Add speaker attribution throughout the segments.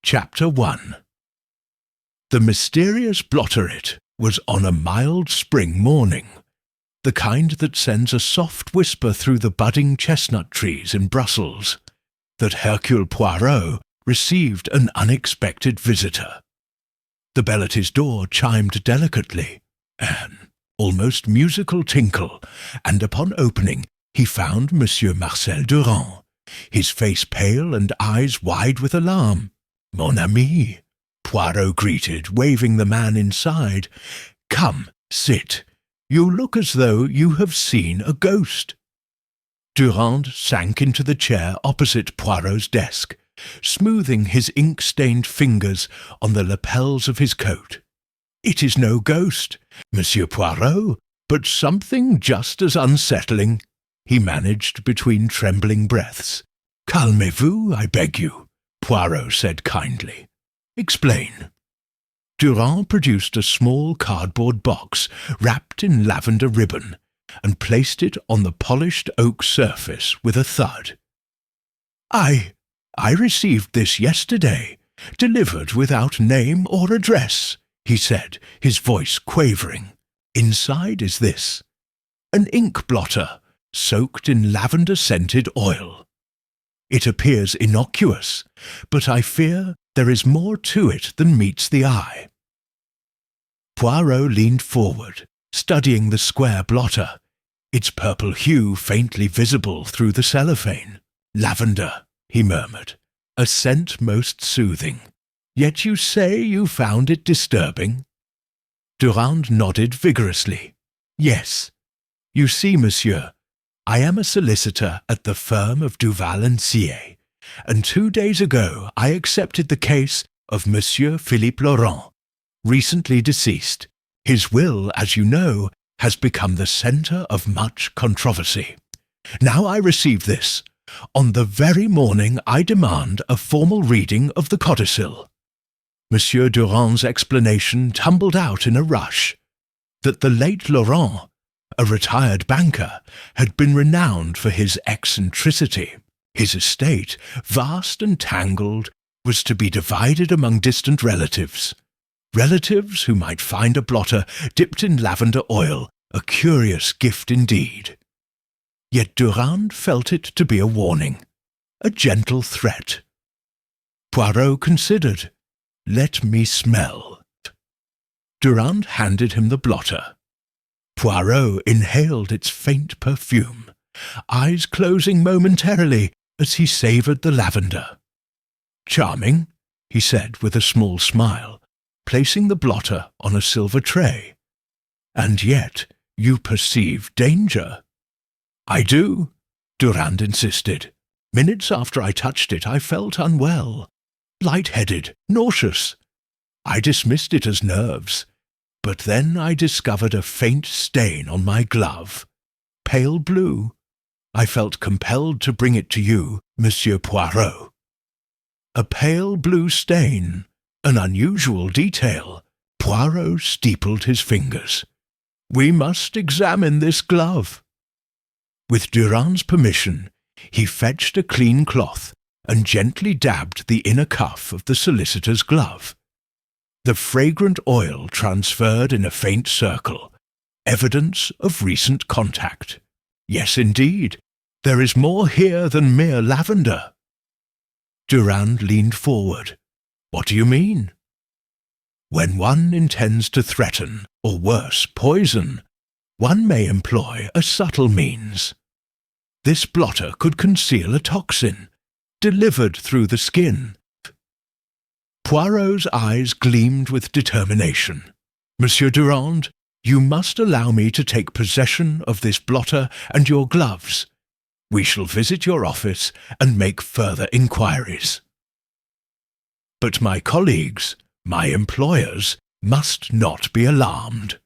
Speaker 1: Chapter 1. The mysterious Blotterit was on a mild spring morning, the kind that sends a soft whisper through the budding chestnut trees in Brussels, that Hercule Poirot received an unexpected visitor. The bell at his door chimed delicately, an almost musical tinkle, and upon opening he found Monsieur Marcel Durand, his face pale and eyes wide with alarm. "Mon ami," Poirot greeted, waving the man inside. "Come, sit. You look as though you have seen a ghost." Durand sank into the chair opposite Poirot's desk, smoothing his ink-stained fingers on the lapels of his coat. "It is no ghost, Monsieur Poirot, but something just as unsettling," he managed between trembling breaths. "Calmez-vous, I beg you," Poirot said kindly. "Explain." Durand produced a small cardboard box wrapped in lavender ribbon and placed it on the polished oak surface with a thud. I received this yesterday, delivered without name or address," he said, his voice quavering. "Inside is this: an ink blotter, soaked in lavender-scented oil. It appears innocuous, but I fear there is more to it than meets the eye." Poirot leaned forward, studying the square blotter, its purple hue faintly visible through the cellophane. "Lavender," he murmured, "a scent most soothing. Yet you say you found it disturbing?" Durand nodded vigorously. "Yes. You see, monsieur, I am a solicitor at the firm of Duval and Siey, and 2 days ago I accepted the case of Monsieur Philippe Laurent, recently deceased. His will, as you know, has become the centre of much controversy. Now I receive this. On the very morning I demand a formal reading of the codicil." Monsieur Durand's explanation tumbled out in a rush. That the late Laurent, a retired banker, had been renowned for his eccentricity. His estate, vast and tangled, was to be divided among distant relatives who might find a blotter dipped in lavender oil a curious gift indeed. Yet Durand felt it to be a warning, a gentle threat. Poirot considered. "Let me smell." Durand handed him the blotter. Poirot inhaled its faint perfume, eyes closing momentarily as he savoured the lavender. "Charming," he said with a small smile, placing the blotter on a silver tray. "And yet you perceive danger." "I do," Durand insisted. "Minutes after I touched it I felt unwell, light-headed, nauseous. I dismissed it as nerves. But then I discovered a faint stain on my glove, pale blue. I felt compelled to bring it to you, Monsieur Poirot." A pale blue stain, an unusual detail. Poirot steepled his fingers. "We must examine this glove." With Durand's permission, he fetched a clean cloth and gently dabbed the inner cuff of the solicitor's glove. The fragrant oil transferred in a faint circle, evidence of recent contact. Yes, indeed, there is more here than mere lavender. Durand leaned forward. "What do you mean?" "When one intends to threaten, or worse, poison, one may employ a subtle means. This blotter could conceal a toxin, delivered through the skin." Poirot's eyes gleamed with determination. "Monsieur Durand, you must allow me to take possession of this blotter and your gloves. We shall visit your office and make further inquiries." "But my colleagues, my employers, must not be alarmed,"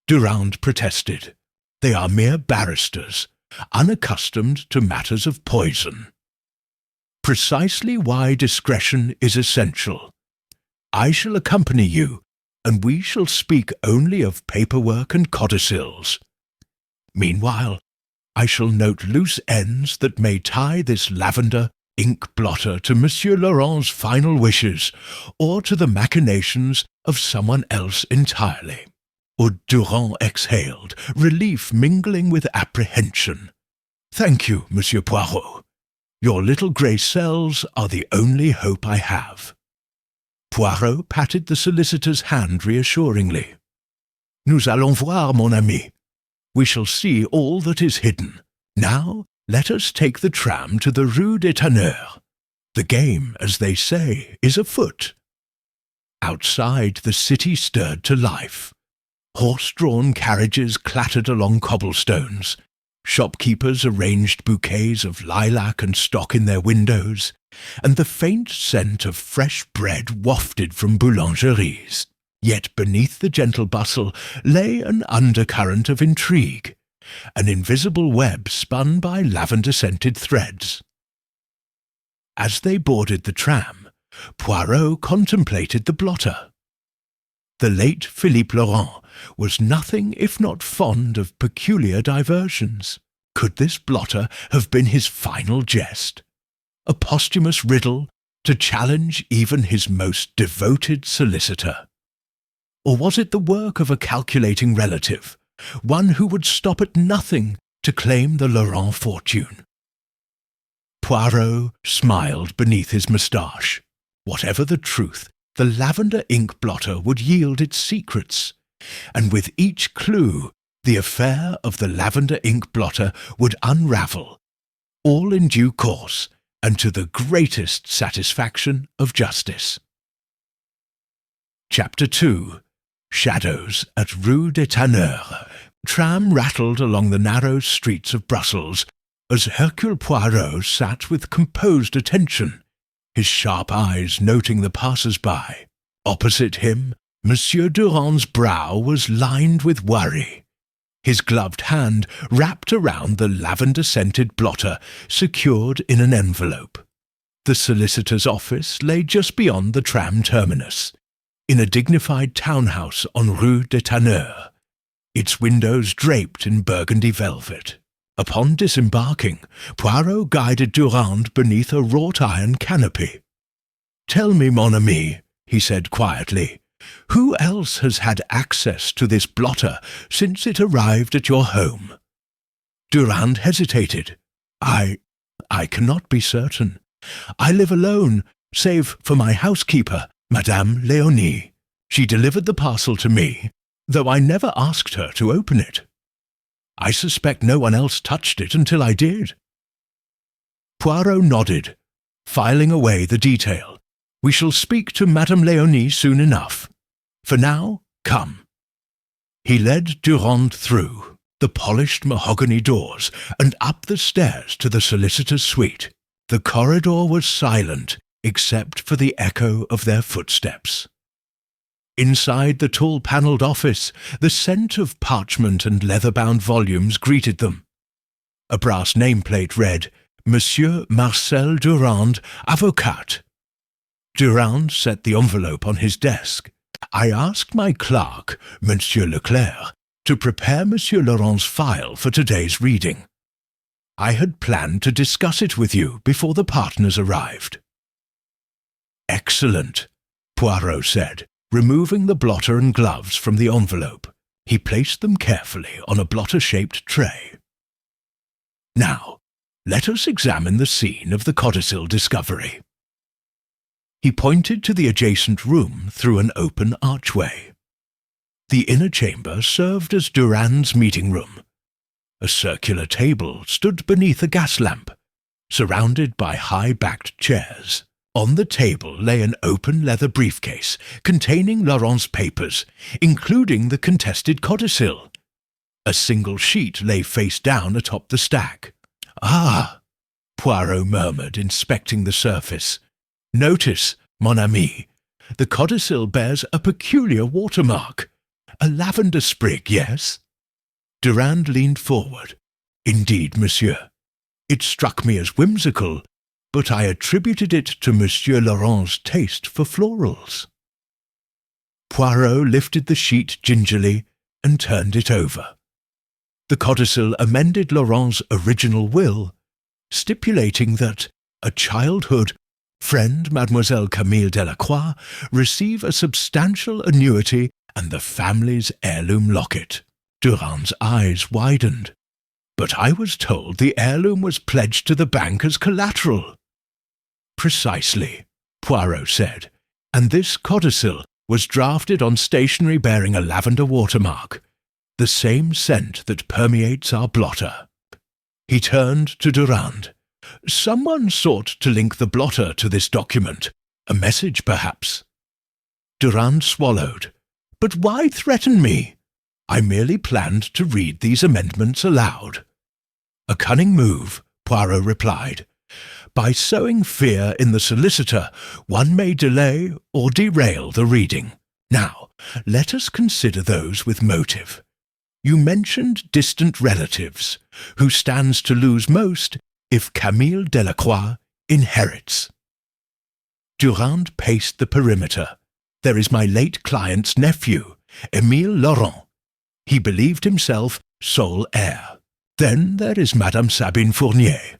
Speaker 1: Durand protested. "They are mere barristers, unaccustomed to matters of poison." "Precisely why discretion is essential. I shall accompany you, and we shall speak only of paperwork and codicils. Meanwhile, I shall note loose ends that may tie this lavender ink blotter to Monsieur Laurent's final wishes, or to the machinations of someone else entirely. Durand exhaled, relief mingling with apprehension. "Thank you, Monsieur Poirot. Your little grey cells are the only hope I have." Poirot patted the solicitor's hand reassuringly. "Nous allons voir, mon ami. We shall see all that is hidden. Now let us take the tram to the Rue des Tanneurs. The game, as they say, is afoot." Outside, the city stirred to life. Horse-drawn carriages clattered along cobblestones. Shopkeepers arranged bouquets of lilac and stock in their windows, and the faint scent of fresh bread wafted from boulangeries. Yet beneath the gentle bustle lay an undercurrent of intrigue, an invisible web spun by lavender-scented threads. As they boarded the tram, Poirot contemplated the blotter. The late Philippe Laurent was nothing if not fond of peculiar diversions. Could this blotter have been his final jest? A posthumous riddle to challenge even his most devoted solicitor? Or was it the work of a calculating relative, one who would stop at nothing to claim the Laurent fortune? Poirot smiled beneath his moustache. Whatever the truth, the lavender ink blotter would yield its secrets, and with each clue the affair of the lavender ink blotter would unravel, all in due course and to the greatest satisfaction of justice. Chapter 2. Shadows at Rue des Tanneurs. Tram rattled along the narrow streets of Brussels as Hercule Poirot sat with composed attention, his sharp eyes noting the passers-by. Opposite him, Monsieur Durand's brow was lined with worry. His gloved hand wrapped around the lavender-scented blotter secured in an envelope. The solicitor's office lay just beyond the tram terminus, in a dignified townhouse on Rue des Tanneurs, its windows draped in burgundy velvet. Upon disembarking, Poirot guided Durand beneath a wrought-iron canopy. "Tell me, mon ami," he said quietly, "who else has had access to this blotter since it arrived at your home?" Durand hesitated. I cannot be certain. I live alone, save for my housekeeper, Madame Léonie. She delivered the parcel to me, though I never asked her to open it. I suspect no one else touched it until I did." Poirot nodded, filing away the detail. "We shall speak to Madame Léonie soon enough. For now, come." He led Durand through the polished mahogany doors and up the stairs to the solicitor's suite. The corridor was silent except for the echo of their footsteps. Inside the tall panelled office, the scent of parchment and leather-bound volumes greeted them. A brass nameplate read, "Monsieur Marcel Durand, avocat." Durand set the envelope on his desk. "I asked my clerk, Monsieur Leclerc, to prepare Monsieur Laurent's file for today's reading. I had planned to discuss it with you before the partners arrived." "Excellent," Poirot said, removing the blotter and gloves from the envelope. He placed them carefully on a blotter-shaped tray. "Now, let us examine the scene of the codicil discovery." He pointed to the adjacent room through an open archway. The inner chamber served as Durand's meeting room. A circular table stood beneath a gas lamp, surrounded by high-backed chairs. On the table lay an open leather briefcase containing Laurent's papers, including the contested codicil. A single sheet lay face down atop the stack. "Ah," Poirot murmured, inspecting the surface. "Notice, mon ami, the codicil bears a peculiar watermark. A lavender sprig, yes?" Durand leaned forward. "Indeed, monsieur. It struck me as whimsical, but I attributed it to Monsieur Laurent's taste for florals." Poirot lifted the sheet gingerly and turned it over. The codicil amended Laurent's original will, stipulating that a childhood friend, Mademoiselle Camille Delacroix, receive a substantial annuity and the family's heirloom locket. Durand's eyes widened. But I was told the heirloom was pledged to the bank as collateral. Precisely, Poirot said, and this codicil was drafted on stationery bearing a lavender watermark, the same scent that permeates our blotter. He turned to Durand. Someone sought to link the blotter to this document. A message, perhaps. Durand swallowed. But why threaten me? I merely planned to read these amendments aloud. A cunning move, Poirot replied. By sowing fear in the solicitor, one may delay or derail the reading. Now, let us consider those with motive. You mentioned distant relatives. Who stands to lose most if Camille Delacroix inherits? Durand paced the perimeter. There is my late client's nephew, Émile Laurent. He believed himself sole heir. Then there is Madame Sabine Fournier,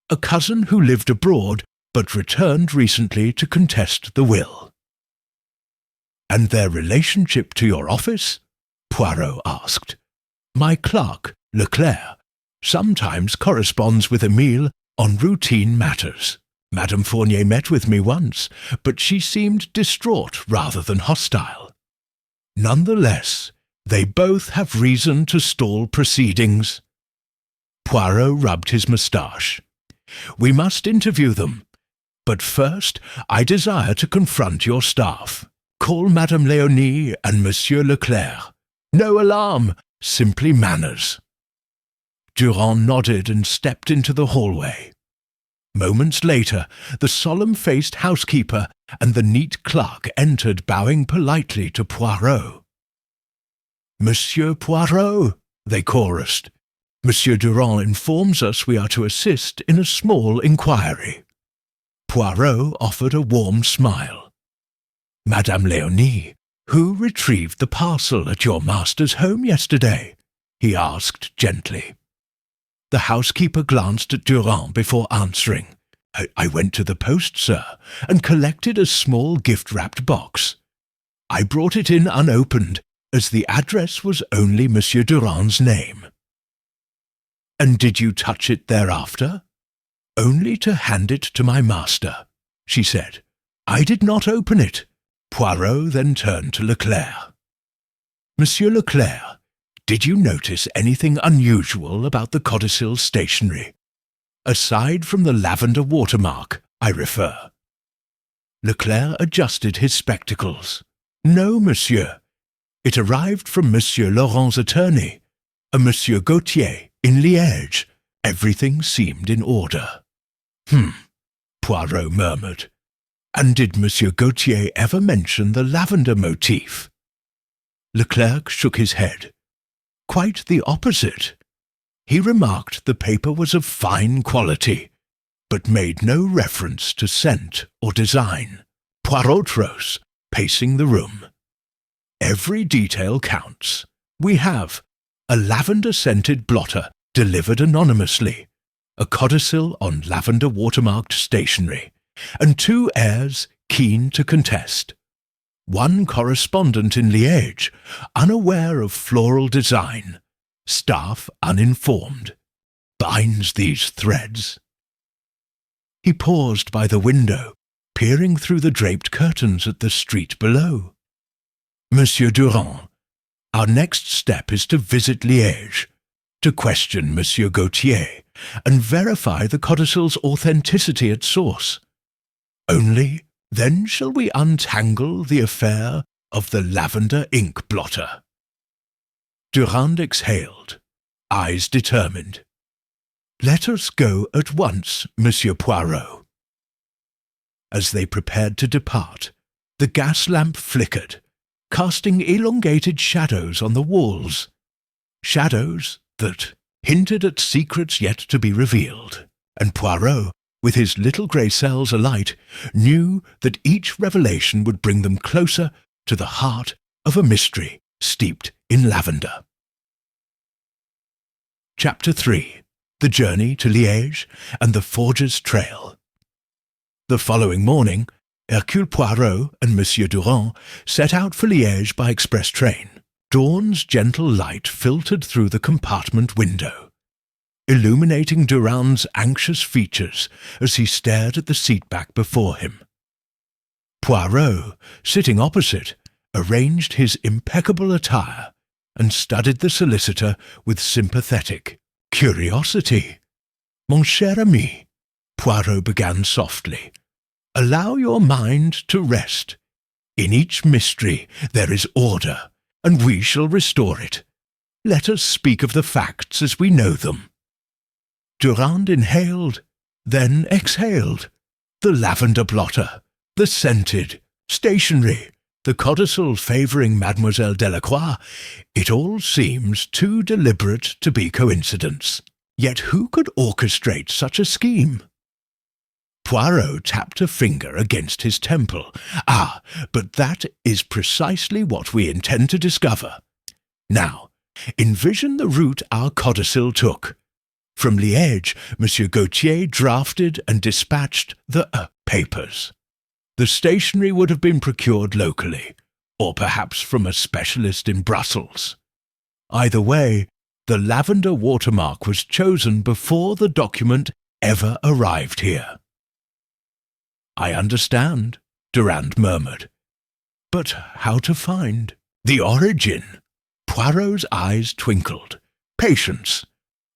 Speaker 1: a cousin who lived abroad but returned recently to contest the will. And their relationship to your office? Poirot asked. My clerk, Leclerc, sometimes corresponds with Émile on routine matters. Madame Fournier met with me once, but she seemed distraught rather than hostile. Nonetheless, they both have reason to stall proceedings. Poirot rubbed his moustache. We must interview them. But first, I desire to confront your staff. Call Madame Léonie and Monsieur Leclerc. No alarm, simply manners. Durand nodded and stepped into the hallway. Moments later, the solemn-faced housekeeper and the neat clerk entered, bowing politely to Poirot. Monsieur Poirot, they chorused. Monsieur Durand informs us we are to assist in a small inquiry. Poirot offered a warm smile. Madame Léonie, who retrieved the parcel at your master's home yesterday? He asked gently. The housekeeper glanced at Durand before answering. I went to the post, sir, and collected a small gift-wrapped box. I brought it in unopened, as the address was only Monsieur Durand's name. And did you touch it thereafter? Only to hand it to my master, she said. I did not open it. Poirot then turned to Leclerc. Monsieur Leclerc, did you notice anything unusual about the codicil stationery? Aside from the lavender watermark, I refer. Leclerc adjusted his spectacles. No, monsieur. It arrived from Monsieur Laurent's attorney, a Monsieur Gautier, in Liège. Everything seemed in order. Poirot murmured. And did Monsieur Gautier ever mention the lavender motif? Leclerc shook his head. Quite the opposite. He remarked the paper was of fine quality, but made no reference to scent or design. Poirot rose, pacing the room. Every detail counts. We have a lavender-scented blotter delivered anonymously, a codicil on lavender watermarked stationery, and 2 heirs keen to contest. One correspondent in Liège, unaware of floral design, staff uninformed, binds these threads. He paused by the window, peering through the draped curtains at the street below. Monsieur Durand, our next step is to visit Liège, to question Monsieur Gautier, and verify the codicil's authenticity at source. Only then shall we untangle the affair of the lavender ink blotter. Durand exhaled, eyes determined. Let us go at once, Monsieur Poirot. As they prepared to depart, the gas lamp flickered, casting elongated shadows on the walls, shadows that hinted at secrets yet to be revealed, and Poirot, with his little grey cells alight, knew that each revelation would bring them closer to the heart of a mystery steeped in lavender. Chapter 3. The Journey to Liège and the Forger's Trail. The following morning, Hercule Poirot and Monsieur Durand set out for Liège by express train. Dawn's gentle light filtered through the compartment window, illuminating Durand's anxious features as he stared at the seat back before him. Poirot, sitting opposite, arranged his impeccable attire and studied the solicitor with sympathetic curiosity. "Mon cher ami," Poirot began softly, "allow your mind to rest. In each mystery there is order, and we shall restore it. Let us speak of the facts as we know them." Durand inhaled, then exhaled. The lavender blotter, the scented, stationery, the codicil favouring Mademoiselle Delacroix, it all seems too deliberate to be coincidence. Yet who could orchestrate such a scheme? Poirot tapped a finger against his temple. "Ah, but that is precisely what we intend to discover. Now, envision the route our codicil took. From Liège, Monsieur Gautier drafted and dispatched the papers. The stationery would have been procured locally, or perhaps from a specialist in Brussels. Either way, the lavender watermark was chosen before the document ever arrived here." "I understand," Durand murmured. "But how to find the origin?" Poirot's eyes twinkled. "Patience.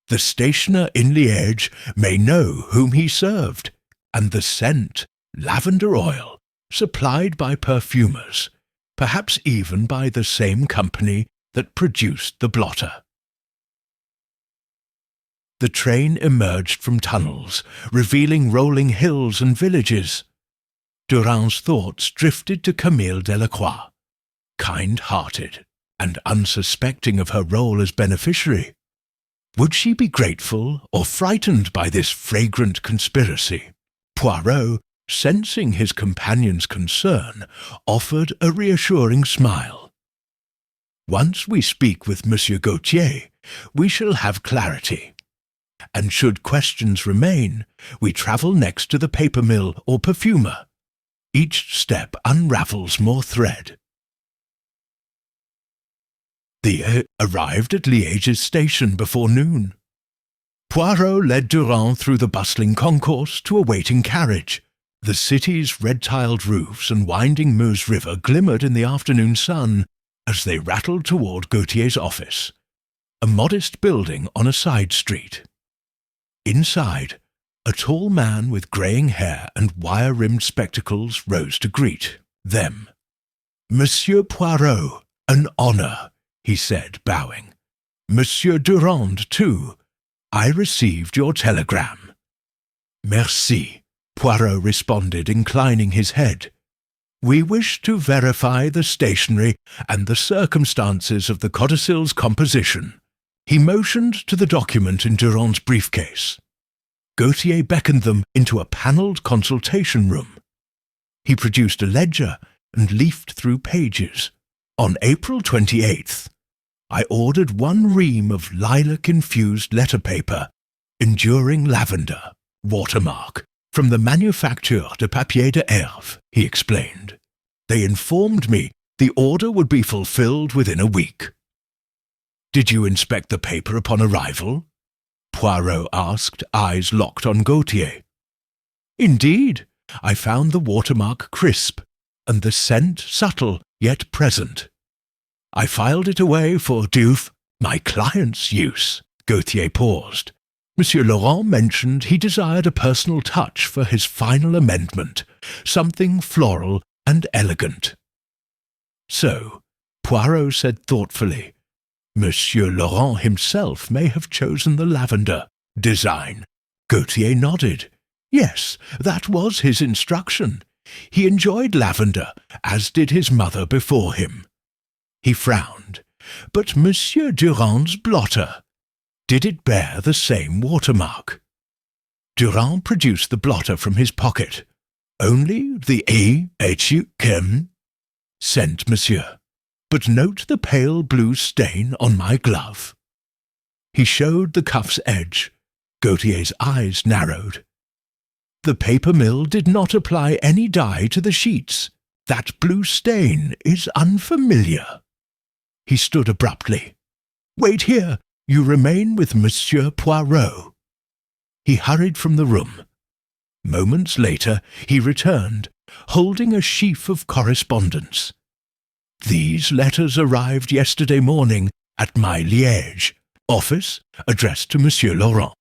Speaker 1: The stationer in Liège may know whom he served, and the scent, lavender oil, supplied by perfumers, perhaps even by the same company that produced the blotter." The train emerged from tunnels, revealing rolling hills and villages. Durand's thoughts drifted to Camille Delacroix, kind-hearted and unsuspecting of her role as beneficiary. Would she be grateful or frightened by this fragrant conspiracy? Poirot, sensing his companion's concern, offered a reassuring smile. "Once we speak with Monsieur Gautier, we shall have clarity. And should questions remain, we travel next to the paper mill or perfumer. Each step unravels more thread." They arrived at Liège's station before noon. Poirot led Durand through the bustling concourse to a waiting carriage. The city's red-tiled roofs and winding Meuse River glimmered in the afternoon sun as they rattled toward Gautier's office, a modest building on a side street. Inside, a tall man with greying hair and wire-rimmed spectacles rose to greet them. "Monsieur Poirot, an honour," he said, bowing. "Monsieur Durand, too. I received your telegram." "Merci," Poirot responded, inclining his head. "We wish to verify the stationery and the circumstances of the codicil's composition." He motioned to the document in Durand's briefcase. Gautier beckoned them into a panelled consultation room. He produced a ledger and leafed through pages. "On April 28th, I ordered one ream of lilac-infused letter paper, enduring lavender, watermark, from the Manufacture de Papier de Herve," he explained. "They informed me the order would be fulfilled within a week." "Did you inspect the paper upon arrival?" Poirot asked, eyes locked on Gautier. "Indeed, I found the watermark crisp, and the scent subtle yet present. I filed it away for my client's use." Gautier paused. Monsieur Laurent mentioned he desired a personal touch for his final amendment, something floral and elegant. "So," Poirot said thoughtfully, "Monsieur Laurent himself may have chosen the lavender design." Gautier nodded. "Yes, that was his instruction. He enjoyed lavender, as did his mother before him." He frowned. "But Monsieur Durand's blotter, did it bear the same watermark?" Durand produced the blotter from his pocket. "Only the A.H.U.K.M. Sent, monsieur. But note the pale blue stain on my glove." He showed the cuff's edge. Gautier's eyes narrowed. The paper mill did not apply any dye to the sheets. That blue stain is unfamiliar." He stood abruptly. "Wait here. You remain with Monsieur Poirot." He hurried from the room. Moments later he returned, holding a sheaf of correspondence. "These letters arrived yesterday morning at my Liège office, addressed to Monsieur Laurent.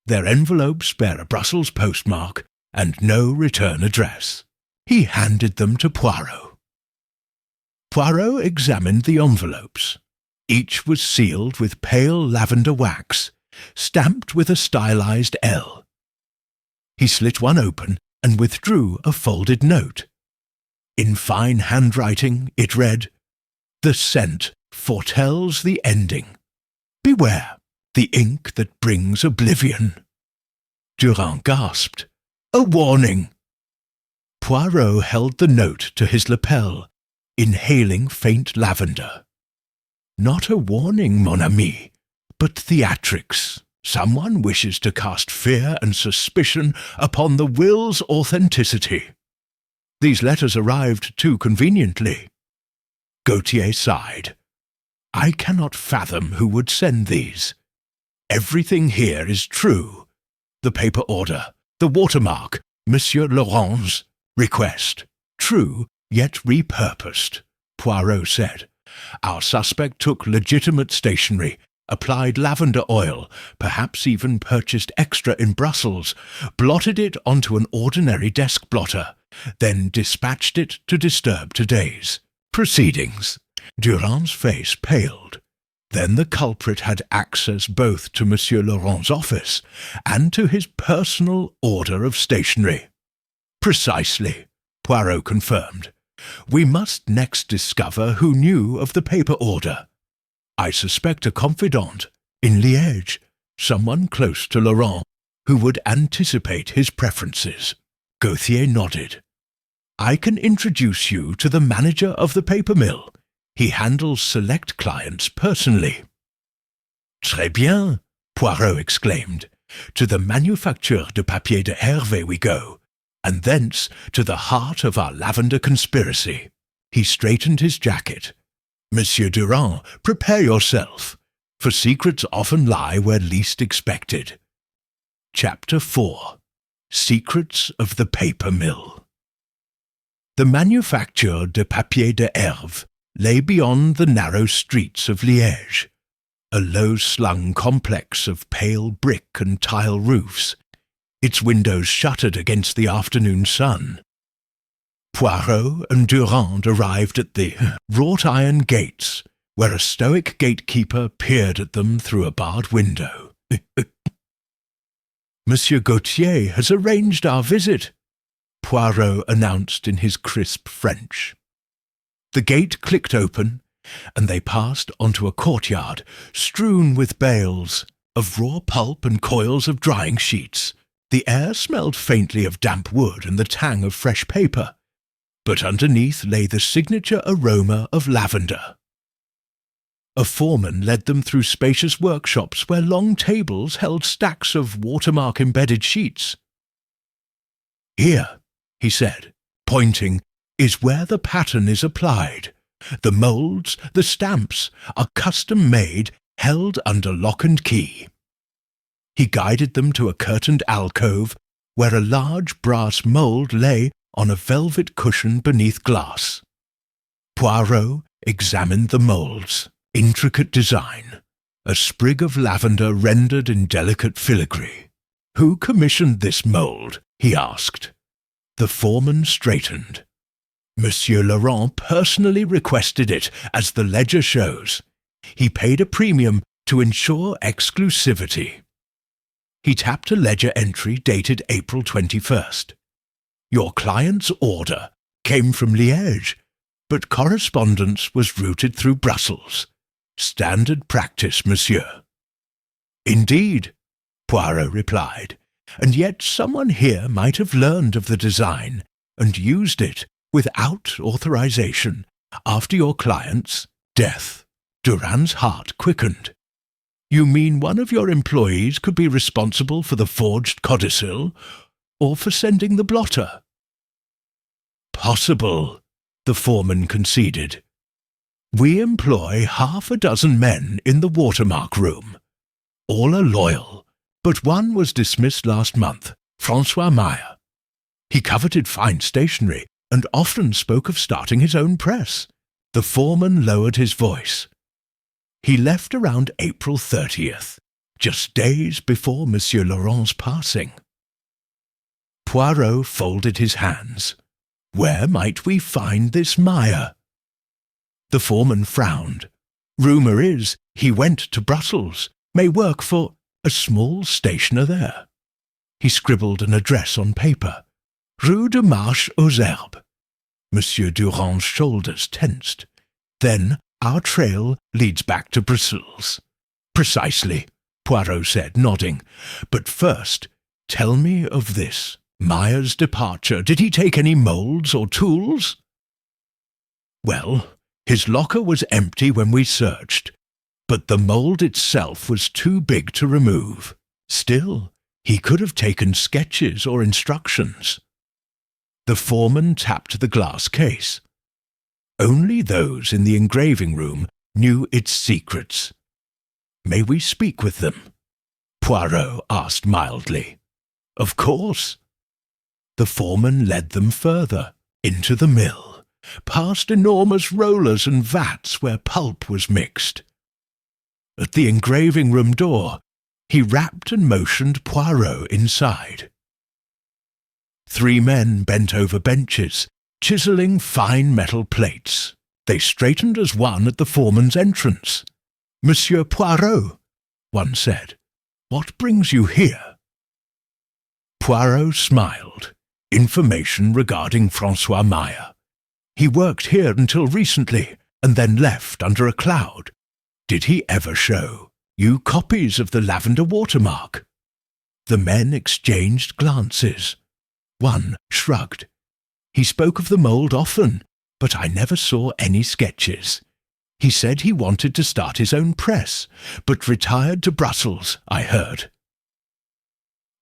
Speaker 1: Their envelopes bear a Brussels postmark and no return address." He handed them to Poirot. Poirot examined the envelopes. Each was sealed with pale lavender wax, stamped with a stylized L. He slit one open and withdrew a folded note. In fine handwriting it read, "The scent foretells the ending. Beware, the ink that brings oblivion." Durand gasped. "A warning!" Poirot held the note to his lapel, inhaling faint lavender. "Not a warning, mon ami, but theatrics. Someone wishes to cast fear and suspicion upon the will's authenticity. These letters arrived too conveniently." Gautier sighed. "I cannot fathom who would send these. Everything here is true. The paper order, the watermark, Monsieur Laurent's request. True, yet repurposed," Poirot said. "Our suspect took legitimate stationery, applied lavender oil, perhaps even purchased extra in Brussels, blotted it onto an ordinary desk blotter, then dispatched it to disturb today's proceedings." Durand's face paled. Then the culprit had access both to Monsieur Laurent's office and to his personal order of stationery. "Precisely," Poirot confirmed. "We must next discover who knew of the paper order. I suspect a confidant in Liège, someone close to Laurent, who would anticipate his preferences." Gautier nodded. "I can introduce you to the manager of the paper mill. He handles select clients personally." "Très bien," Poirot exclaimed. "To the Manufacture de Papier de Hervé we go, and thence to the heart of our lavender conspiracy." He straightened his jacket. "Monsieur Durand, prepare yourself, for secrets often lie where least expected." Chapter 4. Secrets of the Paper Mill. The Manufacture de Papier de Hervé lay beyond the narrow streets of Liège, a low-slung complex of pale brick and tile roofs, its windows shuttered against the afternoon sun. Poirot and Durand arrived at the wrought-iron gates, where a stoic gatekeeper peered at them through a barred window. "Monsieur Gautier has arranged our visit," Poirot announced in his crisp French. The gate clicked open, and they passed onto a courtyard strewn with bales of raw pulp and coils of drying sheets. The air smelled faintly of damp wood and the tang of fresh paper, but underneath lay the signature aroma of lavender. A foreman led them through spacious workshops where long tables held stacks of watermark-embedded sheets. "Here," he said, pointing, "is where the pattern is applied. The moulds, the stamps, are custom-made, held under lock and key." He guided them to a curtained alcove where a large brass mould lay on a velvet cushion beneath glass. Poirot examined the moulds. Intricate design, a sprig of lavender rendered in delicate filigree. "Who commissioned this mould?" he asked. The foreman straightened. "Monsieur Laurent personally requested it, as the ledger shows. He paid a premium to ensure exclusivity." He tapped a ledger entry dated April 21st. "Your client's order came from Liège, but correspondence was routed through Brussels. Standard practice, monsieur." "Indeed," Poirot replied, "and yet someone here might have learned of the design and used it without authorization after your client's death." Durand's heart quickened. "You mean one of your employees could be responsible for the forged codicil? or for sending the blotter? Possible, the foreman conceded. We employ 6 men in the watermark room. All are loyal, but one was dismissed last month, Francois Meyer. He coveted fine stationery and often spoke of starting his own press. The foreman lowered his voice. He left around April 30th, just days before Monsieur Laurent's passing. Poirot folded his hands. Where might we find this Meyer? The foreman frowned. Rumour is he went to Brussels, may work for a small stationer there. He scribbled an address on paper. Rue de Marche aux Herbes. Monsieur Durand's shoulders tensed. Then our trail leads back to Brussels. Precisely, Poirot said, nodding. But first, tell me of this. Meyer's departure. Did he take any moulds or tools? Well, his locker was empty when we searched, but the mould itself was too big to remove. Still, he could have taken sketches or instructions. The foreman tapped the glass case. Only those in the engraving room knew its secrets. May we speak with them? Poirot asked mildly. Of course. The foreman led them further, into the mill, past enormous rollers and vats where pulp was mixed. At the engraving room door, he rapped and motioned Poirot inside. 3 men bent over benches, chiselling fine metal plates. They straightened as one at the foreman's entrance. Monsieur Poirot, one said, what brings you here? Poirot smiled. Information regarding Francois Meyer. He worked here until recently, and then left under a cloud. Did he ever show you copies of the Lavender watermark? The men exchanged glances. One shrugged. He spoke of the mould often, but I never saw any sketches. He said he wanted to start his own press, but retired to Brussels, I heard.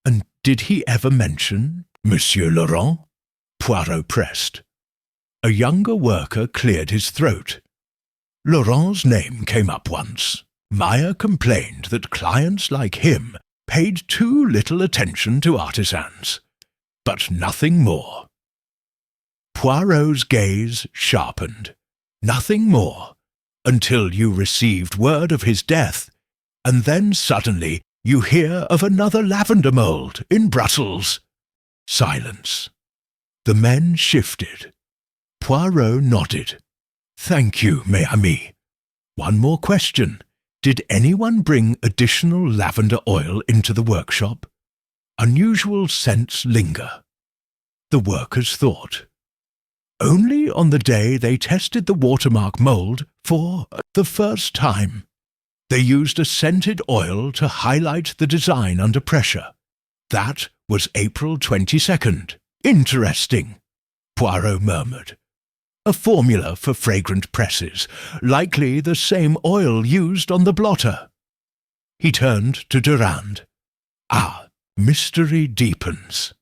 Speaker 1: And did he ever mention Monsieur Laurent? Poirot pressed. A younger worker cleared his throat. Laurent's name came up once. Meyer complained that clients like him paid too little attention to artisans, but nothing more. Poirot's gaze sharpened. Nothing more, until you received word of his death, and then suddenly you hear of another lavender mould in Brussels. Silence. The men shifted. Poirot nodded. Thank you, mes amis. One more question. Did anyone bring additional lavender oil into the workshop? Unusual scents linger. The workers thought. Only on the day they tested the watermark mould for the first time. They used a scented oil to highlight the design under pressure. That was April 22nd. Interesting, Poirot murmured. A formula for fragrant presses, likely the same oil used on the blotter. He turned to Durand. Ah, mystery deepens.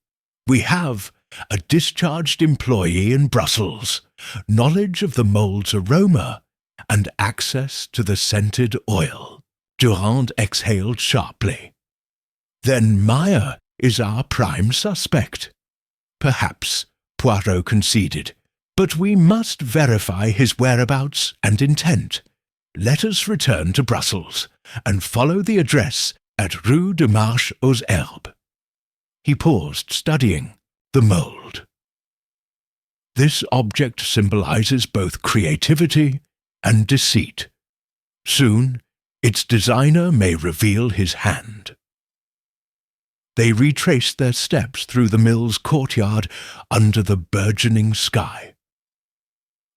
Speaker 1: We have a discharged employee in Brussels, knowledge of the mould's aroma, and access to the scented oil. Durand exhaled sharply. Then Meyer is our prime suspect. Perhaps, Poirot conceded, but we must verify his whereabouts and intent. Let us return to Brussels and follow the address at Rue de Marche aux Herbes. He paused, studying the mould. This object symbolizes both creativity and deceit. Soon, its designer may reveal his hand. They retraced their steps through the mill's courtyard under the burgeoning sky.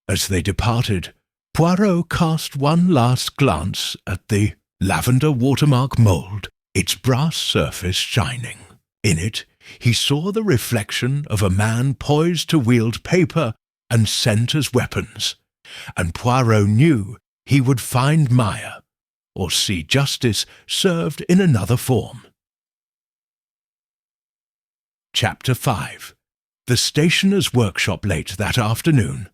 Speaker 1: As they departed, Poirot cast one last glance at the lavender watermark mould, its brass surface shining. In it, he saw the reflection of a man poised to wield paper and scent as weapons, and Poirot knew he would find Meyer, or see justice served in another form. Chapter 5. The stationer's workshop late that afternoon.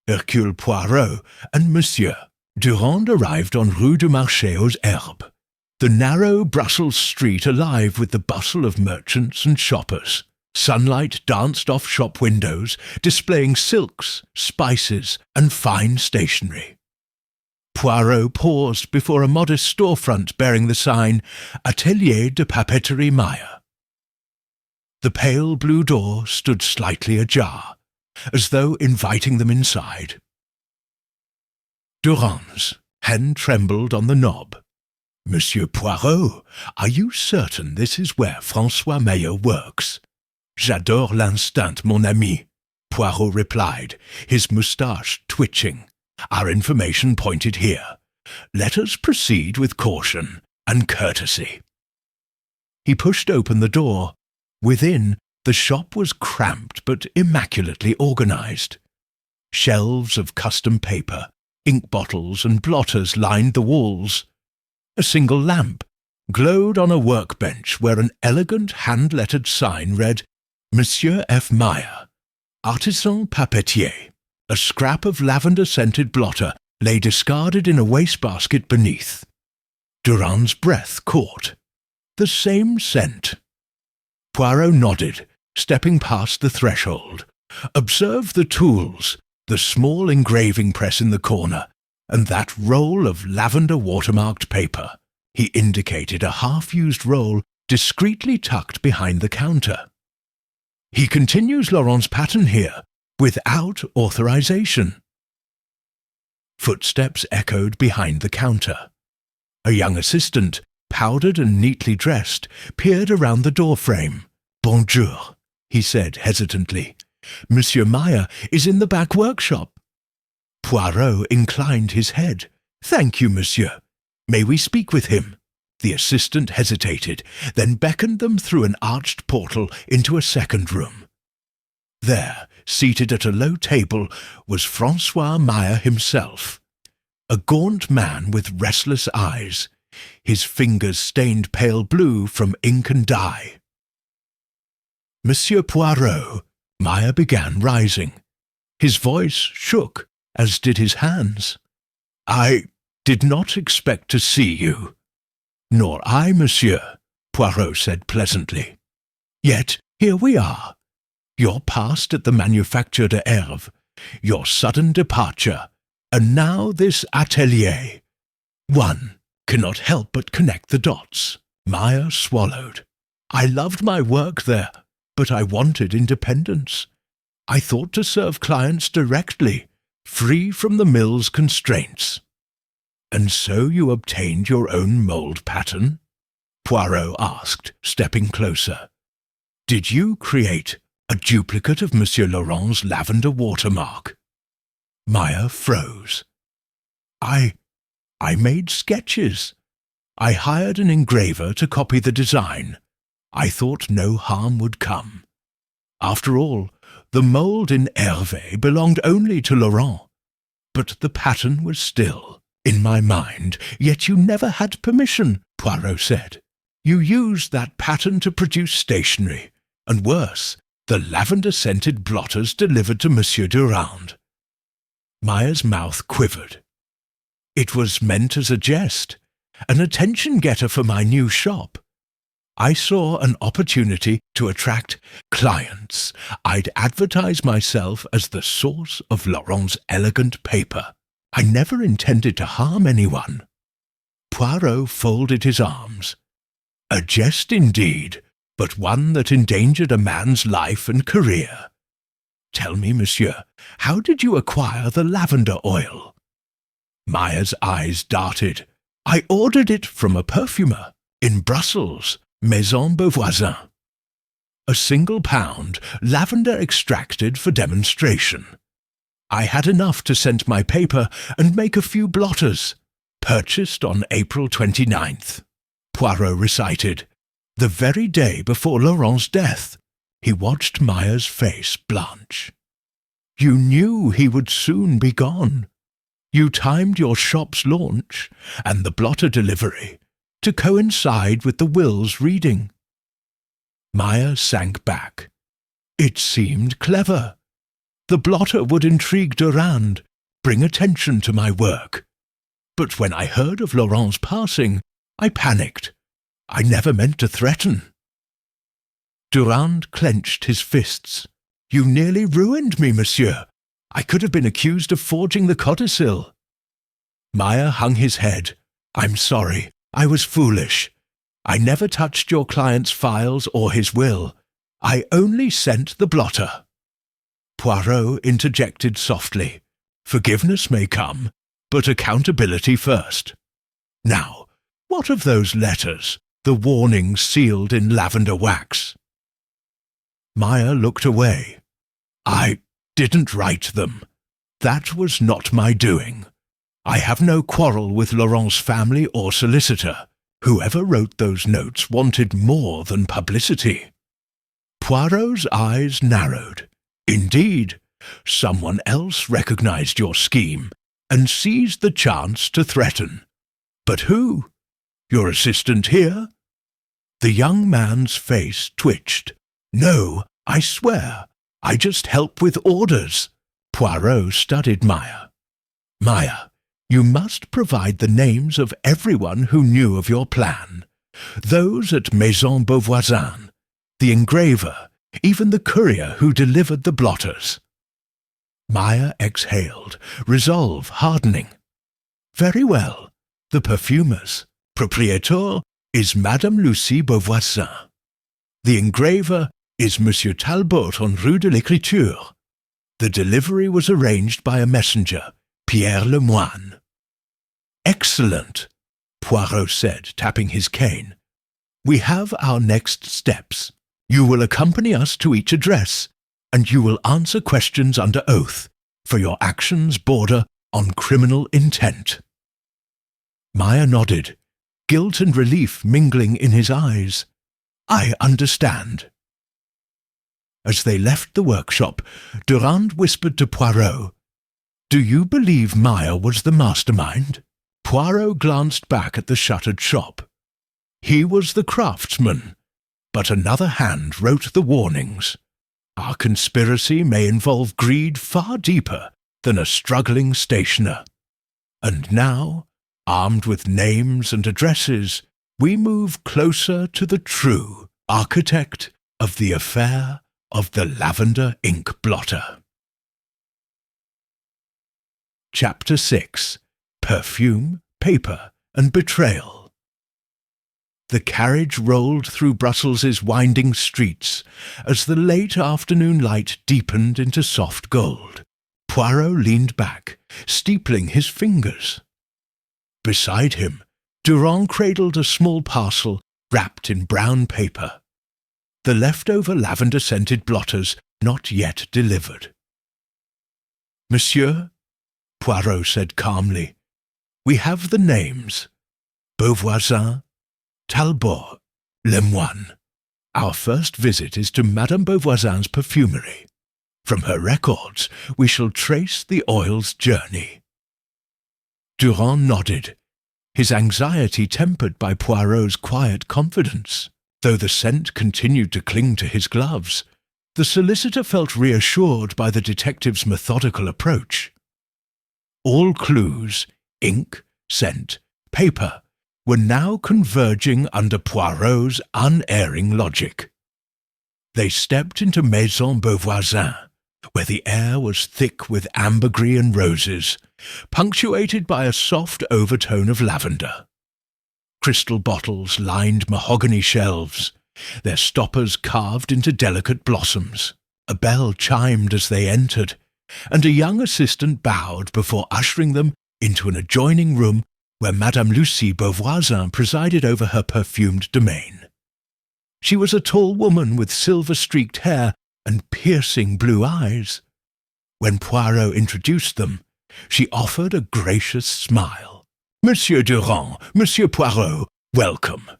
Speaker 1: Hercule Poirot and Monsieur Durand arrived on Rue du Marché aux Herbes, the narrow Brussels street alive with the bustle of merchants and shoppers. Sunlight danced off shop windows, displaying silks, spices, and fine stationery. Poirot paused before a modest storefront bearing the sign Atelier de Papeterie Meyer. The pale blue door stood slightly ajar, as though inviting them inside. Durand's hand trembled on the knob. "Monsieur Poirot, are you certain this is where François Meyer works?" "J'adore l'instinct, mon ami," Poirot replied, his moustache twitching. "Our information pointed here. Let us proceed with caution and courtesy." He pushed open the door. Within, the shop was cramped but immaculately organized. Shelves of custom paper, ink bottles and blotters lined the walls. A single lamp glowed on a workbench where an elegant hand-lettered sign read, Monsieur F. Meyer, Artisan Papetier. A scrap of lavender-scented blotter lay discarded in a wastebasket beneath. Durand's breath caught. The same scent. Poirot nodded, stepping past the threshold. "Observe the tools, the small engraving press in the corner, and that roll of lavender watermarked paper." He indicated a half-used roll discreetly tucked behind the counter. "He continues Laurent's pattern here, without authorization." Footsteps echoed behind the counter. A young assistant, powdered and neatly dressed, peered around the doorframe. "Bonjour," he said hesitantly. "Monsieur Meyer is in the back workshop." Poirot inclined his head. "Thank you, monsieur. May we speak with him?" The assistant hesitated, then beckoned them through an arched portal into a second room. There, seated at a low table, was François Meyer himself, a gaunt man with restless eyes, his fingers stained pale blue from ink and dye. "Monsieur Poirot," Meyer began, rising. His voice shook, as did his hands. "I did not expect to see you." "Nor I, monsieur," Poirot said pleasantly. "Yet here we are. Your past at the Manufacture de Herve, your sudden departure, and now this atelier. One cannot help but connect the dots." Meyer swallowed. "I loved my work there, but I wanted independence. I thought to serve clients directly, free from the mill's constraints." "And so you obtained your own mould pattern?" Poirot asked, stepping closer. "Did you create a duplicate of Monsieur Laurent's lavender watermark?" Meyer froze. I made sketches. I hired an engraver to copy the design. I thought no harm would come. After all, the mould in Hervé belonged only to Laurent. But the pattern was still in my mind. "Yet you never had permission," Poirot said. "You used that pattern to produce stationery, and worse, the lavender-scented blotters delivered to Monsieur Durand." Meyer's mouth quivered. "It was meant as a jest, an attention-getter for my new shop. I saw an opportunity to attract clients. I'd advertise myself as the source of Laurent's elegant paper. I never intended to harm anyone." Poirot folded his arms. "A jest indeed, but one that endangered a man's life and career. Tell me, monsieur, how did you acquire the lavender oil?" Meyer's eyes darted. "I ordered it from a perfumer in Brussels, Maison Beauvoisin. A single pound, lavender extracted for demonstration. I had enough to scent my paper and make a few blotters. Purchased on April 29th. Poirot recited, "The very day before Laurent's death." He watched Meyer's face blanch. "You knew he would soon be gone. You timed your shop's launch and the blotter delivery to coincide with the will's reading." Maya sank back. It seemed clever. The blotter would intrigue Durand, bring attention to my work. But when I heard of Laurent's passing, I panicked. I never meant to threaten. Durand clenched his fists. You nearly ruined me, monsieur. I could have been accused of forging the codicil. Maya hung his head. I'm sorry. I was foolish. I never touched your client's files or his will. I only sent the blotter. Poirot interjected softly. Forgiveness may come, but accountability first. Now, what of those letters, the warnings sealed in lavender wax? Maya looked away. I didn't write them. That was not my doing. I have no quarrel with Laurent's family or solicitor. Whoever wrote those notes wanted more than publicity. Poirot's eyes narrowed. Indeed, someone else recognized your scheme and seized the chance to threaten. But who? Your assistant here? The young man's face twitched. No, I swear, I just help with orders. Poirot studied Maya. Maya, you must provide the names of everyone who knew of your plan. Those at Maison Beauvoisin, the engraver, even the courier who delivered the blotters. Maya exhaled, resolve hardening. Very well. The perfumers. Propriétaire is Madame Lucie Beauvoisin. The engraver is Monsieur Talbot on Rue de l'Écriture. The delivery was arranged by a messenger, Pierre Lemoine. Excellent, Poirot said, tapping his cane. We have our next steps. You will accompany us to each address, and you will answer questions under oath, for your actions border on criminal intent. Maya nodded, guilt and relief mingling in his eyes. I understand. As they left the workshop, Durand whispered to Poirot, Do you believe Maya was the mastermind? Poirot glanced back at the shuttered shop. He was the craftsman, but another hand wrote the warnings. Our conspiracy may involve greed far deeper than a struggling stationer. And now, armed with names and addresses, we move closer to the true architect of the affair of the lavender ink blotter. Chapter 6. Perfume, Paper, and Betrayal. The carriage rolled through Brussels's winding streets as the late afternoon light deepened into soft gold. Poirot leaned back, steepling his fingers. Beside him, Durand cradled a small parcel wrapped in brown paper. The leftover lavender-scented blotters not yet delivered. Monsieur, Poirot said calmly, we have the names. Beauvoisin, Talbot, Lemoine. Our first visit is to Madame Beauvoisin's perfumery. From her records, we shall trace the oil's journey. Durand nodded, his anxiety tempered by Poirot's quiet confidence. Though the scent continued to cling to his gloves, the solicitor felt reassured by the detective's methodical approach. All clues, ink, scent, paper, were now converging under Poirot's unerring logic. They stepped into Maison Beauvoisin, where the air was thick with ambergris and roses, punctuated by a soft overtone of lavender. Crystal bottles lined mahogany shelves, their stoppers carved into delicate blossoms. A bell chimed as they entered, and a young assistant bowed before ushering them into an adjoining room where Madame Lucie Beauvoisin presided over her perfumed domain. She was a tall woman with silver-streaked hair and piercing blue eyes. When Poirot introduced them, she offered a gracious smile. Monsieur Durand, Monsieur Poirot, welcome.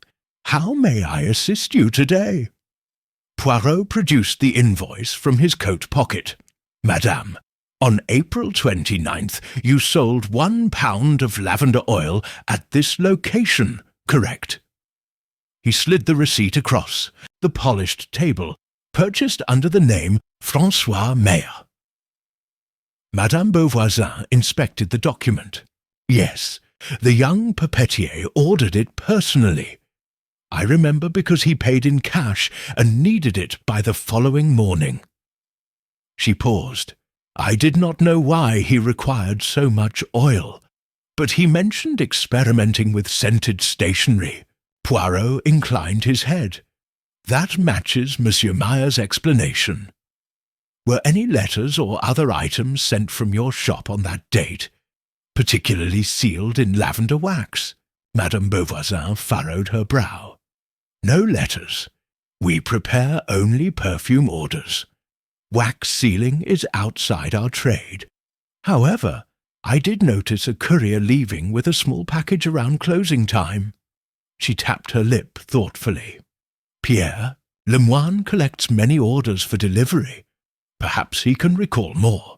Speaker 1: How may I assist you today? Poirot produced the invoice from his coat pocket. Madame, on April 29th, you sold 1 pound of lavender oil at this location, correct? He slid the receipt across the polished table, purchased under the name François Meyer. Madame Beauvoisin inspected the document. Yes, the young Papetier ordered it personally. I remember because he paid in cash and needed it by the following morning. She paused. I did not know why he required so much oil, but he mentioned experimenting with scented stationery. Poirot inclined his head. That matches Monsieur Meyer's explanation. Were any letters or other items sent from your shop on that date, particularly sealed in lavender wax? Madame Beauvoisin furrowed her brow. No letters. We prepare only perfume orders. Wax sealing is outside our trade. However, I did notice a courier leaving with a small package around closing time. She tapped her lip thoughtfully. Pierre, Lemoine collects many orders for delivery. Perhaps he can recall more.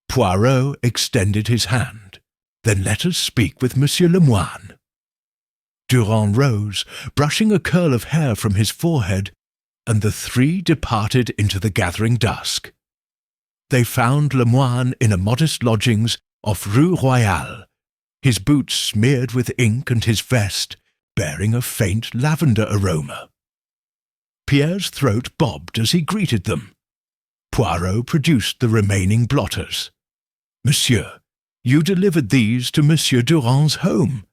Speaker 1: Poirot extended his hand. Then let us speak with Monsieur Lemoine. Durand rose, brushing a curl of hair from his forehead, and the three departed into the gathering dusk. They found Lemoine in a modest lodgings off Rue Royale, his boots smeared with ink and his vest bearing a faint lavender aroma. Pierre's throat bobbed as he greeted them. Poirot produced the remaining blotters. Monsieur, you delivered these to Monsieur Durand's home.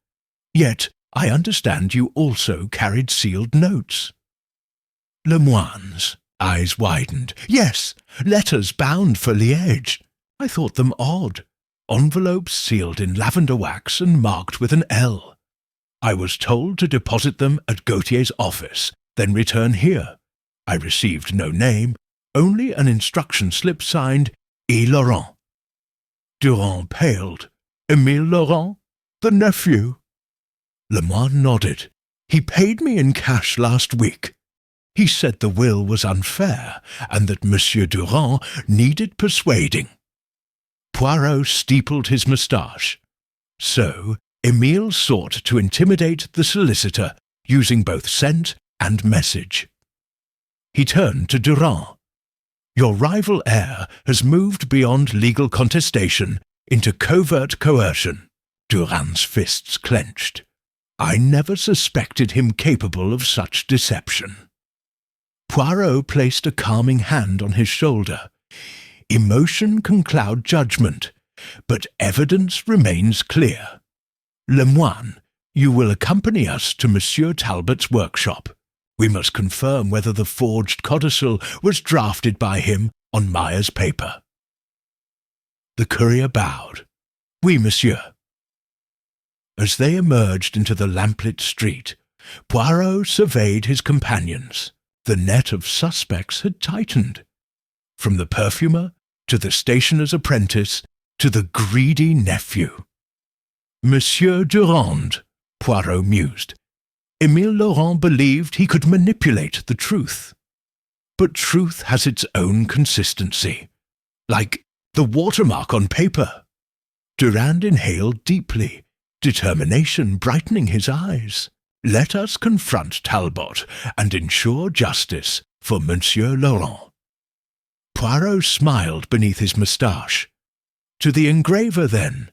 Speaker 1: Yet I understand you also carried sealed notes. Lemoine's eyes widened. Yes, letters bound for Liège. I thought them odd. Envelopes sealed in lavender wax and marked with an L. I was told to deposit them at Gautier's office, then return here. I received no name, only an instruction slip signed E. Laurent. Durand paled. Émile Laurent? The nephew? Lemoine nodded. He paid me in cash last week. He said the will was unfair, and that Monsieur Durand needed persuading. Poirot steepled his moustache. So, Émile sought to intimidate the solicitor, using both scent and message. He turned to Durand. Your rival heir has moved beyond legal contestation into covert coercion. Durand's fists clenched. I never suspected him capable of such deception. Poirot placed a calming hand on his shoulder. Emotion can cloud judgment, but evidence remains clear. Lemoine, you will accompany us to Monsieur Talbot's workshop. We must confirm whether the forged codicil was drafted by him on Meyer's paper. The courier bowed. Oui, monsieur. As they emerged into the lamplit street, Poirot surveyed his companions. The net of suspects had tightened. From the perfumer, to the stationer's apprentice, to the greedy nephew. Monsieur Durand, Poirot mused. Émile Laurent believed he could manipulate the truth. But truth has its own consistency, like the watermark on paper. Durand inhaled deeply, determination brightening his eyes. Let us confront Talbot and ensure justice for Monsieur Laurent. Poirot smiled beneath his moustache. To the engraver, then,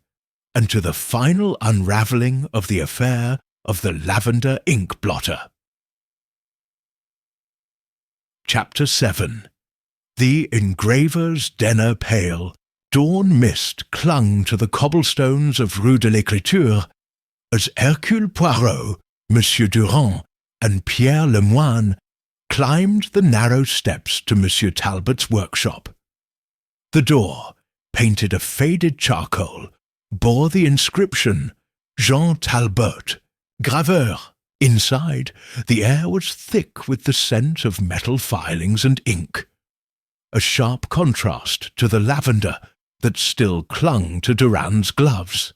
Speaker 1: and to the final unravelling of the affair of the lavender ink blotter. Chapter 7. The engraver's dinner pale, dawn mist clung to the cobblestones of Rue de l'Écriture as Hercule Poirot, Monsieur Durand, and Pierre Lemoine climbed the narrow steps to Monsieur Talbot's workshop. The door, painted a faded charcoal, bore the inscription Jean Talbot, graveur. Inside, the air was thick with the scent of metal filings and ink, a sharp contrast to the lavender that still clung to Durand's gloves.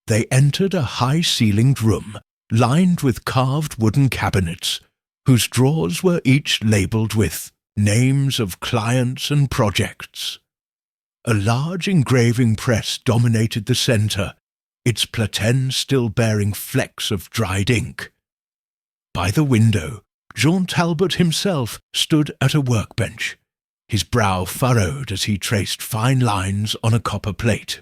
Speaker 1: They entered a high-ceilinged room lined with carved wooden cabinets, whose drawers were each labelled with names of clients and projects. A large engraving press dominated the centre, its platens still bearing flecks of dried ink. By the window, Jean Talbot himself stood at a workbench, his brow furrowed as he traced fine lines on a copper plate.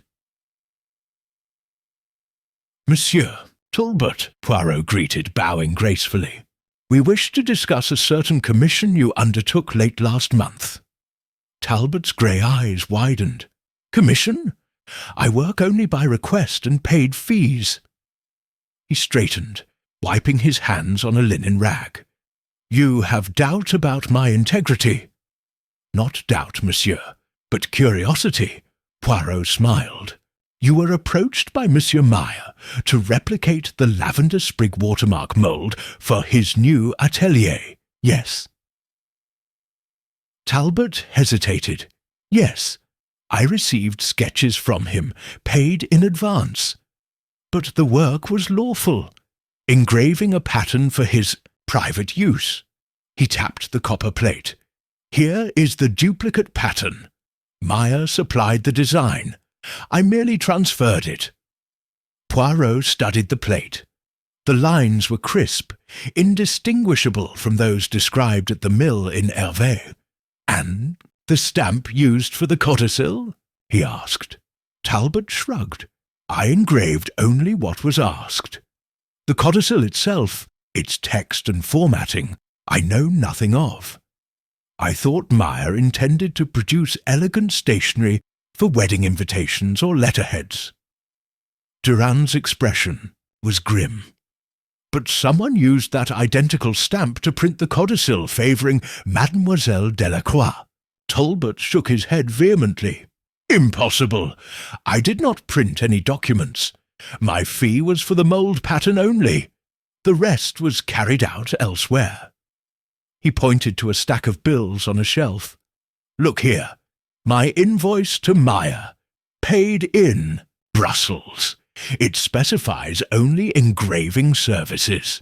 Speaker 1: "Monsieur Talbot," Poirot greeted, bowing gracefully. "We wish to discuss a certain commission you undertook late last month." Talbot's grey eyes widened. "Commission? I work only by request and paid fees." He straightened, wiping his hands on a linen rag. "You have doubt about my integrity." "Not doubt, monsieur, but curiosity." Poirot smiled. "You were approached by Monsieur Meyer to replicate the lavender sprig watermark mould for his new atelier, yes?" Talbot hesitated. "Yes, I received sketches from him, paid in advance. But the work was lawful, engraving a pattern for his private use." He tapped the copper plate. "Here is the duplicate pattern. Meyer supplied the design. I merely transferred it." Poirot studied the plate. The lines were crisp, indistinguishable from those described at the mill in Hervé. "And the stamp used for the codicil?" he asked. Talbot shrugged. "I engraved only what was asked. The codicil itself, its text and formatting, I know nothing of. I thought Meyer intended to produce elegant stationery for wedding invitations or letterheads." Durand's expression was grim. "But someone used that identical stamp to print the codicil favouring Mademoiselle Delacroix." Talbot shook his head vehemently. "Impossible! I did not print any documents. My fee was for the mould pattern only. The rest was carried out elsewhere." He pointed to a stack of bills on a shelf. "Look here. My invoice to Meyer. Paid in Brussels. It specifies only engraving services."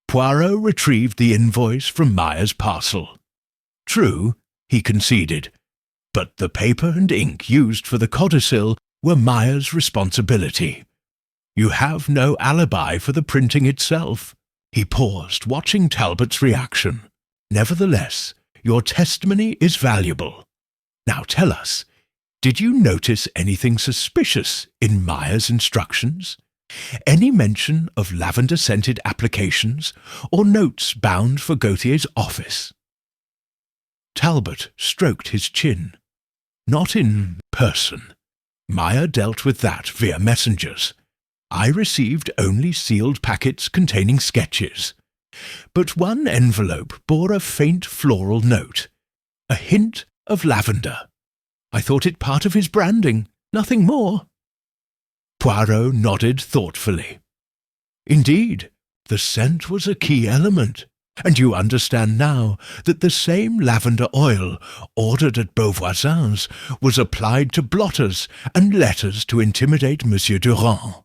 Speaker 1: Poirot retrieved the invoice from Meyer's parcel. "True," he conceded, "but the paper and ink used for the codicil were Meyer's responsibility. You have no alibi for the printing itself." He paused, watching Talbot's reaction. "Nevertheless, your testimony is valuable. Now tell us, did you notice anything suspicious in Meyer's instructions? Any mention of lavender-scented applications or notes bound for Gauthier's office?" Talbot stroked his chin. "Not in person. Meyer dealt with that via messengers. I received only sealed packets containing sketches. But one envelope bore a faint floral note, a hint of lavender. I thought it part of his branding, nothing more." Poirot nodded thoughtfully. "Indeed, the scent was a key element, and you understand now that the same lavender oil ordered at Beauvoisin's was applied to blotters and letters to intimidate Monsieur Durand."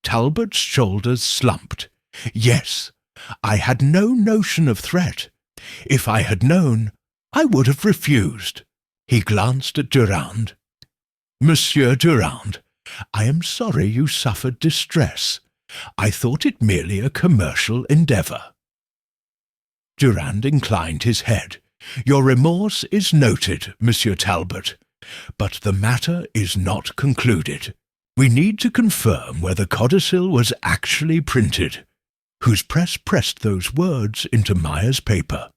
Speaker 1: Talbot's shoulders slumped. "Yes, I had no notion of threat. If I had known, I would have refused." He glanced at Durand. "Monsieur Durand, I am sorry you suffered distress. I thought it merely a commercial endeavour." Durand inclined his head. "Your remorse is noted, Monsieur Talbot, but the matter is not concluded. We need to confirm where the codicil was actually printed. Whose press pressed those words into Meyer's paper?"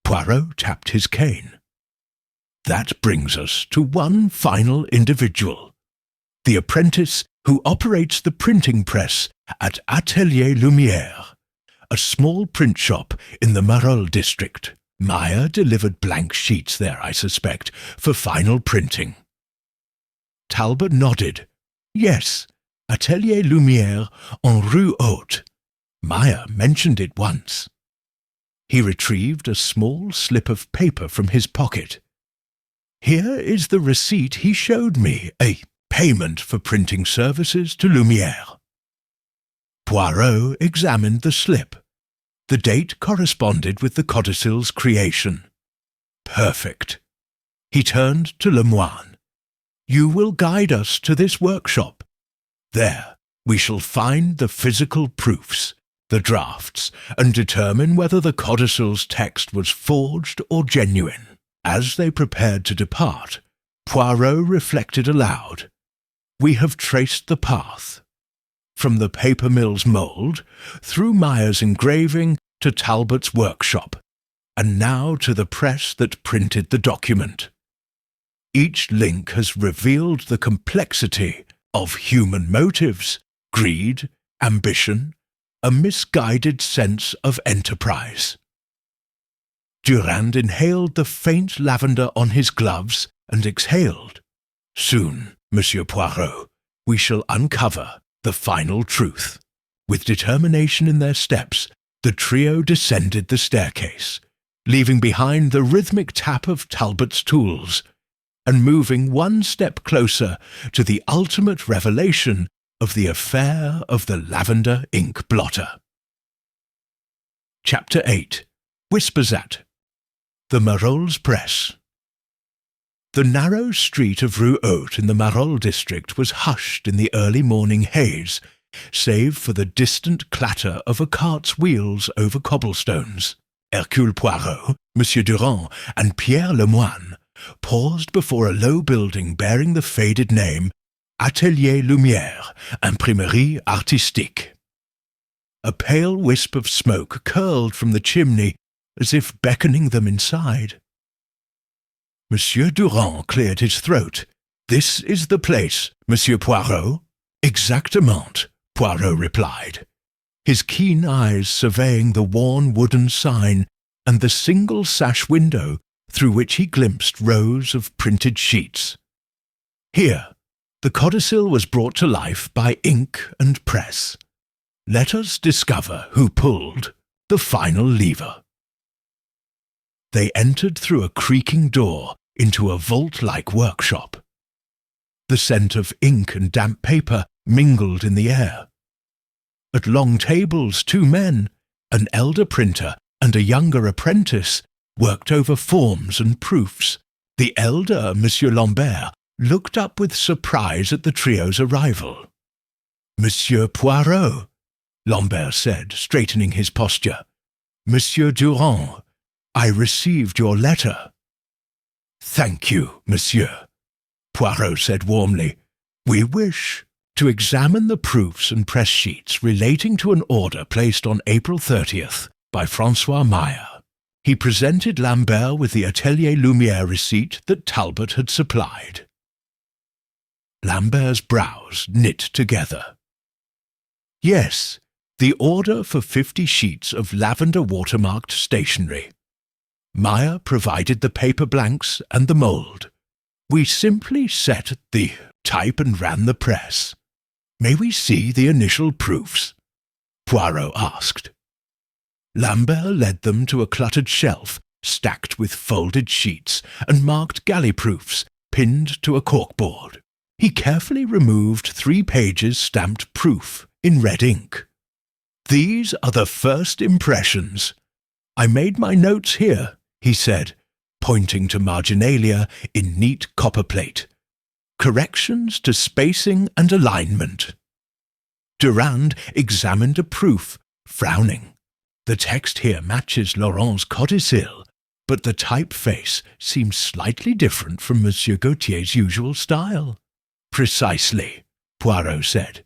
Speaker 1: Poirot tapped his cane. "That brings us to one final individual. The apprentice who operates the printing press at Atelier Lumière, a small print shop in the Marolles district. Meyer delivered blank sheets there, I suspect, for final printing." Talbot nodded. "Yes, Atelier Lumière en Rue Haute. Meyer mentioned it once." He retrieved a small slip of paper from his pocket. "Here is the receipt he showed me, a payment for printing services to Lumière." Poirot examined the slip. The date corresponded with the codicil's creation. "Perfect." He turned to Lemoine. "You will guide us to this workshop. There we shall find the physical proofs. the drafts and determine whether the codicil's text was forged or genuine. As they prepared to depart, Poirot reflected aloud. We have traced the path. From the paper mill's mould, through Meyer's engraving to Talbot's workshop, and now to the press that printed the document. Each link has revealed the complexity of human motives, greed, ambition, a misguided sense of enterprise. Durand inhaled the faint lavender on his gloves and exhaled. Soon, Monsieur Poirot, we shall uncover the final truth. With determination in their steps, the trio descended the staircase, leaving behind the rhythmic tap of Talbot's tools, and moving one step closer to the ultimate revelation of the affair of the lavender ink blotter. Chapter 8. Whispers at the Marolles Press. The narrow street of Rue Haute in the Marolles district was hushed in the early morning haze, save for the distant clatter of a cart's wheels over cobblestones. Hercule Poirot, Monsieur Durand, and Pierre Lemoine paused before a low building bearing the faded name Atelier Lumière, Imprimerie Artistique. A pale wisp of smoke curled from the chimney, as if beckoning them inside. Monsieur Durand cleared his throat. This is the place, Monsieur Poirot? Exactement, Poirot replied, his keen eyes surveying the worn wooden sign and the single sash window through which he glimpsed rows of printed sheets. Here, the codicil was brought to life by ink and press. Let us discover who pulled the final lever. They entered through a creaking door into a vault-like workshop. The scent of ink and damp paper mingled in the air. At long tables, two men, an elder printer and a younger apprentice, worked over forms and proofs. The elder, Monsieur Lambert, looked up with surprise at the trio's arrival. Monsieur Poirot, Lambert said, straightening his posture. Monsieur Durand, I received your letter. Thank you, monsieur, Poirot said warmly. We wish to examine the proofs and press sheets relating to an order placed on April 30th by François Meyer. He presented Lambert with the Atelier Lumière receipt that Talbot had supplied. Lambert's brows knit together. Yes, the order for 50 sheets of lavender watermarked stationery. Meyer provided the paper blanks and the mould. We simply set the type and ran the press. May we see the initial proofs? Poirot asked. Lambert led them to a cluttered shelf stacked with folded sheets and marked galley proofs pinned to a corkboard. He carefully removed 3 pages stamped proof in red ink. These are the first impressions. I made my notes here, he said, pointing to marginalia in neat copperplate. Corrections to spacing and alignment. Durand examined a proof, frowning. The text here matches Laurent's codicil, but the typeface seems slightly different from Monsieur Gautier's usual style. Precisely, Poirot said.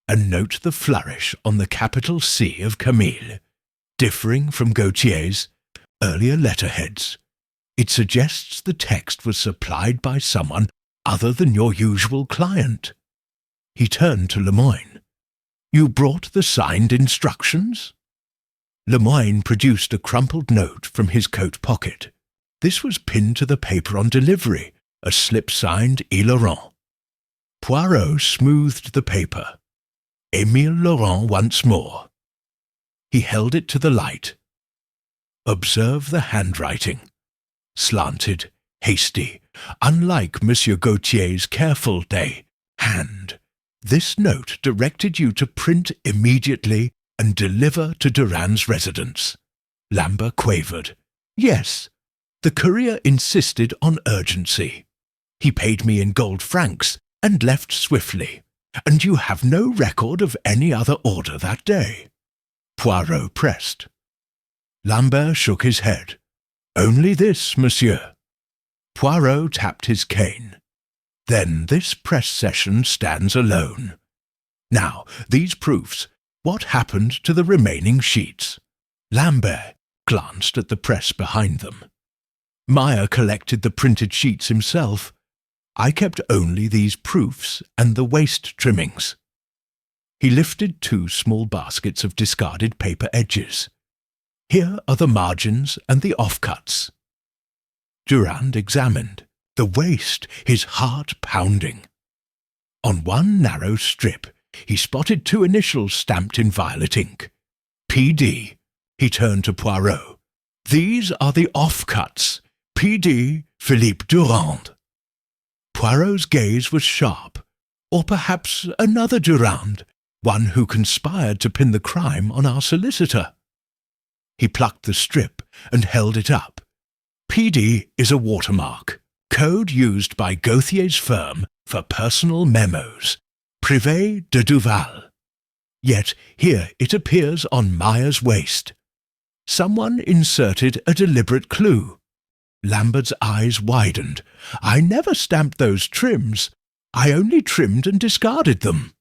Speaker 1: And note the flourish on the capital C of Camille, differing from Gautier's earlier letterheads. It suggests the text was supplied by someone other than your usual client. He turned to Lemoine. You brought the signed instructions? Lemoine produced a crumpled note from his coat pocket. This was pinned to the paper on delivery, a slip signed E. Laurent. Poirot smoothed the paper. Émile Laurent once more. He held it to the light. Observe the handwriting. Slanted, hasty, unlike Monsieur Gautier's careful hand. This note directed you to print immediately and deliver to Durand's residence. Lambert quavered. Yes, the courier insisted on urgency. He paid me in gold francs and left swiftly, and you have no record of any other order that day. Poirot pressed. Lambert shook his head. "Only this, monsieur." Poirot tapped his cane. "Then this press session stands alone. Now, these proofs, what happened to the remaining sheets?" Lambert glanced at the press behind them. "Meyer collected the printed sheets himself. I kept only these proofs and the waist trimmings." He lifted 2 small baskets of discarded paper edges. "Here are the margins and the offcuts." Durand examined. The waist, his heart pounding. On one narrow strip, he spotted 2 initials stamped in violet ink. P.D. He turned to Poirot. "These are the offcuts. P.D. Philippe Durand." Poirot's gaze was sharp. Or perhaps another Durand, one who conspired to pin the crime on our solicitor. He plucked the strip and held it up. "P.D. is a watermark, code used by Gauthier's firm for personal memos, Privé de Duval. Yet here it appears on Meyer's waist. Someone inserted a deliberate clue." Lambert's eyes widened. "I never stamped those trims. I only trimmed and discarded them."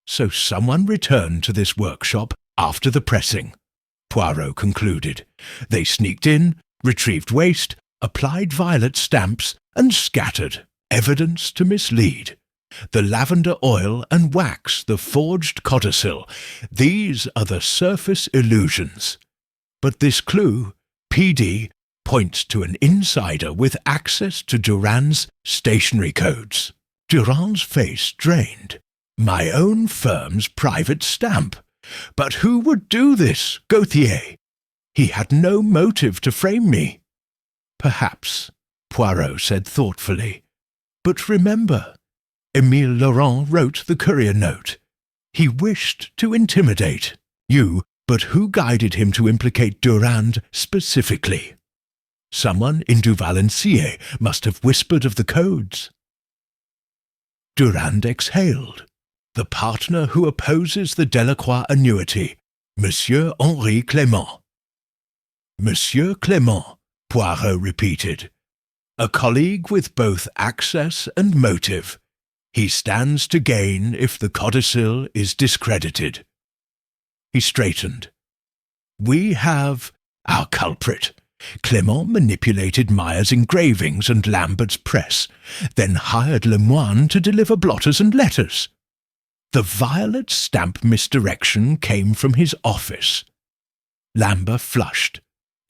Speaker 1: "So someone returned to this workshop after the pressing," Poirot concluded. "They sneaked in, retrieved waste, applied violet stamps, and scattered. Evidence to mislead. The lavender oil and wax, the forged codicil, these are the surface illusions. But this clue, P.D., points to an insider with access to Durand's stationery codes." Durand's face drained. "My own firm's private stamp. But who would do this, Gauthier? He had no motive to frame me." "Perhaps," Poirot said thoughtfully. "But remember, Émile Laurent wrote the courier note. He wished to intimidate you, but who guided him to implicate Durand specifically? Someone in Duval&Scier must have whispered of the codes." Durand exhaled. "The partner who opposes the Delacroix annuity, Monsieur Henri Clément." "Monsieur Clément," Poirot repeated. "A colleague with both access and motive. He stands to gain if the codicil is discredited." He straightened. "We have our culprit. Clément manipulated Meyer's engravings and Lambert's press, then hired Lemoine to deliver blotters and letters. The violet stamp misdirection came from his office." Lambert flushed.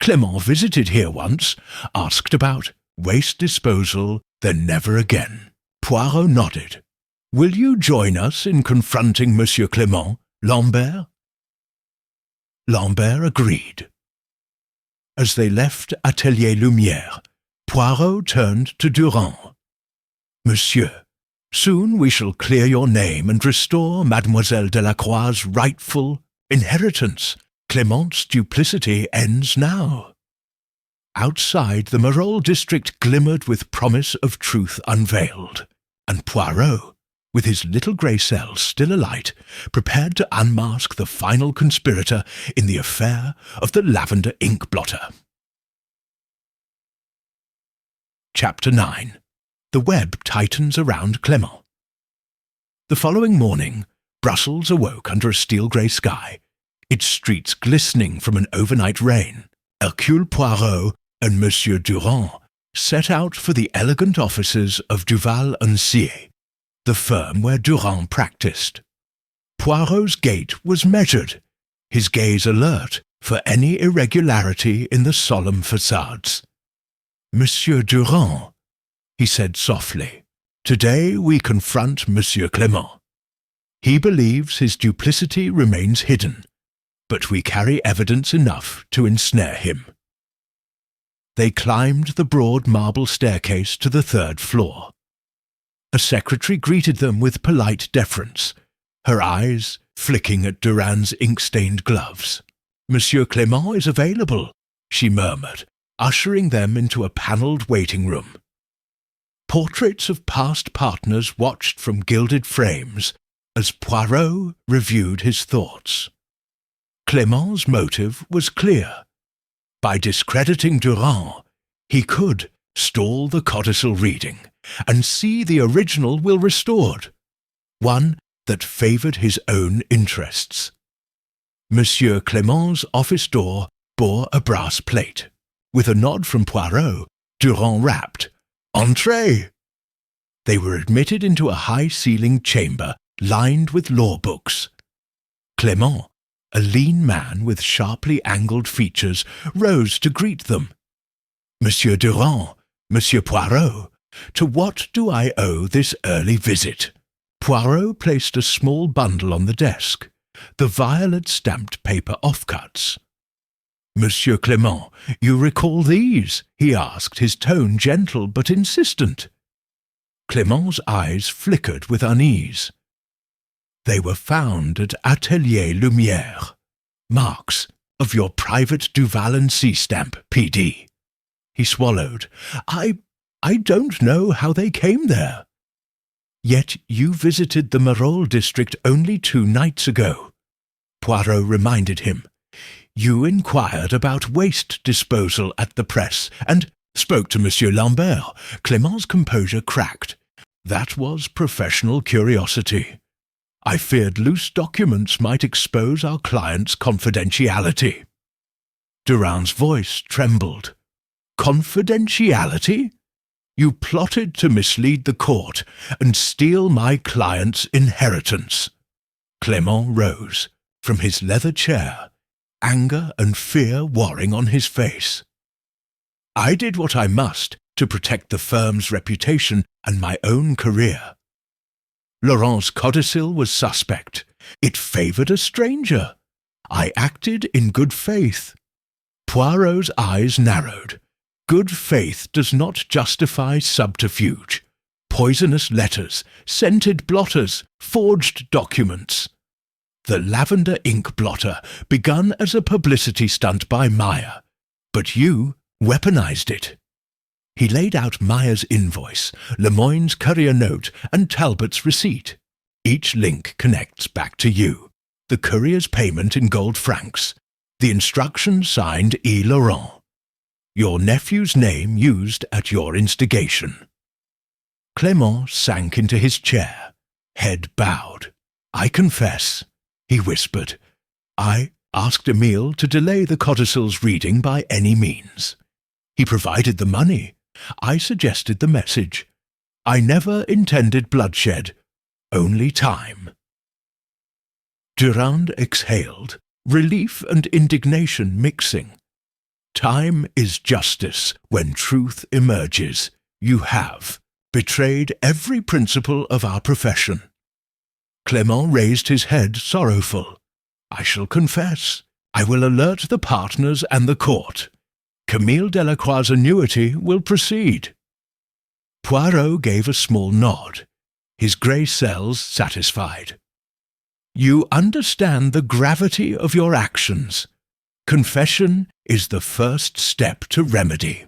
Speaker 1: "Clément visited here once, asked about waste disposal, then never again." Poirot nodded. "Will you join us in confronting Monsieur Clément, Lambert?" Lambert agreed. As they left Atelier Lumière, Poirot turned to Durand. "Monsieur, soon we shall clear your name and restore Mademoiselle Delacroix's rightful inheritance. Clément's duplicity ends now." Outside, the Marolles district glimmered with promise of truth unveiled, and Poirot, with his little grey cell still alight, prepared to unmask the final conspirator in the affair of the lavender ink blotter. Chapter 9. The web tightens around Clément. The following morning, Brussels awoke under a steel-grey sky, its streets glistening from an overnight rain. Hercule Poirot and Monsieur Durand set out for the elegant offices of Duval&Scier, the firm where Durand practiced. Poirot's gait was measured, his gaze alert for any irregularity in the solemn facades. "Monsieur Durand," he said softly, "today we confront Monsieur Clément. He believes his duplicity remains hidden, but we carry evidence enough to ensnare him." They climbed the broad marble staircase to the 3rd floor. A secretary greeted them with polite deference, her eyes flicking at Durand's ink-stained gloves. "Monsieur Clément is available," she murmured, ushering them into a panelled waiting room. Portraits of past partners watched from gilded frames as Poirot reviewed his thoughts. Clément's motive was clear. By discrediting Durand, he could stall the codicil reading and see the original will restored, one that favoured his own interests. Monsieur Clément's office door bore a brass plate. With a nod from Poirot, Durand rapped, "Entrez!" They were admitted into a high-ceilinged chamber lined with law books. Clément, a lean man with sharply angled features, rose to greet them. "Monsieur Durand, Monsieur Poirot, to what do I owe this early visit?" Poirot placed a small bundle on the desk, the violet-stamped paper offcuts. "Monsieur Clément, you recall these?" he asked, his tone gentle but insistent. Clément's eyes flickered with unease. "They were found at Atelier Lumière. Marks of your private Duval & C stamp, P.D." He swallowed. I don't know how they came there." "Yet you visited the Marolles district only 2 nights ago," Poirot reminded him. "You inquired about waste disposal at the press and spoke to Monsieur Lambert." Clément's composure cracked. "That was professional curiosity. I feared loose documents might expose our client's confidentiality." Durand's voice trembled. "Confidentiality? You plotted to mislead the court and steal my client's inheritance." Clément rose from his leather chair, anger and fear warring on his face. "I did what I must to protect the firm's reputation and my own career. Laurent's codicil was suspect. It favoured a stranger. I acted in good faith." Poirot's eyes narrowed. Good faith does not justify subterfuge. Poisonous letters, scented blotters, forged documents. The lavender ink blotter begun as a publicity stunt by Meyer, but you weaponized it. He laid out Meyer's invoice, Lemoyne's courier note, and Talbot's receipt. Each link connects back to you. The courier's payment in gold francs. The instructions signed E. Laurent. Your nephew's name used at your instigation. Clément sank into his chair, head bowed. "I confess," he whispered. "I asked Emile to delay the codicil's reading by any means. He provided the money. I suggested the message. I never intended bloodshed, only time." Durand exhaled, relief and indignation mixing. "Time is justice when truth emerges. You have betrayed every principle of our profession." Clément raised his head sorrowful. "I shall confess. I will alert the partners and the court. Camille Delacroix's annuity will proceed." Poirot gave a small nod, his grey cells satisfied. "You understand the gravity of your actions. Confession is the first step to remedy."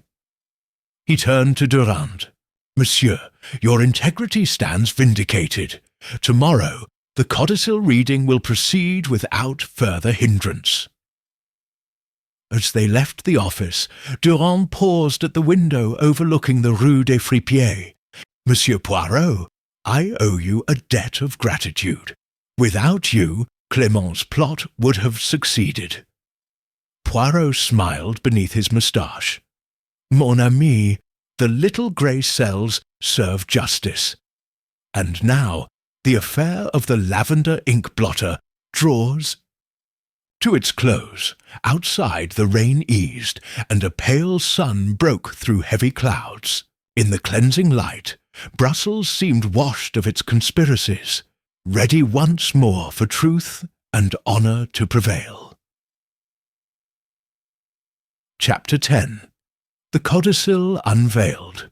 Speaker 1: He turned to Durand. "Monsieur, your integrity stands vindicated. Tomorrow, the codicil reading will proceed without further hindrance." As they left the office, Durand paused at the window overlooking the Rue des Fripiers. "Monsieur Poirot, I owe you a debt of gratitude. Without you, Clément's plot would have succeeded." Poirot smiled beneath his moustache. "Mon ami, the little grey cells serve justice. And now, the affair of the lavender ink blotter draws to its close. Outside the rain eased, and a pale sun broke through heavy clouds. In the cleansing light, Brussels seemed washed of its conspiracies, ready once more for truth and honour to prevail. Chapter 10. The Codicil Unveiled.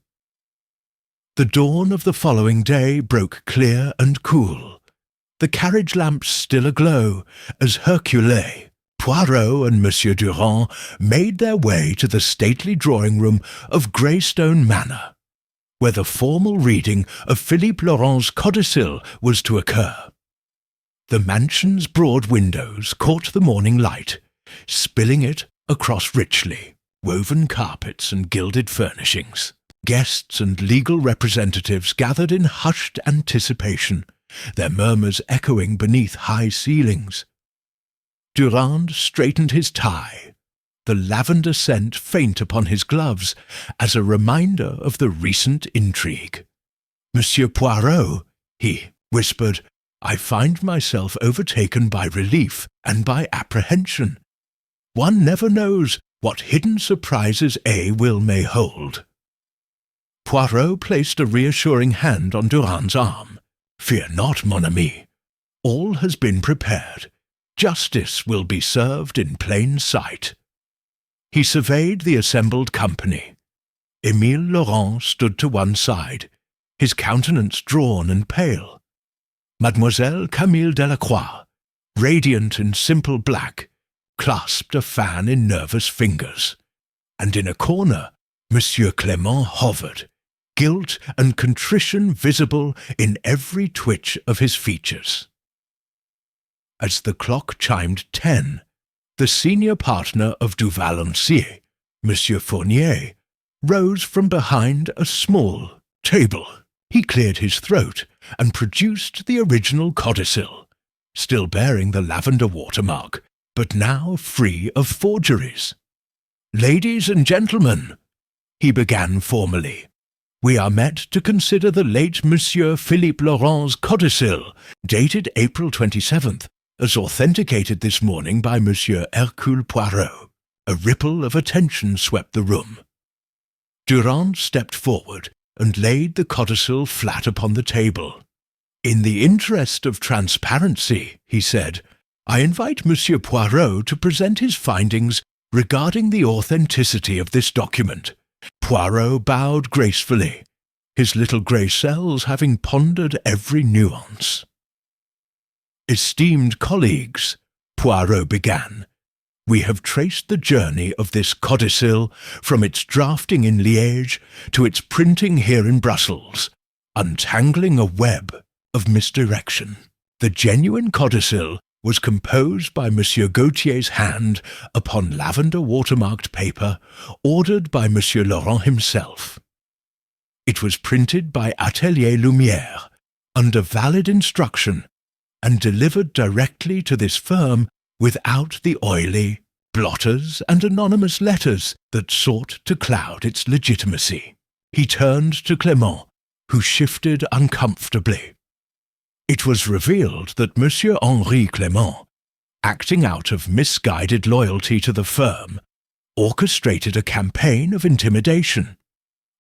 Speaker 1: The dawn of the following day broke clear and cool, the carriage lamps still aglow, as Hercule, Poirot and Monsieur Durand made their way to the stately drawing-room of Greystone Manor, where the formal reading of Philippe Laurent's codicil was to occur. The mansion's broad windows caught the morning light, spilling it across richly woven carpets and gilded furnishings. Guests and legal representatives gathered in hushed anticipation, their murmurs echoing beneath high ceilings. Durand straightened his tie, the lavender scent faint upon his gloves as a reminder of the recent intrigue. "Monsieur Poirot," he whispered, "I find myself overtaken by relief and by apprehension. One never knows what hidden surprises a will may hold." Poirot placed a reassuring hand on Durand's arm. "Fear not, mon ami. All has been prepared. Justice will be served in plain sight." He surveyed the assembled company. Émile Laurent stood to one side, his countenance drawn and pale. Mademoiselle Camille Delacroix, radiant in simple black, clasped a fan in nervous fingers, and in a corner Monsieur Clément hovered, guilt and contrition visible in every twitch of his features. As the clock chimed 10, the senior partner of du Valenciennes, Monsieur Fournier, rose from behind a small table. He cleared his throat and produced the original codicil, still bearing the lavender watermark, but now free of forgeries. "Ladies and gentlemen," he began formally, "we are met to consider the late Monsieur Philippe Laurent's codicil, dated April 27th, as authenticated this morning by Monsieur Hercule Poirot." A ripple of attention swept the room. Durand stepped forward and laid the codicil flat upon the table. "In the interest of transparency," he said, "I invite Monsieur Poirot to present his findings regarding the authenticity of this document." Poirot bowed gracefully, his little grey cells having pondered every nuance. "Esteemed colleagues," Poirot began, "we have traced the journey of this codicil from its drafting in Liège to its printing here in Brussels, untangling a web of misdirection. The genuine codicil was composed by Monsieur Gautier's hand upon lavender watermarked paper, ordered by Monsieur Laurent himself. It was printed by Atelier Lumière, under valid instruction, and delivered directly to this firm without the oily blotters and anonymous letters that sought to cloud its legitimacy." He turned to Clément, who shifted uncomfortably. It was revealed that Monsieur Henri Clément, acting out of misguided loyalty to the firm, orchestrated a campaign of intimidation.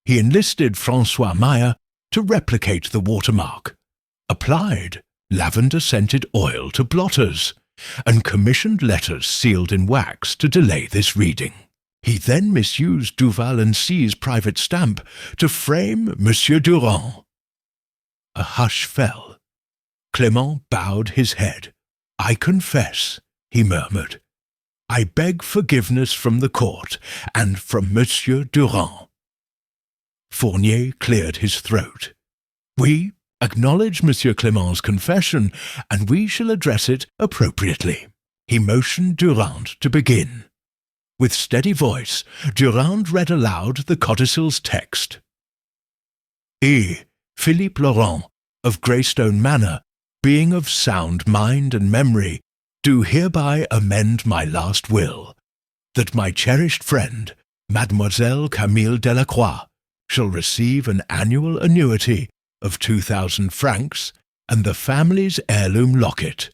Speaker 1: He enlisted François Meyer to replicate the watermark, applied lavender-scented oil to blotters, and commissioned letters sealed in wax to delay this reading. He then misused du Valenciennes' private stamp to frame Monsieur Durand. A hush fell. Clément bowed his head. "I confess," he murmured. "I beg forgiveness from the court and from Monsieur Durand." Fournier cleared his throat. "We acknowledge Monsieur Clément's confession, and we shall address it appropriately." He motioned Durand to begin. With steady voice, Durand read aloud the codicil's text. "I, Philippe Laurent, of Greystone Manor, being of sound mind and memory, do hereby amend my last will, that my cherished friend, Mademoiselle Camille Delacroix, shall receive an annual annuity of 2,000 francs and the family's heirloom locket,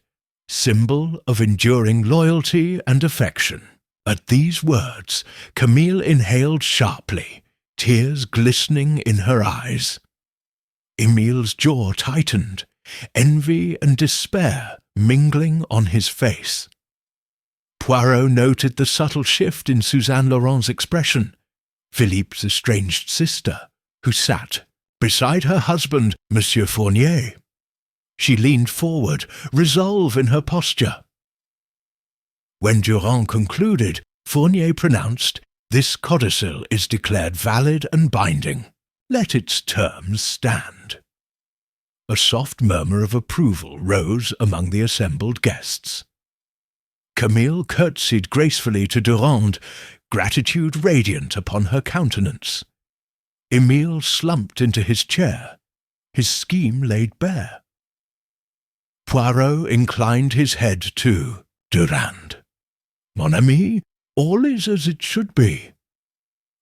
Speaker 1: symbol of enduring loyalty and affection." At these words, Camille inhaled sharply, tears glistening in her eyes. Emile's jaw tightened, envy and despair mingling on his face. Poirot noted the subtle shift in Suzanne Laurent's expression, Philippe's estranged sister, who sat beside her husband, Monsieur Fournier. She leaned forward, resolve in her posture. When Durand concluded, Fournier pronounced, "This codicil is declared valid and binding. Let its terms stand." A soft murmur of approval rose among the assembled guests. Camille curtsied gracefully to Durand, gratitude radiant upon her countenance. Emile slumped into his chair, his scheme laid bare. Poirot inclined his head to Durand. "Mon ami, all is as it should be."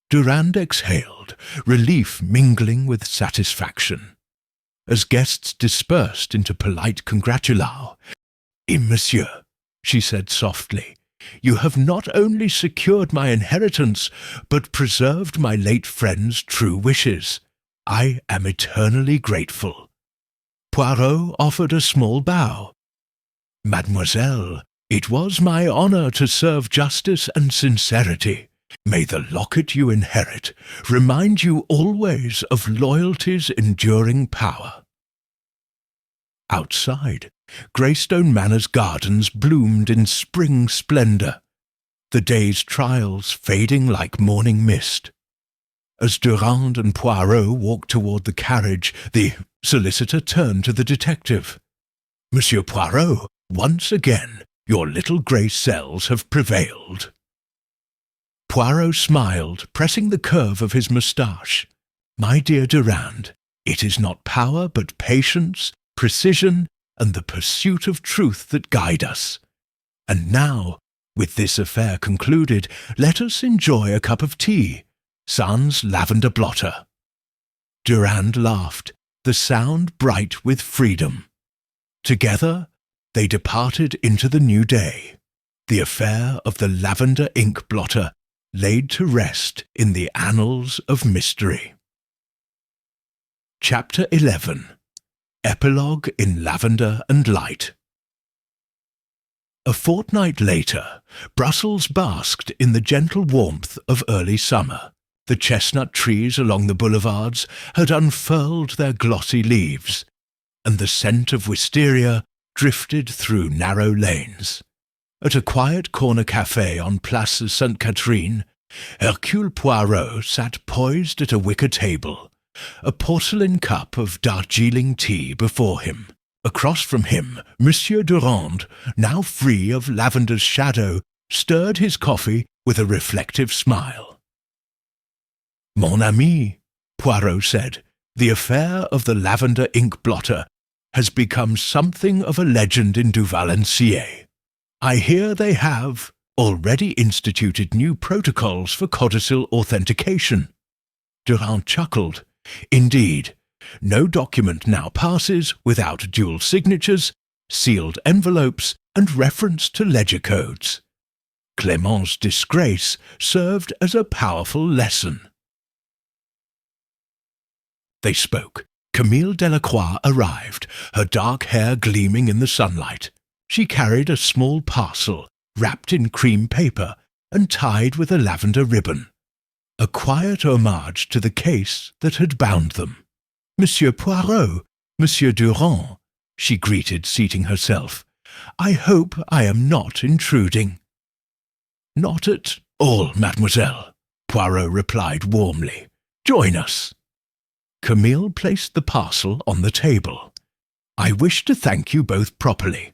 Speaker 1: Durand exhaled, relief mingling with satisfaction. As guests dispersed into polite congratulations, "Monsieur," she said softly, "you have not only secured my inheritance, but preserved my late friend's true wishes. I am eternally grateful." Poirot offered a small bow. "Mademoiselle, it was my honour to serve justice and sincerity. May the locket you inherit remind you always of loyalty's enduring power." Outside, Greystone Manor's gardens bloomed in spring splendour, the day's trials fading like morning mist. As Durand and Poirot walked toward the carriage, the solicitor turned to the detective. "Monsieur Poirot, once again, your little grey cells have prevailed." Poirot smiled, pressing the curve of his moustache. "My dear Durand, it is not power but patience, precision, and the pursuit of truth that guide us. And now, with this affair concluded, let us enjoy a cup of tea, sans lavender blotter." Durand laughed, the sound bright with freedom. Together, they departed into the new day, the affair of the lavender ink blotter laid to rest in the annals of mystery. Chapter 11. Epilogue in Lavender and Light. A fortnight later, Brussels basked in the gentle warmth of early summer. The chestnut trees along the boulevards had unfurled their glossy leaves, and the scent of wisteria drifted through narrow lanes. At a quiet corner café on Place Sainte-Catherine, Hercule Poirot sat poised at a wicker table, a porcelain cup of Darjeeling tea before him. Across from him, Monsieur Durand, now free of Lavender's shadow, stirred his coffee with a reflective smile. "Mon ami," Poirot said, "the affair of the lavender ink blotter has become something of a legend in Du Valenciennes. I hear they have already instituted new protocols for codicil authentication." Durand chuckled. "Indeed, no document now passes without dual signatures, sealed envelopes, and reference to ledger codes. Clément's disgrace served as a powerful lesson." They spoke. Camille Delacroix arrived, her dark hair gleaming in the sunlight. She carried a small parcel, wrapped in cream paper and tied with a lavender ribbon, a quiet homage to the case that had bound them. "Monsieur Poirot, Monsieur Durand," she greeted, seating herself. "I hope I am not intruding." "Not at all, mademoiselle," Poirot replied warmly. "Join us." Camille placed the parcel on the table. "I wish to thank you both properly.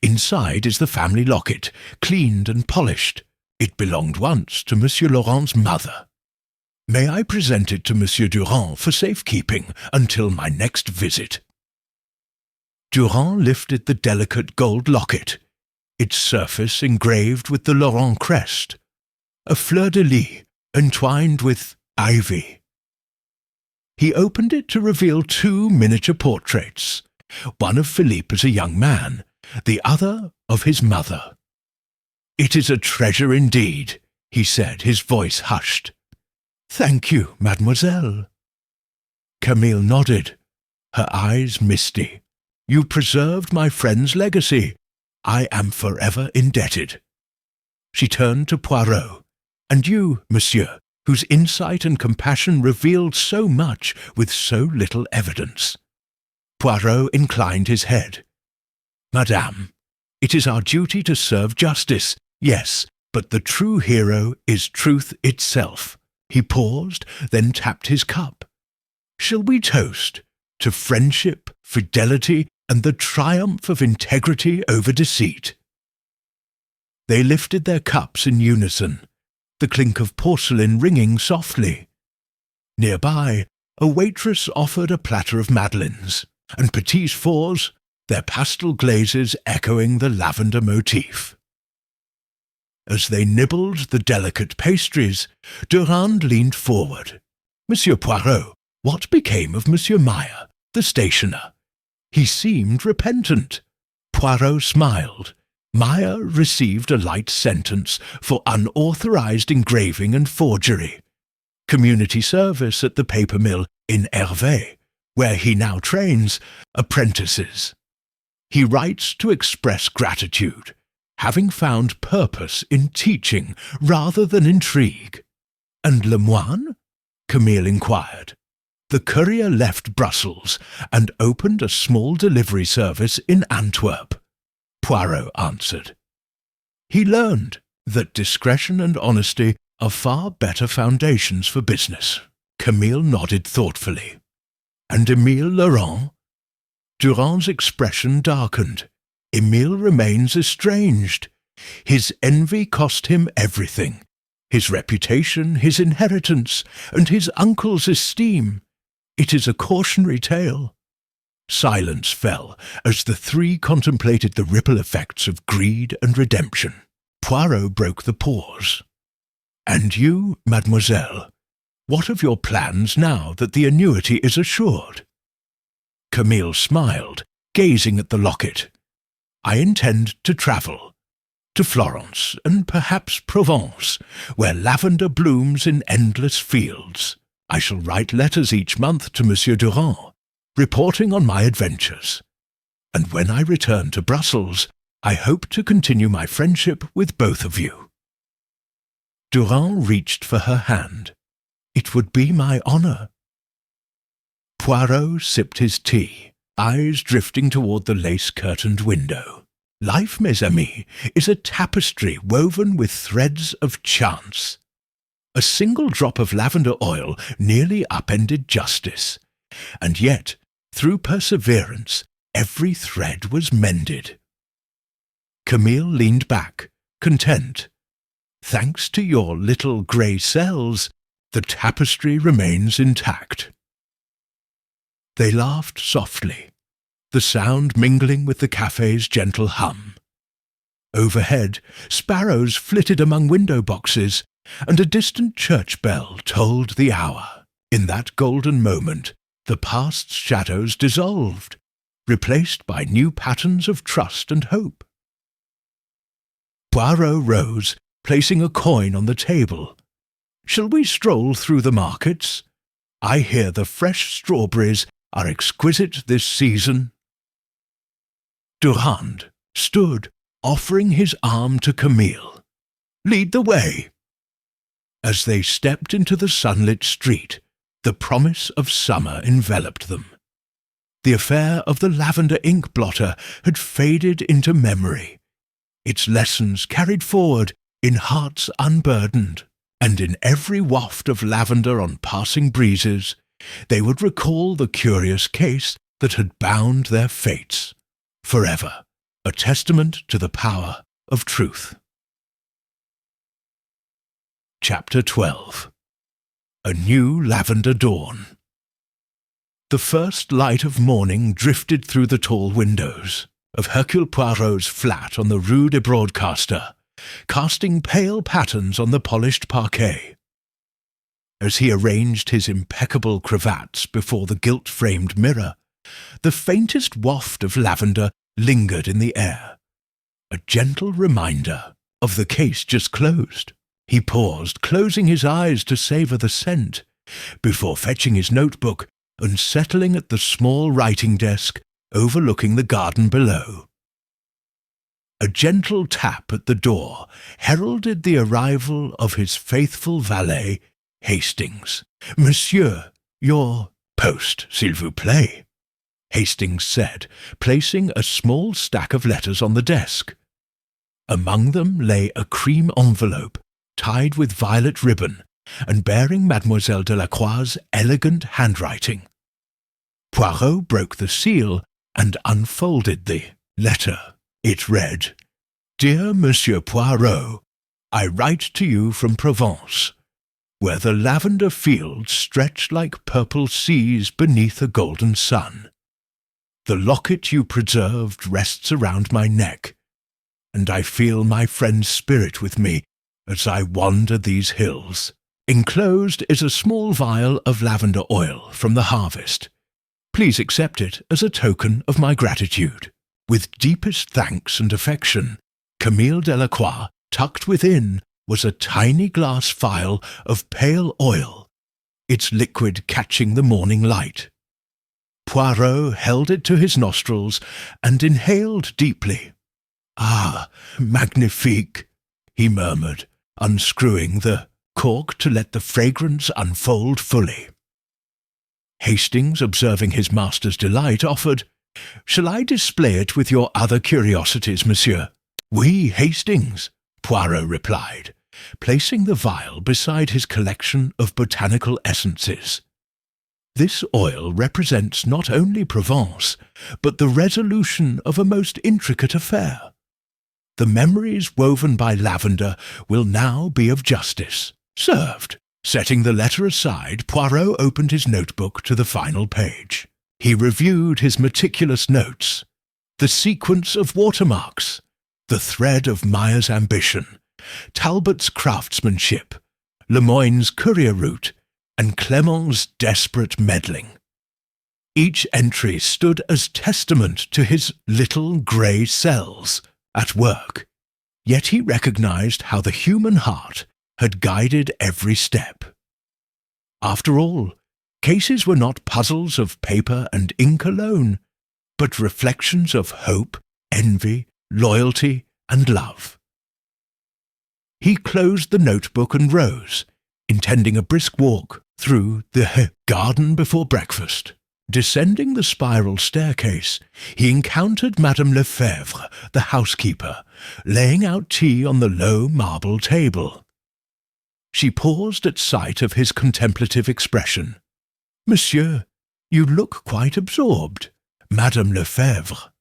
Speaker 1: Inside is the family locket, cleaned and polished. It belonged once to Monsieur Laurent's mother. May I present it to Monsieur Durand for safekeeping until my next visit?" Durand lifted the delicate gold locket, its surface engraved with the Laurent crest, a fleur-de-lis entwined with ivy. He opened it to reveal two miniature portraits, one of Philippe as a young man, the other of his mother. "It is a treasure indeed," he said, his voice hushed. "Thank you, mademoiselle." Camille nodded, her eyes misty. "You preserved my friend's legacy. I am forever indebted." She turned to Poirot. "And you, monsieur, whose insight and compassion revealed so much with so little evidence." Poirot inclined his head. "Madame, it is our duty to serve justice, yes, but the true hero is truth itself." He paused, then tapped his cup. "Shall we toast to friendship, fidelity, and the triumph of integrity over deceit. They lifted their cups in unison, the clink of porcelain ringing softly. Nearby, a waitress offered a platter of madeleines, and petits fours, their pastel glazes echoing the lavender motif. As they nibbled the delicate pastries, Durand leaned forward. "Monsieur Poirot, what became of Monsieur Meyer, the stationer? He seemed repentant." Poirot smiled. Meyer received a light sentence for unauthorized engraving and forgery. Community service at the paper mill in Hervé, where he now trains apprentices. He writes to express gratitude, having found purpose in teaching rather than intrigue. "And Lemoine?" Camille inquired. The courier left Brussels and opened a small delivery service in Antwerp, Poirot answered. He learned that discretion and honesty are far better foundations for business. Camille nodded thoughtfully. "And Émile Laurent?" Durand's expression darkened. "Émile remains estranged. His envy cost him everything. His reputation, his inheritance, and his uncle's esteem. It is a cautionary tale." Silence fell as the three contemplated the ripple effects of greed and redemption. Poirot broke the pause. "And you, mademoiselle, what of your plans now that the annuity is assured?" Camille smiled, gazing at the locket. "I intend to travel. To Florence, and perhaps Provence, where lavender blooms in endless fields. I shall write letters each month to Monsieur Durand, reporting on my adventures. And when I return to Brussels, I hope to continue my friendship with both of you." Durand reached for her hand. "It would be my honour." Poirot sipped his tea, eyes drifting toward the lace-curtained window. Life, mes amis, is a tapestry woven with threads of chance. A single drop of lavender oil nearly upended justice, and yet, through perseverance, every thread was mended. Camille leaned back, content. "Thanks to your little grey cells, the tapestry remains intact." They laughed softly, the sound mingling with the cafe's gentle hum. Overhead, sparrows flitted among window boxes, and a distant church bell tolled the hour. In that golden moment, the past's shadows dissolved, replaced by new patterns of trust and hope. Poirot rose, placing a coin on the table. "Shall we stroll through the markets? I hear the fresh strawberries are exquisite this season." Durand stood, offering his arm to Camille. "Lead the way." As they stepped into the sunlit street, the promise of summer enveloped them. The affair of the lavender ink blotter had faded into memory, its lessons carried forward in hearts unburdened, and in every waft of lavender on passing breezes, they would recall the curious case that had bound their fates, forever, a testament to the power of truth. Chapter 12. A New Lavender Dawn. The first light of morning drifted through the tall windows of Hercule Poirot's flat on the Rue des Broadcaster, casting pale patterns on the polished parquet. As he arranged his impeccable cravats before the gilt-framed mirror, the faintest waft of lavender lingered in the air, a gentle reminder of the case just closed. He paused, closing his eyes to savour the scent, before fetching his notebook and settling at the small writing desk overlooking the garden below. A gentle tap at the door heralded the arrival of his faithful valet, Hastings. "Monsieur, your post, s'il vous plaît," Hastings said, placing a small stack of letters on the desk. Among them lay a cream envelope, tied with violet ribbon, and bearing Mademoiselle Delacroix's elegant handwriting. Poirot broke the seal and unfolded the letter. It read, "Dear Monsieur Poirot, I write to you from Provence, where the lavender fields stretch like purple seas beneath a golden sun. The locket you preserved rests around my neck, and I feel my friend's spirit with me as I wander these hills. Enclosed is a small vial of lavender oil from the harvest. Please accept it as a token of my gratitude. With deepest thanks and affection, Camille Delacroix." Tucked within was a tiny glass phial of pale oil, its liquid catching the morning light. Poirot held it to his nostrils and inhaled deeply. "Ah, magnifique," he murmured, unscrewing the cork to let the fragrance unfold fully. Hastings, observing his master's delight, offered, "Shall I display it with your other curiosities, monsieur?" "Oui, Hastings," Poirot replied, placing the vial beside his collection of botanical essences. "This oil represents not only Provence, but the resolution of a most intricate affair. The memories woven by lavender will now be of justice. Served." Setting the letter aside, Poirot opened his notebook to the final page. He reviewed his meticulous notes, the sequence of watermarks, the thread of Maya's ambition, Talbot's craftsmanship, Lemoyne's courier route, and Clement's desperate meddling. Each entry stood as testament to his little grey cells at work, yet he recognized how the human heart had guided every step. After all, cases were not puzzles of paper and ink alone, but reflections of hope, envy, loyalty, and love. He closed the notebook and rose, intending a brisk walk through the garden before breakfast. Descending the spiral staircase, he encountered Madame Lefebvre, the housekeeper, laying out tea on the low marble table. She paused at sight of his contemplative expression. "Monsieur, you look quite absorbed." "Madame Lefebvre."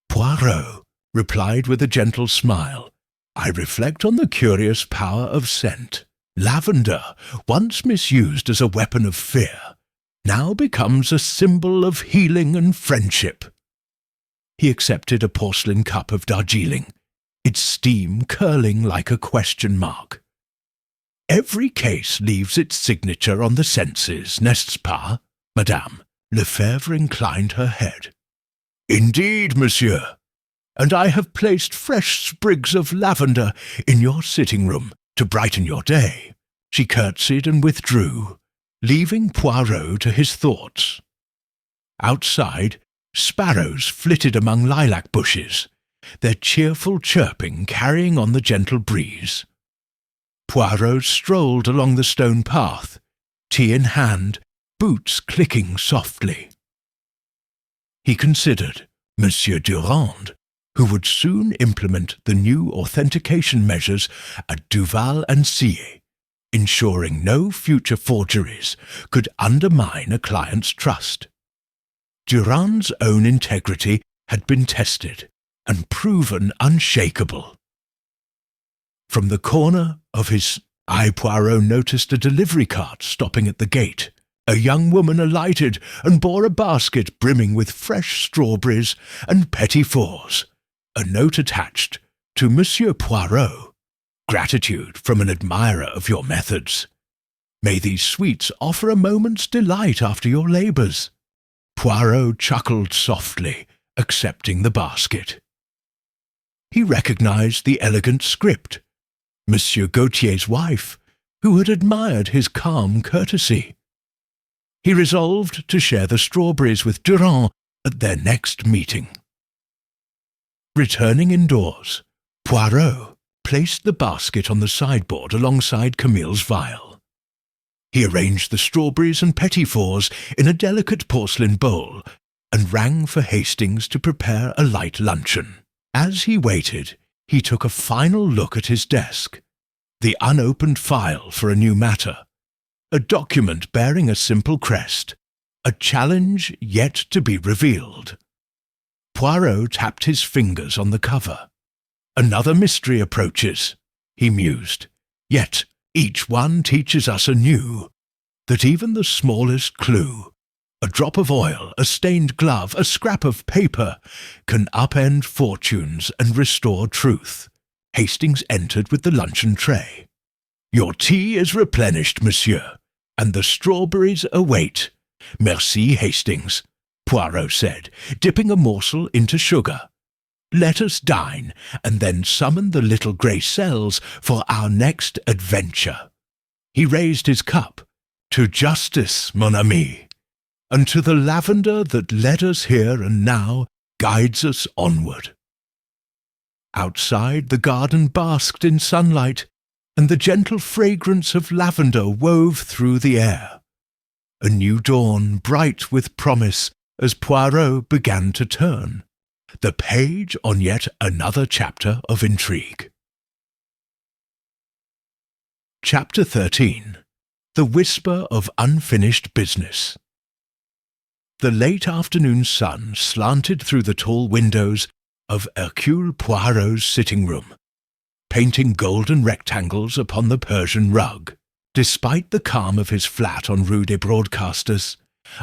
Speaker 1: Poirot replied with a gentle smile, "I reflect on the curious power of scent. Lavender, once misused as a weapon of fear, now becomes a symbol of healing and friendship." He accepted a porcelain cup of Darjeeling, its steam curling like a question mark. "Every case leaves its signature on the senses, n'est-ce pas, madame?" Lefebvre inclined her head. "Indeed, monsieur. And I have placed fresh sprigs of lavender in your sitting-room to brighten your day." She curtsied and withdrew, leaving Poirot to his thoughts. Outside, sparrows flitted among lilac bushes, their cheerful chirping carrying on the gentle breeze. Poirot strolled along the stone path, tea in hand, boots clicking softly. He considered Monsieur Durand, who would soon implement the new authentication measures at Duval and Sillé, ensuring no future forgeries could undermine a client's trust. Durand's own integrity had been tested and proven unshakable. From the corner of his eye, Poirot noticed a delivery cart stopping at the gate. A young woman alighted and bore a basket brimming with fresh strawberries and petit fours. A note attached to Monsieur Poirot. "Gratitude from an admirer of your methods. May these sweets offer a moment's delight after your labours." Poirot chuckled softly, accepting the basket. He recognized the elegant script, Monsieur Gautier's wife, who had admired his calm courtesy. He resolved to share the strawberries with Durand at their next meeting. Returning indoors, Poirot placed the basket on the sideboard alongside Camille's vial. He arranged the strawberries and petit fours in a delicate porcelain bowl and rang for Hastings to prepare a light luncheon. As he waited, he took a final look at his desk, the unopened file for a new matter, a document bearing a simple crest, A challenge yet to be revealed. Poirot tapped his fingers on the cover. Another mystery approaches, he mused. Yet each one teaches us anew that even the smallest clue, a drop of oil, a stained glove, a scrap of paper, can upend fortunes and restore truth. Hastings entered with the luncheon tray. "Your tea is replenished, monsieur, and the strawberries await." "Merci, Hastings," Poirot said, dipping a morsel into sugar. "Let us dine, and then summon the little grey cells for our next adventure." He raised his cup. "To justice, mon ami, and to the lavender that led us here and now guides us onward." Outside, the garden basked in sunlight, and the gentle fragrance of lavender wove through the air. A new dawn, bright with promise, as Poirot began to turn the page on yet another chapter of intrigue. Chapter 13. The Whisper of Unfinished Business. The late afternoon sun slanted through the tall windows of Hercule Poirot's sitting room, painting golden rectangles upon the Persian rug. Despite the calm of his flat on Rue des Broadcasters,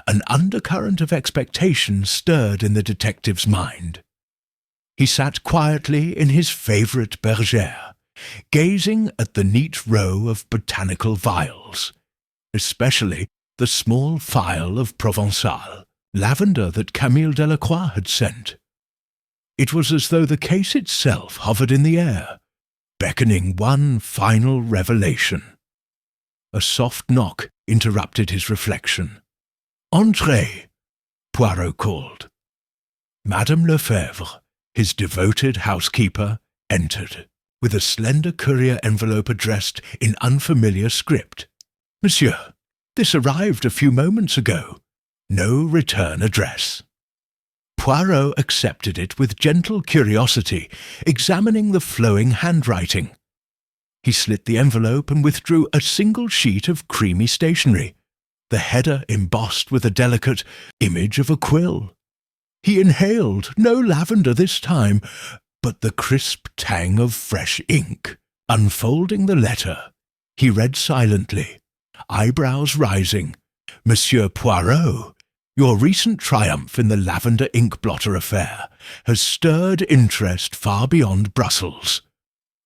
Speaker 1: an undercurrent of expectation stirred in the detective's mind. He sat quietly in his favourite bergère, gazing at the neat row of botanical vials, especially the small phial of Provençal lavender that Camille Delacroix had sent. It was as though the case itself hovered in the air, beckoning one final revelation. A soft knock interrupted his reflection. "Entrez," Poirot called. Madame Lefebvre, his devoted housekeeper, entered, with a slender courier envelope addressed in unfamiliar script. "Monsieur, this arrived a few moments ago. No return address." Poirot accepted it with gentle curiosity, examining the flowing handwriting. He slit the envelope and withdrew a single sheet of creamy stationery, the header embossed with a delicate image of a quill. He inhaled no lavender this time, but the crisp tang of fresh ink. Unfolding the letter, he read silently, eyebrows rising. "Monsieur Poirot, your recent triumph in the lavender ink blotter affair has stirred interest far beyond Brussels.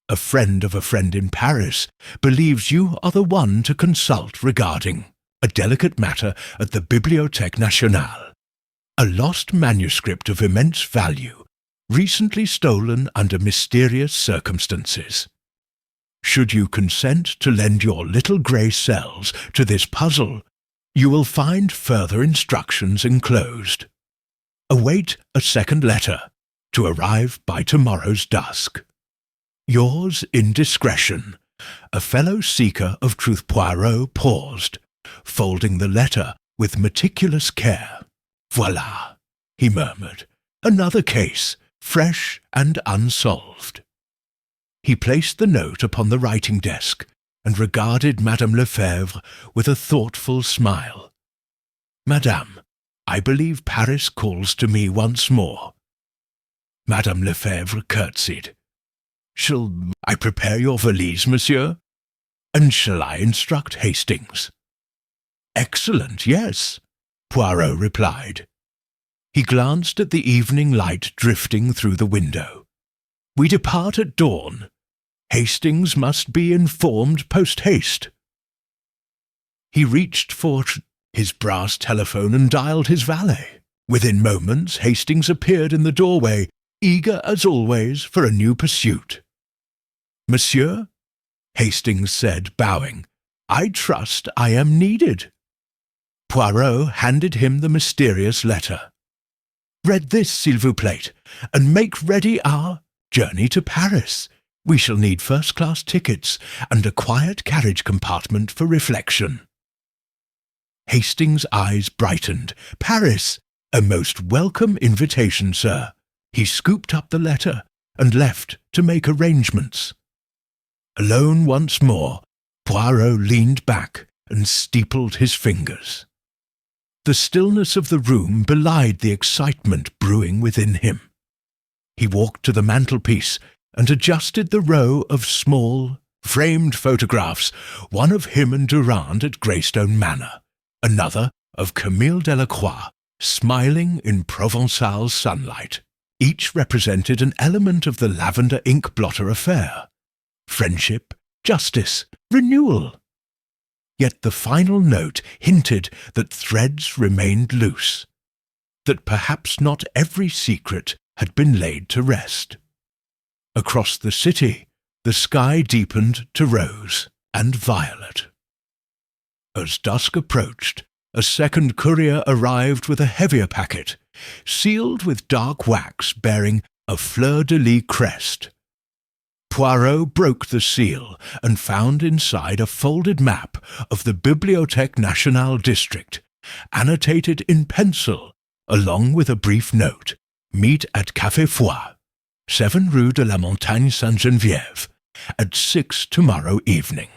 Speaker 1: A friend of a friend in Paris believes you are the one to consult regarding a delicate matter at the Bibliothèque Nationale, a lost manuscript of immense value, recently stolen under mysterious circumstances. Should you consent to lend your little grey cells to this puzzle, you will find further instructions enclosed. Await a second letter, to arrive by tomorrow's dusk. Yours in discretion." A fellow seeker of truth. Poirot paused, folding the letter with meticulous care. "Voilà," he murmured, "another case, fresh and unsolved." He placed the note upon the writing desk and regarded Madame Lefebvre with a thoughtful smile. "Madame, I believe Paris calls to me once more." Madame Lefebvre curtsied. "Shall I prepare your valise, monsieur? And shall I instruct Hastings?" "Excellent, yes," Poirot replied. He glanced at the evening light drifting through the window. "We depart at dawn. Hastings must be informed post-haste." He reached for his brass telephone and dialed his valet. Within moments, Hastings appeared in the doorway, eager as always for a new pursuit. "Monsieur," Hastings said, bowing, "I trust I am needed." Poirot handed him the mysterious letter. "Read this, s'il vous plaît, and make ready our journey to Paris. We shall need first-class tickets and a quiet carriage compartment for reflection." Hastings' eyes brightened. "Paris! A most welcome invitation, sir." He scooped up the letter and left to make arrangements. Alone once more, Poirot leaned back and steepled his fingers. The stillness of the room belied the excitement brewing within him. He walked to the mantelpiece and adjusted the row of small, framed photographs, one of him and Durand at Greystone Manor, another of Camille Delacroix, smiling in Provençal sunlight. Each represented an element of the Lavender ink blotter affair: friendship, justice, renewal. Yet the final note hinted that threads remained loose, that perhaps not every secret had been laid to rest. Across the city, the sky deepened to rose and violet. As dusk approached, a second courier arrived with a heavier packet, sealed with dark wax bearing a fleur-de-lis crest. Poirot broke the seal and found inside a folded map of the Bibliothèque Nationale district, annotated in pencil, along with a brief note: "Meet at Café Foy, 7 Rue de la Montagne Sainte-Geneviève, at 6 tomorrow evening.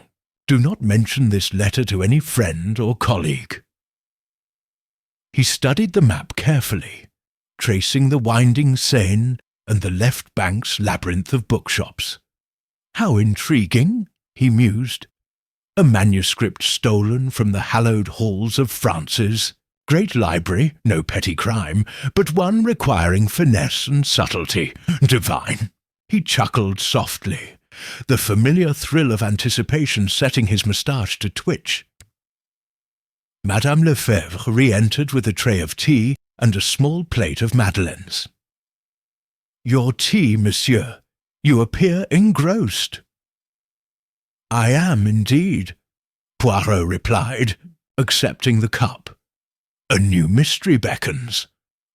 Speaker 1: Do not mention this letter to any friend or colleague." He studied the map carefully, tracing the winding Seine and the left bank's labyrinth of bookshops. How intriguing, he mused. A manuscript stolen from the hallowed halls of France's great library, no petty crime, but one requiring finesse and subtlety. Divine. He chuckled softly, the familiar thrill of anticipation setting his moustache to twitch. Madame Lefebvre re-entered with a tray of tea and a small plate of madeleines. "Your tea, monsieur. You appear engrossed." "I am, indeed," Poirot replied, accepting the cup. A new mystery beckons,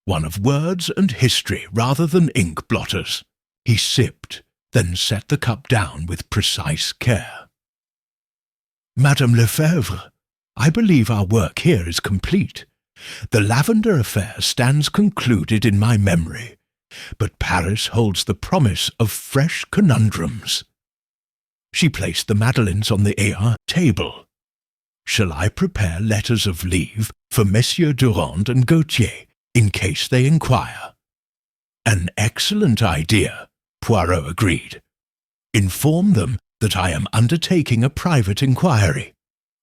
Speaker 1: one of words and history rather than ink blotters. He sipped, then set the cup down with precise care. "Madame Lefebvre, I believe our work here is complete. The Lavender affair stands concluded in my memory, but Paris holds the promise of fresh conundrums." She placed the madeleines on the Aon table. "Shall I prepare letters of leave for Messieurs Durand and Gautier, in case they inquire?" "An excellent idea," Poirot agreed. "Inform them that I am undertaking a private inquiry.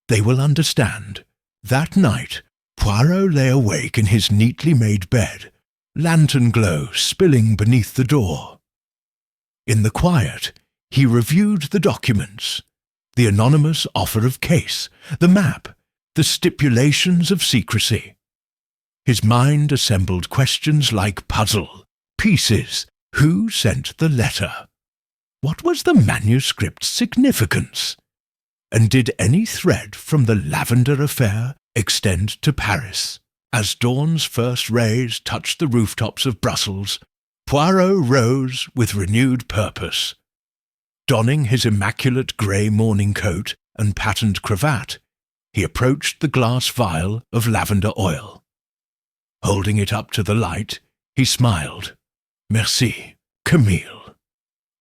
Speaker 1: They will understand." That night, Poirot lay awake in his neatly made bed, lantern glow spilling beneath the door. In the quiet, he reviewed the documents: the anonymous offer of case, the map, the stipulations of secrecy. His mind assembled questions like puzzle pieces. Who sent the letter? What was the manuscript's significance? And did any thread from the Lavender affair extend to Paris? As dawn's first rays touched the rooftops of Brussels, Poirot rose with renewed purpose. Donning his immaculate grey morning coat and patterned cravat, he approached the glass vial of lavender oil. Holding it up to the light, he smiled. "Merci, Camille.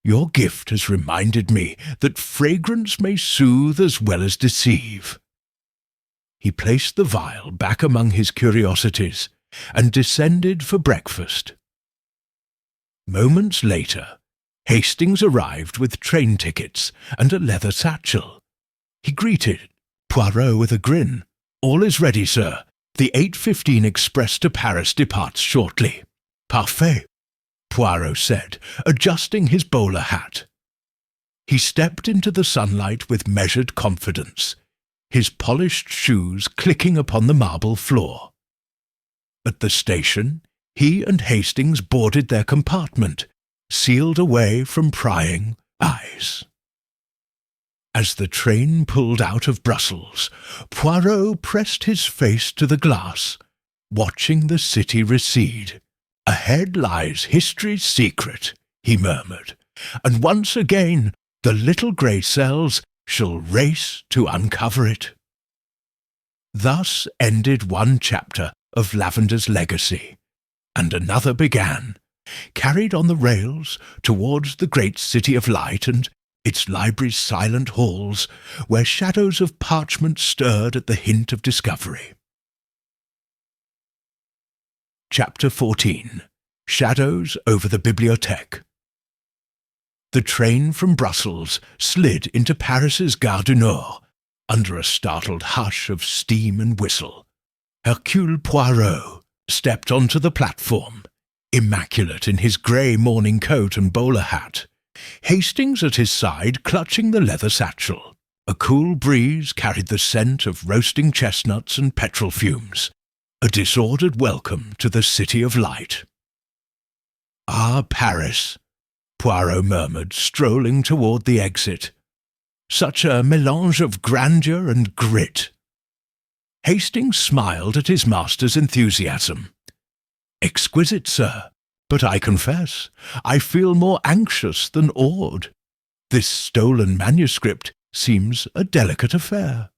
Speaker 1: Your gift has reminded me that fragrance may soothe as well as deceive." He placed the vial back among his curiosities and descended for breakfast. Moments later, Hastings arrived with train tickets and a leather satchel. He greeted Poirot with a grin. "All is ready, sir. The 8:15 express to Paris departs shortly." "Parfait," Poirot said, adjusting his bowler hat. He stepped into the sunlight with measured confidence, his polished shoes clicking upon the marble floor. At the station, he and Hastings boarded their compartment, sealed away from prying eyes. As the train pulled out of Brussels, Poirot pressed his face to the glass, watching the city recede. "Ahead lies history's secret," he murmured, "and once again the little grey cells shall race to uncover it." Thus ended one chapter of Lavender's legacy, and another began, carried on the rails towards the great city of light and its library's silent halls, where shadows of parchment stirred at the hint of discovery. Chapter 14. Shadows over the Bibliothèque. The train from Brussels slid into Paris's Gare du Nord, under a startled hush of steam and whistle. Hercule Poirot stepped onto the platform, immaculate in his grey morning coat and bowler hat, Hastings at his side clutching the leather satchel. A cool breeze carried the scent of roasting chestnuts and petrol fumes, a disordered welcome to the city of light. "Ah, Paris," Poirot murmured, strolling toward the exit. "Such a mélange of grandeur and grit." Hastings smiled at his master's enthusiasm. "Exquisite, sir, but I confess, I feel more anxious than awed. This stolen manuscript seems a delicate affair."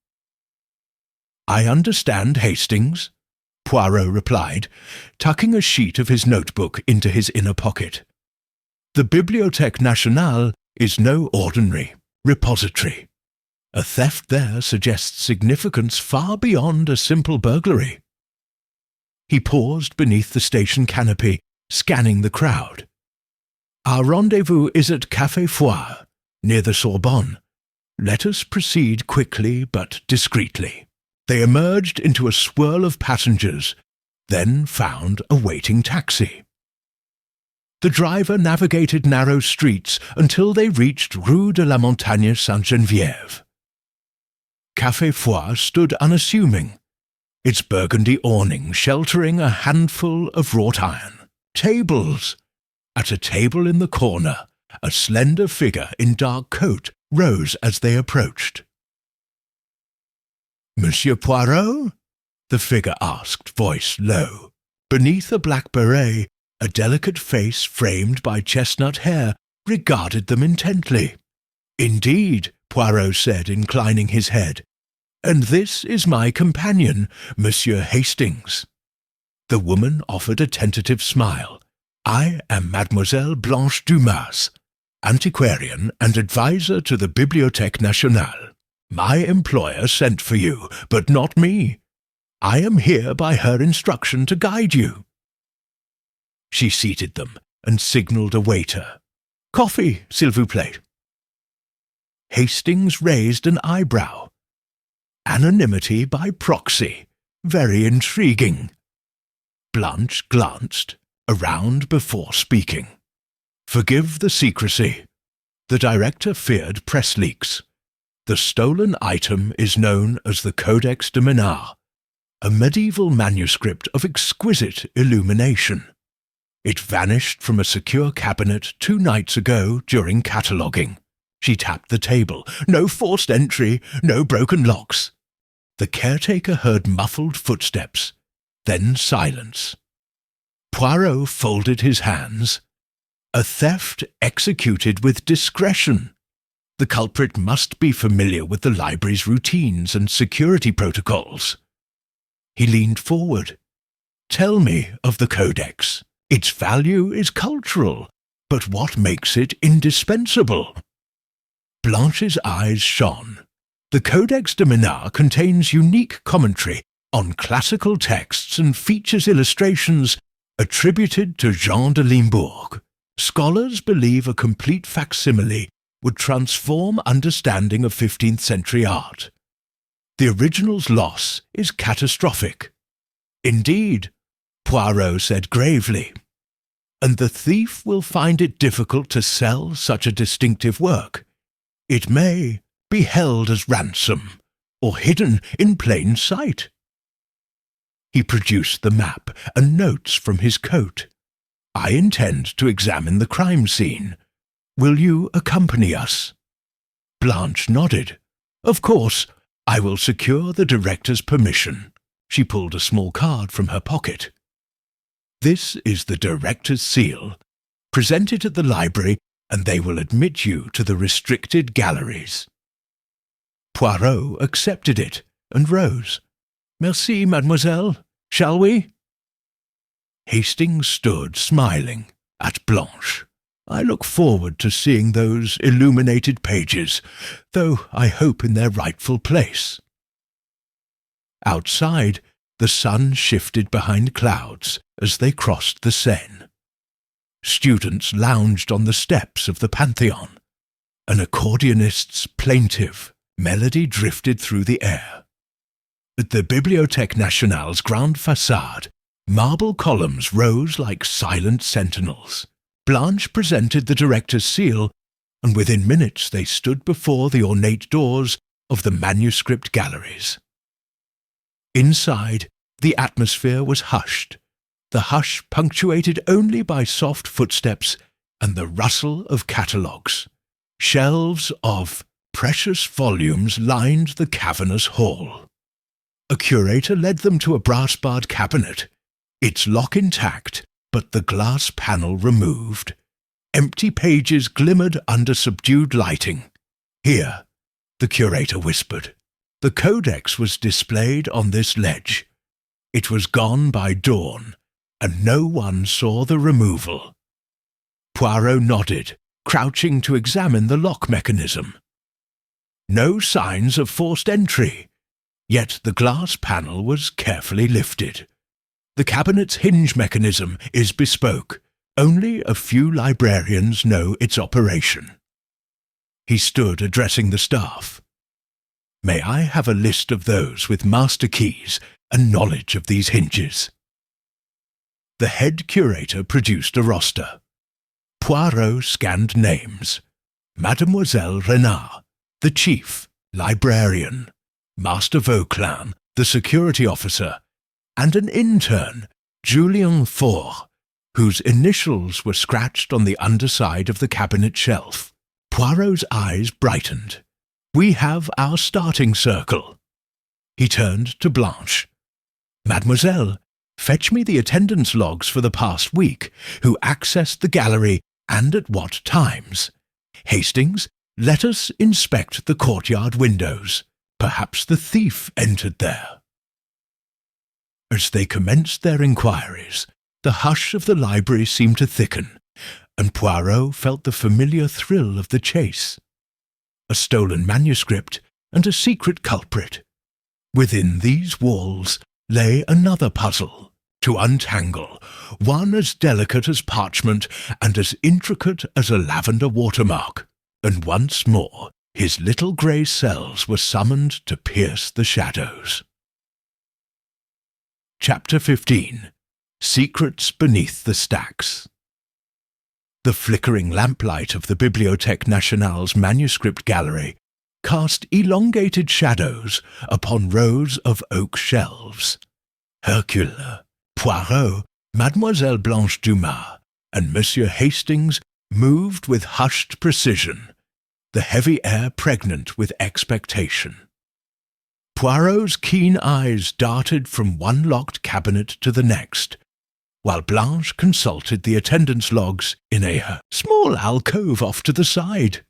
Speaker 1: "I understand, Hastings," Poirot replied, tucking a sheet of his notebook into his inner pocket. "The Bibliothèque Nationale is no ordinary repository. A theft there suggests significance far beyond a simple burglary." He paused beneath the station canopy, scanning the crowd. "Our rendezvous is at Café Foire, near the Sorbonne. Let us proceed quickly but discreetly." They emerged into a swirl of passengers, then found a waiting taxi. The driver navigated narrow streets until they reached Rue de la Montagne Sainte-Geneviève. Café Foire stood unassuming, its burgundy awning sheltering a handful of wrought iron. Tables! At a table in the corner, a slender figure in dark coat rose as they approached. "Monsieur Poirot?" the figure asked, voice low. Beneath a black beret, a delicate face framed by chestnut hair regarded them intently. "Indeed," Poirot said, inclining his head. "And this is my companion, Monsieur Hastings." The woman offered a tentative smile. "I am Mademoiselle Blanche Dumas, antiquarian and advisor to the Bibliothèque Nationale. My employer sent for you, but not me. I am here by her instruction to guide you." She seated them and signalled a waiter. "Coffee, s'il vous plaît." Hastings raised an eyebrow. Anonymity by proxy. Very intriguing. Blanche glanced around before speaking. "Forgive the secrecy." The director feared press leaks. "The stolen item is known as the Codex de Menard, a medieval manuscript of exquisite illumination. It vanished from a secure cabinet 2 nights ago during cataloguing." She tapped the table. "No forced entry, no broken locks." The caretaker heard muffled footsteps, then silence. Poirot folded his hands. A theft executed with discretion. The culprit must be familiar with the library's routines and security protocols. He leaned forward. "Tell me of the Codex. Its value is cultural, but what makes it indispensable?" Blanche's eyes shone. "The Codex de Menard contains unique commentary on classical texts and features illustrations attributed to Jean de Limbourg. Scholars believe a complete facsimile would transform understanding of 15th century art. The original's loss is catastrophic." "Indeed," Poirot said gravely. "And the thief will find it difficult to sell such a distinctive work. It may be held as ransom, or hidden in plain sight." He produced the map and notes from his coat. "I intend to examine the crime scene. Will you accompany us?" Blanche nodded. "Of course, I will secure the director's permission." She pulled a small card from her pocket. "This is the director's seal. Present it at the library, and they will admit you to the restricted galleries." Poirot accepted it and rose. "Merci, mademoiselle. Shall we?" Hastings stood smiling at Blanche. "I look forward to seeing those illuminated pages, though I hope in their rightful place." Outside, the sun shifted behind clouds as they crossed the Seine. Students lounged on the steps of the Pantheon. An accordionist's plaintive melody drifted through the air. At the Bibliothèque Nationale's grand façade, marble columns rose like silent sentinels. Blanche presented the director's seal, and within minutes they stood before the ornate doors of the manuscript galleries. Inside, the atmosphere was hushed, the hush punctuated only by soft footsteps and the rustle of catalogues. Shelves of precious volumes lined the cavernous hall. A curator led them to a brass-barred cabinet, its lock intact, but the glass panel removed. Empty pages glimmered under subdued lighting. "Here," the curator whispered. The codex was displayed on this ledge. It was gone by dawn, and no one saw the removal. Poirot nodded, crouching to examine the lock mechanism. No signs of forced entry, yet the glass panel was carefully lifted. The cabinet's hinge mechanism is bespoke. Only a few librarians know its operation. He stood addressing the staff. "May I have a list of those with master keys and knowledge of these hinges?" The head curator produced a roster. Poirot scanned names. Mademoiselle Renard, the chief, librarian, Master Vauclin, the security officer, and an intern, Julien Faure, whose initials were scratched on the underside of the cabinet shelf. Poirot's eyes brightened. "We have our starting circle." He turned to Blanche. "Mademoiselle, fetch me the attendance logs for the past week, who accessed the gallery and at what times. Hastings, let us inspect the courtyard windows. Perhaps the thief entered there." As they commenced their inquiries, the hush of the library seemed to thicken, and Poirot felt the familiar thrill of the chase. A stolen manuscript and a secret culprit. Within these walls lay another puzzle to untangle, one as delicate as parchment and as intricate as a lavender watermark, and once more his little grey cells were summoned to pierce the shadows. Chapter 15. Secrets Beneath the Stacks. The flickering lamplight of the Bibliothèque Nationale's manuscript gallery cast elongated shadows upon rows of oak shelves. Hercule, Poirot, Mademoiselle Blanche Dumas, and Monsieur Hastings moved with hushed precision, the heavy air pregnant with expectation. Poirot's keen eyes darted from one locked cabinet to the next, while Blanche consulted the attendance logs in a small alcove off to the side.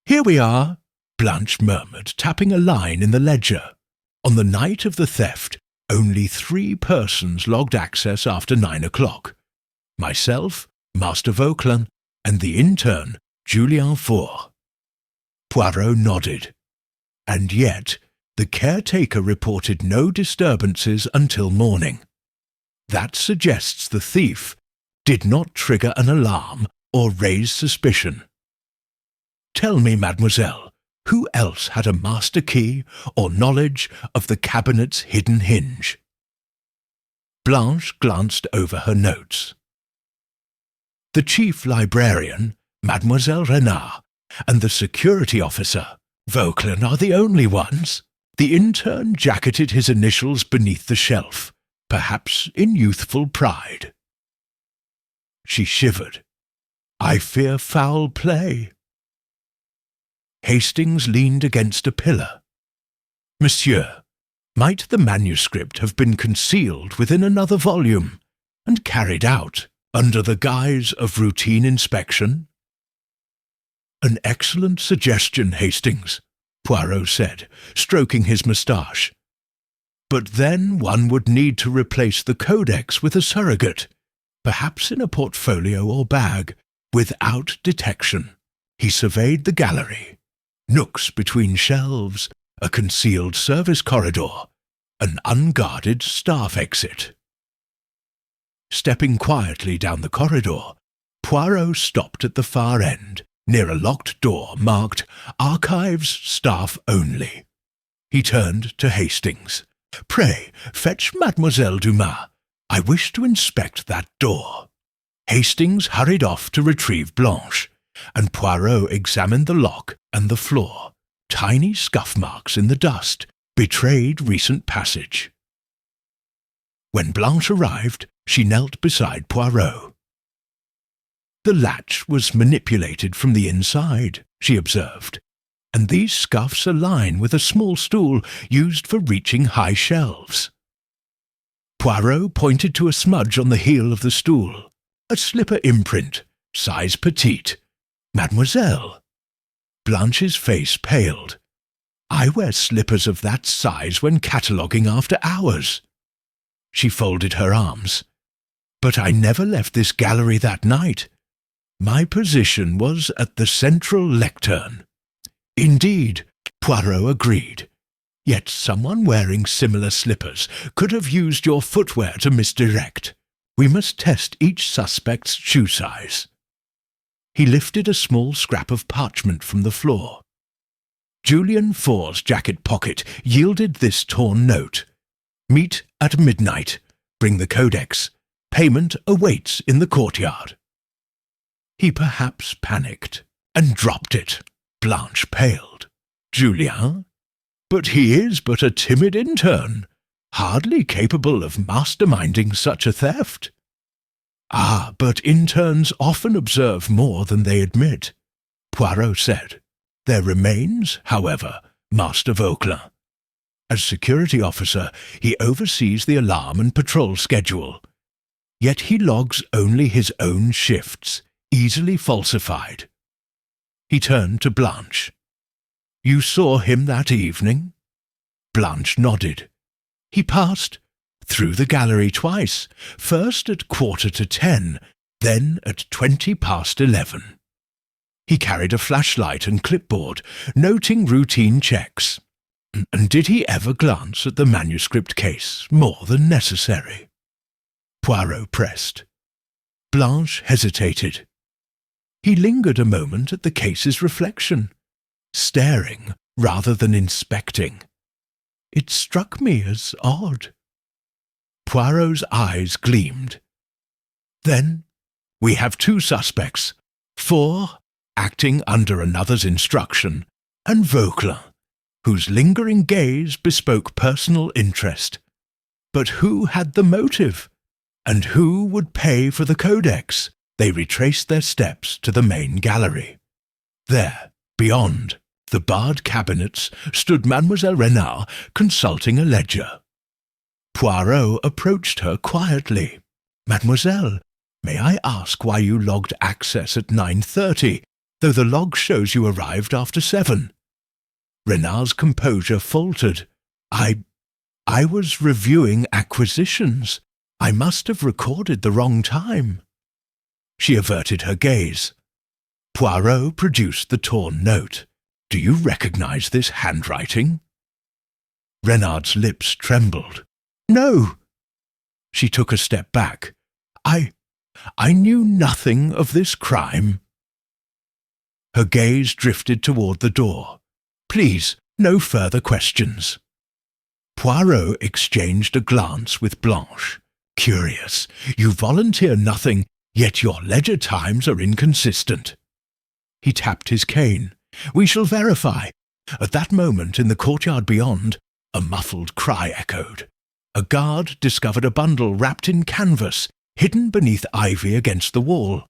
Speaker 1: "Here we are," Blanche murmured, tapping a line in the ledger. On the night of the theft, only 3 persons logged access after 9 o'clock. Myself, Master Vauclin, and the intern, Julien Faure. Poirot nodded. And yet, the caretaker reported no disturbances until morning. That suggests the thief did not trigger an alarm or raise suspicion. "Tell me, mademoiselle, who else had a master key or knowledge of the cabinet's hidden hinge?" Blanche glanced over her notes. "The chief librarian, Mademoiselle Renard, and the security officer, Vauclin, are the only ones." The intern jacketed his initials beneath the shelf, perhaps in youthful pride. She shivered. "I fear foul play." Hastings leaned against a pillar. "Monsieur, might the manuscript have been concealed within another volume and carried out under the guise of routine inspection?" "An excellent suggestion, Hastings," Poirot said, stroking his moustache. "But then one would need to replace the codex with a surrogate, perhaps in a portfolio or bag, without detection." He surveyed the gallery. Nooks between shelves, a concealed service corridor, an unguarded staff exit. Stepping quietly down the corridor, Poirot stopped at the far end, near a locked door marked Archives Staff Only. He turned to Hastings. "Pray, fetch Mademoiselle Dumas. I wish to inspect that door." Hastings hurried off to retrieve Blanche, and Poirot examined the lock and the floor. Tiny scuff marks in the dust betrayed recent passage. When Blanche arrived, she knelt beside Poirot. "The latch was manipulated from the inside," she observed, "and these scuffs align with a small stool used for reaching high shelves." Poirot pointed to a smudge on the heel of the stool. "A slipper imprint, size petite. Mademoiselle." Blanche's face paled. "I wear slippers of that size when cataloguing after hours." She folded her arms. "But I never left this gallery that night. My position was at the central lectern." "Indeed," Poirot agreed. "Yet someone wearing similar slippers could have used your footwear to misdirect. We must test each suspect's shoe size." He lifted a small scrap of parchment from the floor. Julian Faux's jacket pocket yielded this torn note: "Meet at midnight. Bring the codex. Payment awaits in the courtyard." He perhaps panicked and dropped it. Blanche paled. "Julien? But he is but a timid intern, hardly capable of masterminding such a theft." "Ah, but interns often observe more than they admit," Poirot said. "There remains, however, Master Vauquelin. As security officer, he oversees the alarm and patrol schedule. Yet he logs only his own shifts, easily falsified." He turned to Blanche. "You saw him that evening?" Blanche nodded. "He passed through the gallery twice, first at 10:15, then at 11:20. He carried a flashlight and clipboard, noting routine checks. And did he ever glance at the manuscript case more than necessary?" Poirot pressed. Blanche hesitated. He lingered a moment at the case's reflection, staring rather than inspecting. "It struck me as odd." Poirot's eyes gleamed. "Then we have two suspects, Four, acting under another's instruction, and Vauquelin, whose lingering gaze bespoke personal interest. But who had the motive? And who would pay for the codex? They retraced their steps to the main gallery. There, beyond the barred cabinets, stood Mademoiselle Renard consulting a ledger. Poirot approached her quietly. "Mademoiselle, may I ask why you logged access at 9:30, though the log shows you arrived after 7? Renard's composure faltered. I was reviewing acquisitions. I must have recorded the wrong time." She averted her gaze. Poirot produced the torn note. "Do you recognize this handwriting?" Renard's lips trembled. "No." She took a step back. I knew nothing of this crime." Her gaze drifted toward the door. "Please, no further questions." Poirot exchanged a glance with Blanche. "Curious. You volunteer nothing, yet your ledger times are inconsistent." He tapped his cane. "We shall verify." At that moment, in the courtyard beyond, a muffled cry echoed. A guard discovered a bundle wrapped in canvas, hidden beneath ivy against the wall.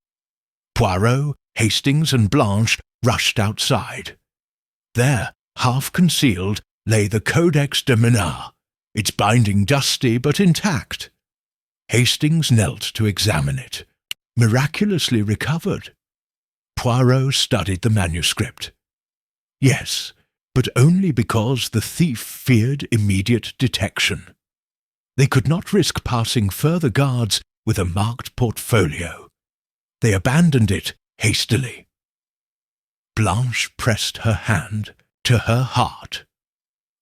Speaker 1: Poirot, Hastings, and Blanche rushed outside. There, half concealed, lay the Codex de Menard, its binding dusty but intact. Hastings knelt to examine it. Miraculously recovered. Poirot studied the manuscript. Yes, but only because the thief feared immediate detection. They could not risk passing further guards with a marked portfolio. They abandoned it hastily. Blanche pressed her hand to her heart.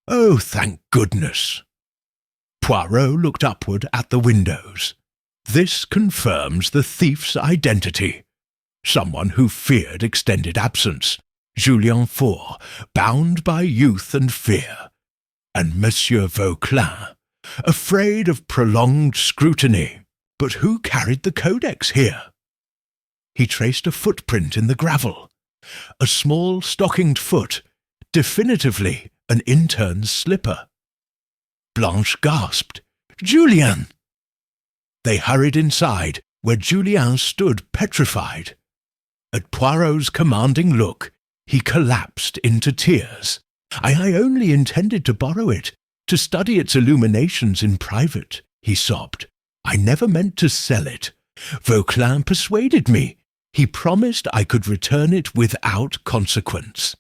Speaker 1: "Oh, thank goodness!" Poirot looked upward at the windows. This confirms the thief's identity. Someone who feared extended absence, Julien Faure, bound by youth and fear, and Monsieur Vauquelin, afraid of prolonged scrutiny. But who carried the codex here? He traced a footprint in the gravel, a small stockinged foot, definitively an intern's slipper. Blanche gasped, "Julien!" They hurried inside, where Julien stood petrified. At Poirot's commanding look, he collapsed into tears. I only intended to borrow it, to study its illuminations in private," he sobbed. "I never meant to sell it. Vauquelin persuaded me. He promised I could return it without consequence."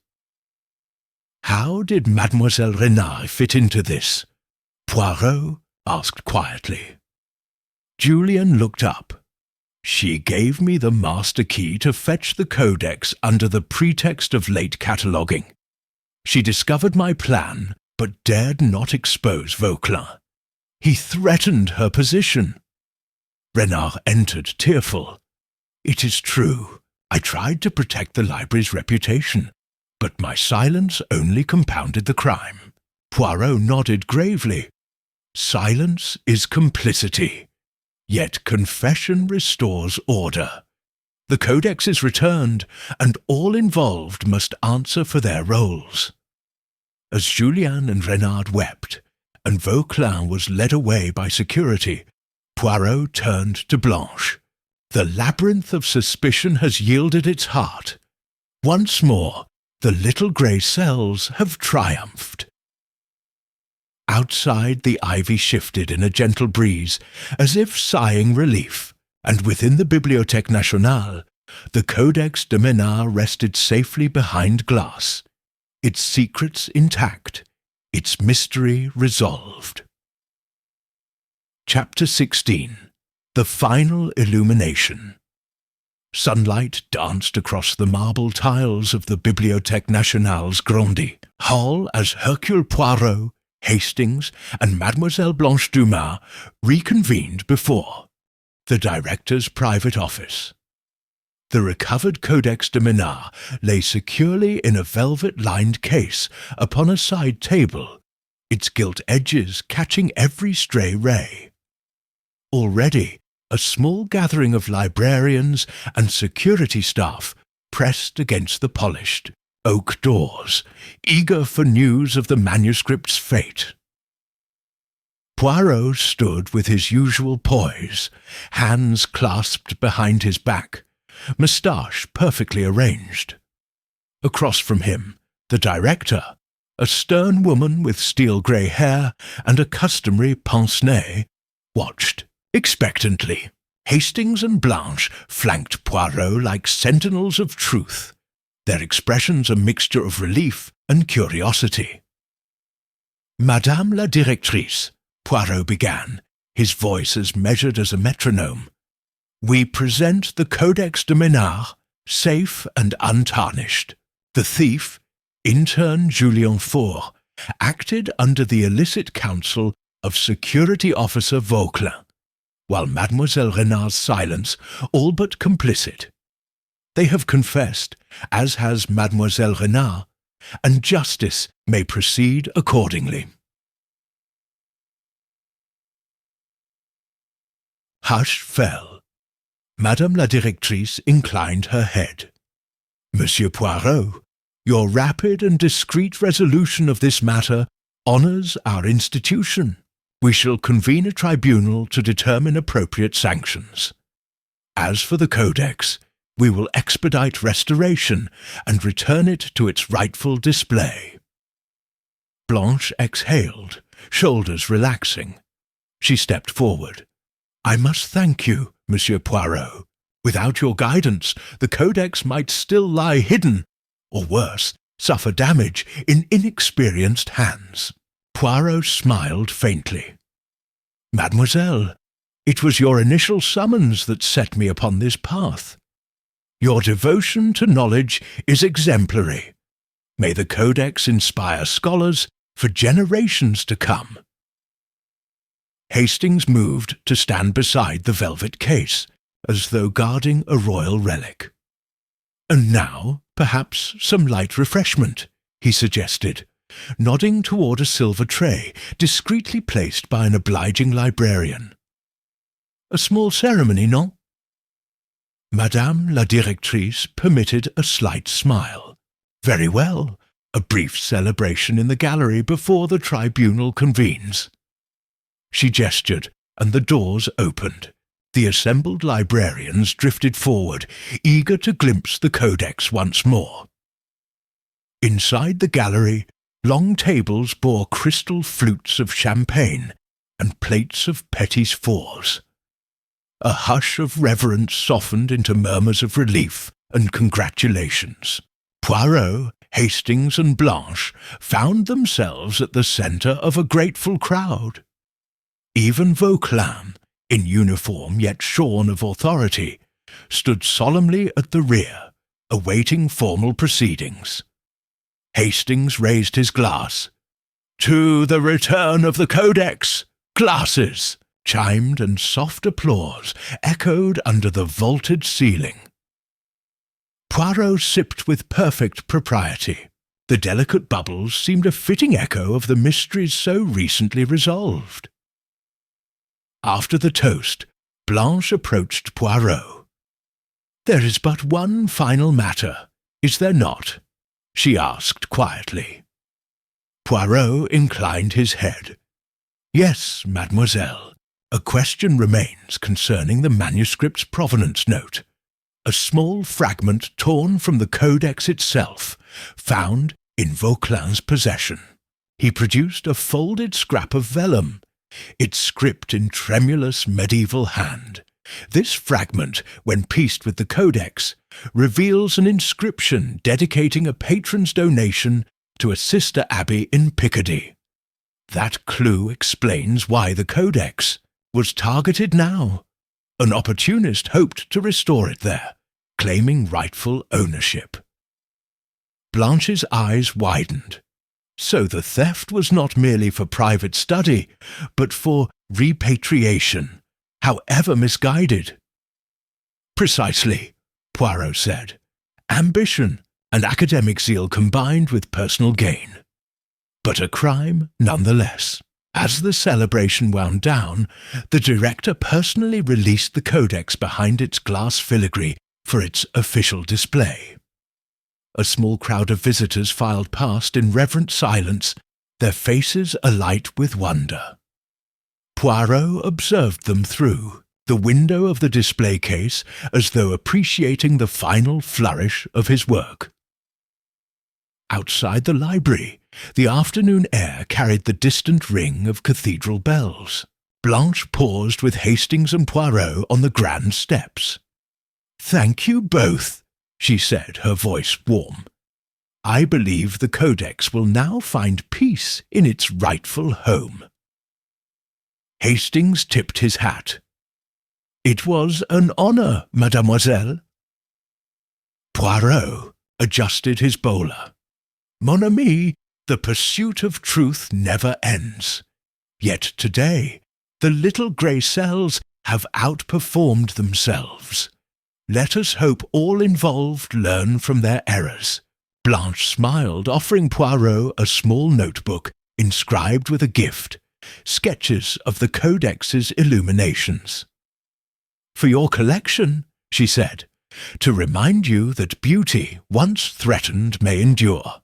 Speaker 1: How did Mademoiselle Renard fit into this? Poirot asked quietly. Julien looked up. "She gave me the master key to fetch the codex under the pretext of late cataloguing. She discovered my plan, but dared not expose Vauquelin. He threatened her position." Renard entered, tearful. "It is true. I tried to protect the library's reputation, but my silence only compounded the crime." Poirot nodded gravely. "Silence is complicity. Yet confession restores order. The codex is returned, and all involved must answer for their roles." As Julien and Renard wept, and Vauquelin was led away by security, Poirot turned to Blanche. "The labyrinth of suspicion has yielded its heart. Once more, the little grey cells have triumphed." Outside, the ivy shifted in a gentle breeze, as if sighing relief, and within the Bibliothèque Nationale, the Codex de Menard rested safely behind glass, its secrets intact, its mystery resolved. Chapter 16. The Final Illumination. Sunlight danced across the marble tiles of the Bibliothèque Nationale's Grandi hall as Hercule Poirot, Hastings, and Mademoiselle Blanche Dumas reconvened before the director's private office. The recovered Codex de Menard lay securely in a velvet-lined case upon a side table, its gilt edges catching every stray ray. Already, a small gathering of librarians and security staff pressed against the polished oak doors, eager for news of the manuscript's fate. Poirot stood with his usual poise, hands clasped behind his back, moustache perfectly arranged. Across from him, the director, a stern woman with steel-grey hair and a customary pince-nez, watched expectantly. Hastings and Blanche flanked Poirot like sentinels of truth, their expressions a mixture of relief and curiosity. "Madame la Directrice," Poirot began, his voice as measured as a metronome, "we present the Codex de Menard, safe and untarnished. The thief, intern Julien Faure, acted under the illicit counsel of Security Officer Vauquelin, while Mademoiselle Renard's silence all but complicit. They have confessed, as has Mademoiselle Renard, and justice may proceed accordingly." Hush fell. Madame la Directrice inclined her head. "Monsieur Poirot, your rapid and discreet resolution of this matter honours our institution. We shall convene a tribunal to determine appropriate sanctions. As for the Codex, we will expedite restoration and return it to its rightful display." Blanche exhaled, shoulders relaxing. She stepped forward. "I must thank you, Monsieur Poirot. Without your guidance, the Codex might still lie hidden, or worse, suffer damage in inexperienced hands." Poirot smiled faintly. "Mademoiselle, it was your initial summons that set me upon this path. Your devotion to knowledge is exemplary. May the Codex inspire scholars for generations to come." Hastings moved to stand beside the velvet case, as though guarding a royal relic. "And now, perhaps, some light refreshment," he suggested, nodding toward a silver tray discreetly placed by an obliging librarian. "A small ceremony, non?" Madame la Directrice permitted a slight smile. "Very well, a brief celebration in the gallery before the tribunal convenes." She gestured, and the doors opened. The assembled librarians drifted forward, eager to glimpse the codex once more. Inside the gallery, long tables bore crystal flutes of champagne and plates of petits fours. A hush of reverence softened into murmurs of relief and congratulations. Poirot, Hastings, and Blanche found themselves at the centre of a grateful crowd. Even Vauquelin, in uniform yet shorn of authority, stood solemnly at the rear, awaiting formal proceedings. Hastings raised his glass. "To the return of the Codex! Glasses!" chimed, and soft applause echoed under the vaulted ceiling. Poirot sipped with perfect propriety. The delicate bubbles seemed a fitting echo of the mysteries so recently resolved. After the toast, Blanche approached Poirot. "There is but one final matter, is there not?" she asked quietly. Poirot inclined his head. "Yes, mademoiselle. A question remains concerning the manuscript's provenance note, a small fragment torn from the codex itself, found in Vauquelin's possession." He produced a folded scrap of vellum, its script in tremulous medieval hand. This fragment, when pieced with the codex, reveals an inscription dedicating a patron's donation to a sister abbey in Picardy. That clue explains why the codex was targeted now. An opportunist hoped to restore it there, claiming rightful ownership. Blanche's eyes widened. So the theft was not merely for private study, but for repatriation, however misguided. "Precisely," Poirot said. "Ambition and academic zeal combined with personal gain. But a crime nonetheless." As the celebration wound down, the director personally released the codex behind its glass filigree for its official display. A small crowd of visitors filed past in reverent silence, their faces alight with wonder. Poirot observed them through the window of the display case as though appreciating the final flourish of his work. Outside the library, the afternoon air carried the distant ring of cathedral bells. Blanche paused with Hastings and Poirot on the grand steps. "Thank you both," she said, her voice warm. "I believe the codex will now find peace in its rightful home." Hastings tipped his hat. "It was an honour, mademoiselle." Poirot adjusted his bowler. "Mon ami, the pursuit of truth never ends. Yet today, the little grey cells have outperformed themselves. Let us hope all involved learn from their errors." Blanche smiled, offering Poirot a small notebook inscribed with a gift, sketches of the codex's illuminations. "For your collection," she said, "to remind you that beauty, once threatened, may endure."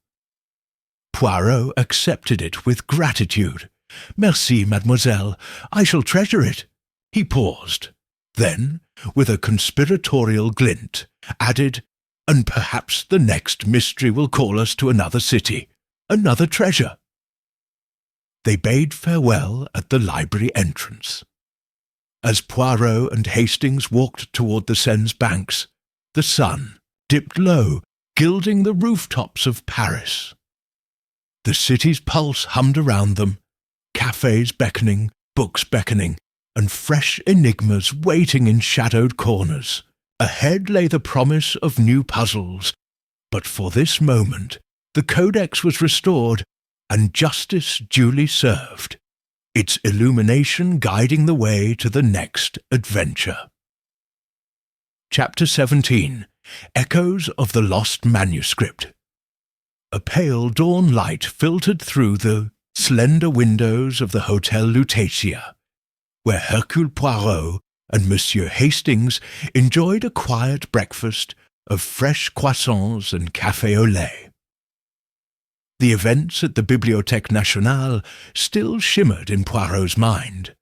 Speaker 1: Poirot accepted it with gratitude. "Merci, mademoiselle. I shall treasure it." He paused. Then, with a conspiratorial glint, added, "And perhaps the next mystery will call us to another city, another treasure." They bade farewell at the library entrance. As Poirot and Hastings walked toward the Seine's banks, the sun dipped low, gilding the rooftops of Paris. The city's pulse hummed around them, cafes beckoning, books beckoning, and fresh enigmas waiting in shadowed corners. Ahead lay the promise of new puzzles, but for this moment the codex was restored and justice duly served. its illumination guiding the way to the next adventure. Chapter 17. Echoes of the Lost Manuscript. A pale dawn light filtered through the slender windows of the Hotel Lutetia, where Hercule Poirot and Monsieur Hastings enjoyed a quiet breakfast of fresh croissants and café au lait. The events at the Bibliothèque Nationale still shimmered in Poirot's mind.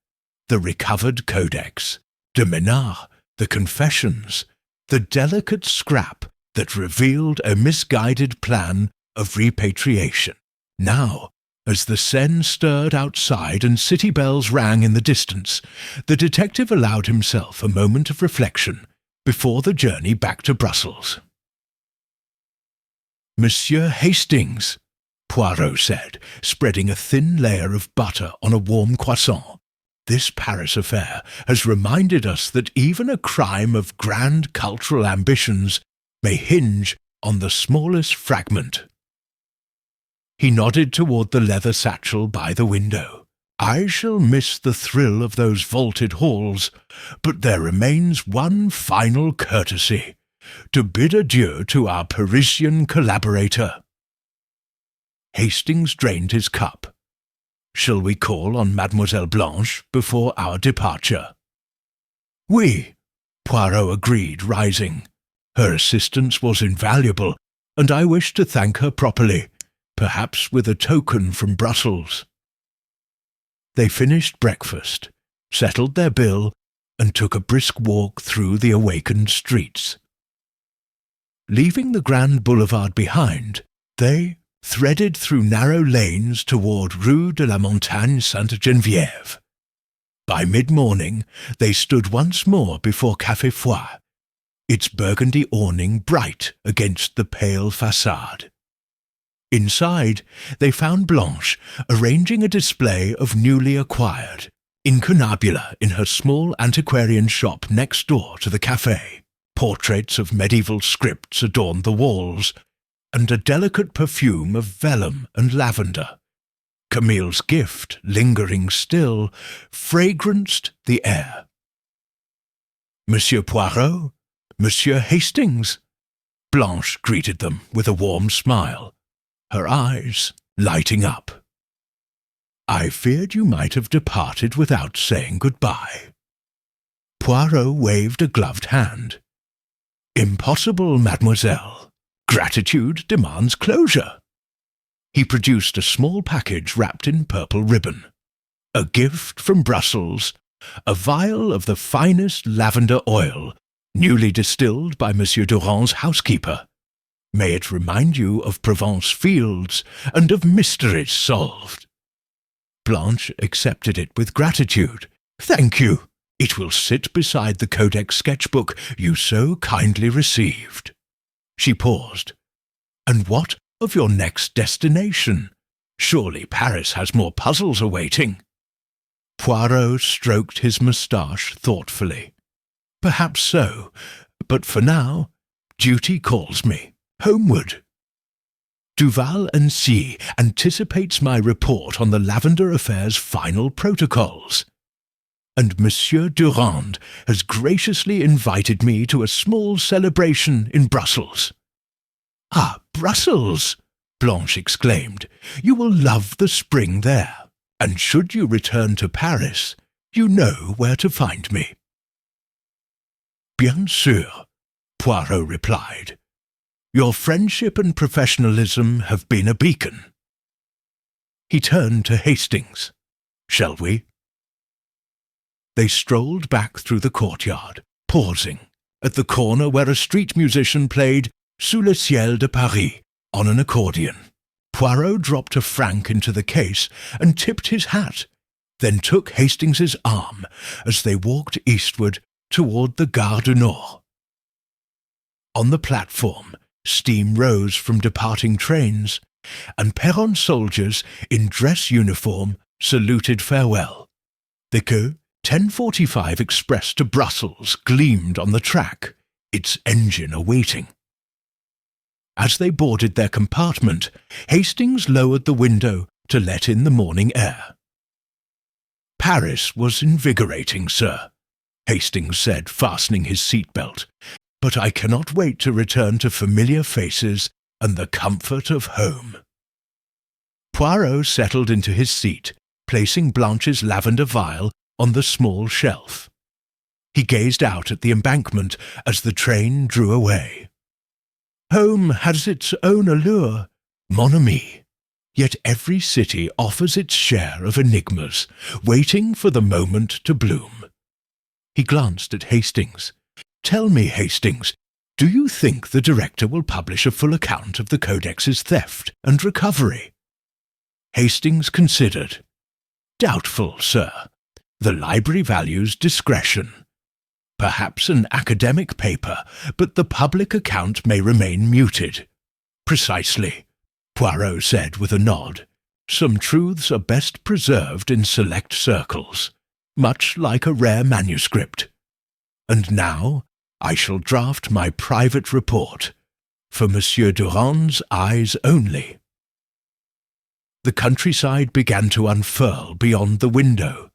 Speaker 1: The recovered codex, de Menard, the confessions, the delicate scrap that revealed a misguided plan of repatriation. Now, as the Seine stirred outside and city bells rang in the distance, the detective allowed himself a moment of reflection before the journey back to Brussels. "Monsieur Hastings," Poirot said, spreading a thin layer of butter on a warm croissant, "this Paris affair has reminded us that even a crime of grand cultural ambitions may hinge on the smallest fragment." He nodded toward the leather satchel by the window. "I shall miss the thrill of those vaulted halls, but there remains one final courtesy, to bid adieu to our Parisian collaborator." Hastings drained his cup. "Shall we call on Mademoiselle Blanche before our departure?" "Oui," Poirot agreed, rising. "Her assistance was invaluable, and I wish to thank her properly, perhaps with a token from Brussels." They finished breakfast, settled their bill, and took a brisk walk through the awakened streets. Leaving the grand boulevard behind, they threaded through narrow lanes toward Rue de la Montagne Sainte-Geneviève. By mid-morning, they stood once more before Café Foy, its burgundy awning bright against the pale façade. Inside, they found Blanche arranging a display of newly acquired incunabula in her small antiquarian shop next door to the café. Portraits of medieval scripts adorned the walls, and a delicate perfume of vellum and lavender, Camille's gift lingering still, fragranced the air. "Monsieur Poirot, Monsieur Hastings," Blanche greeted them with a warm smile, her eyes lighting up. "I feared you might have departed without saying goodbye." Poirot waved a gloved hand. "Impossible, mademoiselle. Gratitude demands closure." He produced a small package wrapped in purple ribbon. "A gift from Brussels, a vial of the finest lavender oil, newly distilled by Monsieur Durand's housekeeper. May it remind you of Provence fields and of mysteries solved." Blanche accepted it with gratitude. "Thank you. It will sit beside the Codex sketchbook you so kindly received." She paused. "And what of your next destination? Surely Paris has more puzzles awaiting." Poirot stroked his moustache thoughtfully. "Perhaps so, but for now, duty calls me. Homeward. Duval & C. anticipates my report on the Lavender affair's final protocols, and Monsieur Durand has graciously invited me to a small celebration in Brussels." "Ah, Brussels!" Blanche exclaimed. "You will love the spring there, and should you return to Paris, you know where to find me." "Bien sûr," Poirot replied. "Your friendship and professionalism have been a beacon." He turned to Hastings. "Shall we?" They strolled back through the courtyard, pausing at the corner where a street musician played Sous le ciel de Paris on an accordion. Poirot dropped a franc into the case and tipped his hat, then took Hastings's arm as they walked eastward toward the Gare du Nord. On the platform, steam rose from departing trains, and perron soldiers in dress uniform saluted farewell. The queue 10:45 express to Brussels gleamed on the track, its engine awaiting. As they boarded their compartment, Hastings lowered the window to let in the morning air. Paris was invigorating, sir, Hastings said, fastening his seatbelt. But I cannot wait to return to familiar faces and the comfort of home. Poirot settled into his seat, placing Blanche's lavender vial on the small shelf. He gazed out at the embankment as the train drew away. Home has its own allure, mon ami. Yet every city offers its share of enigmas, waiting for the moment to bloom. He glanced at Hastings. Tell me, Hastings, do you think the director will publish a full account of the Codex's theft and recovery? Hastings considered. Doubtful, sir. The library values discretion. Perhaps an academic paper, but the public account may remain muted. Precisely, Poirot said with a nod. Some truths are best preserved in select circles, much like a rare manuscript. And now I shall draft my private report, for Monsieur Durand's eyes only. The countryside began to unfurl beyond the window.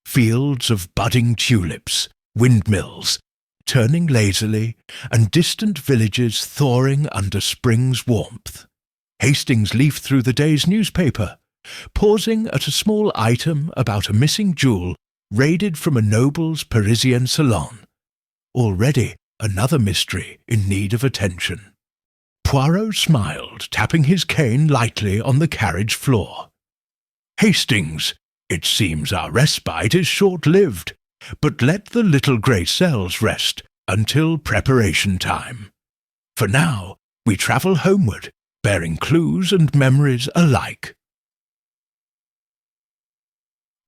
Speaker 1: Fields of budding tulips, windmills, turning lazily, and distant villages thawing under spring's warmth. Hastings leafed through the day's newspaper, pausing at a small item about a missing jewel raided from a noble's Parisian salon. Already another mystery in need of attention. Poirot smiled, tapping his cane lightly on the carriage floor. Hastings, it seems our respite is short-lived, but let the little grey cells rest until preparation time. For now, we travel homeward, bearing clues and memories alike.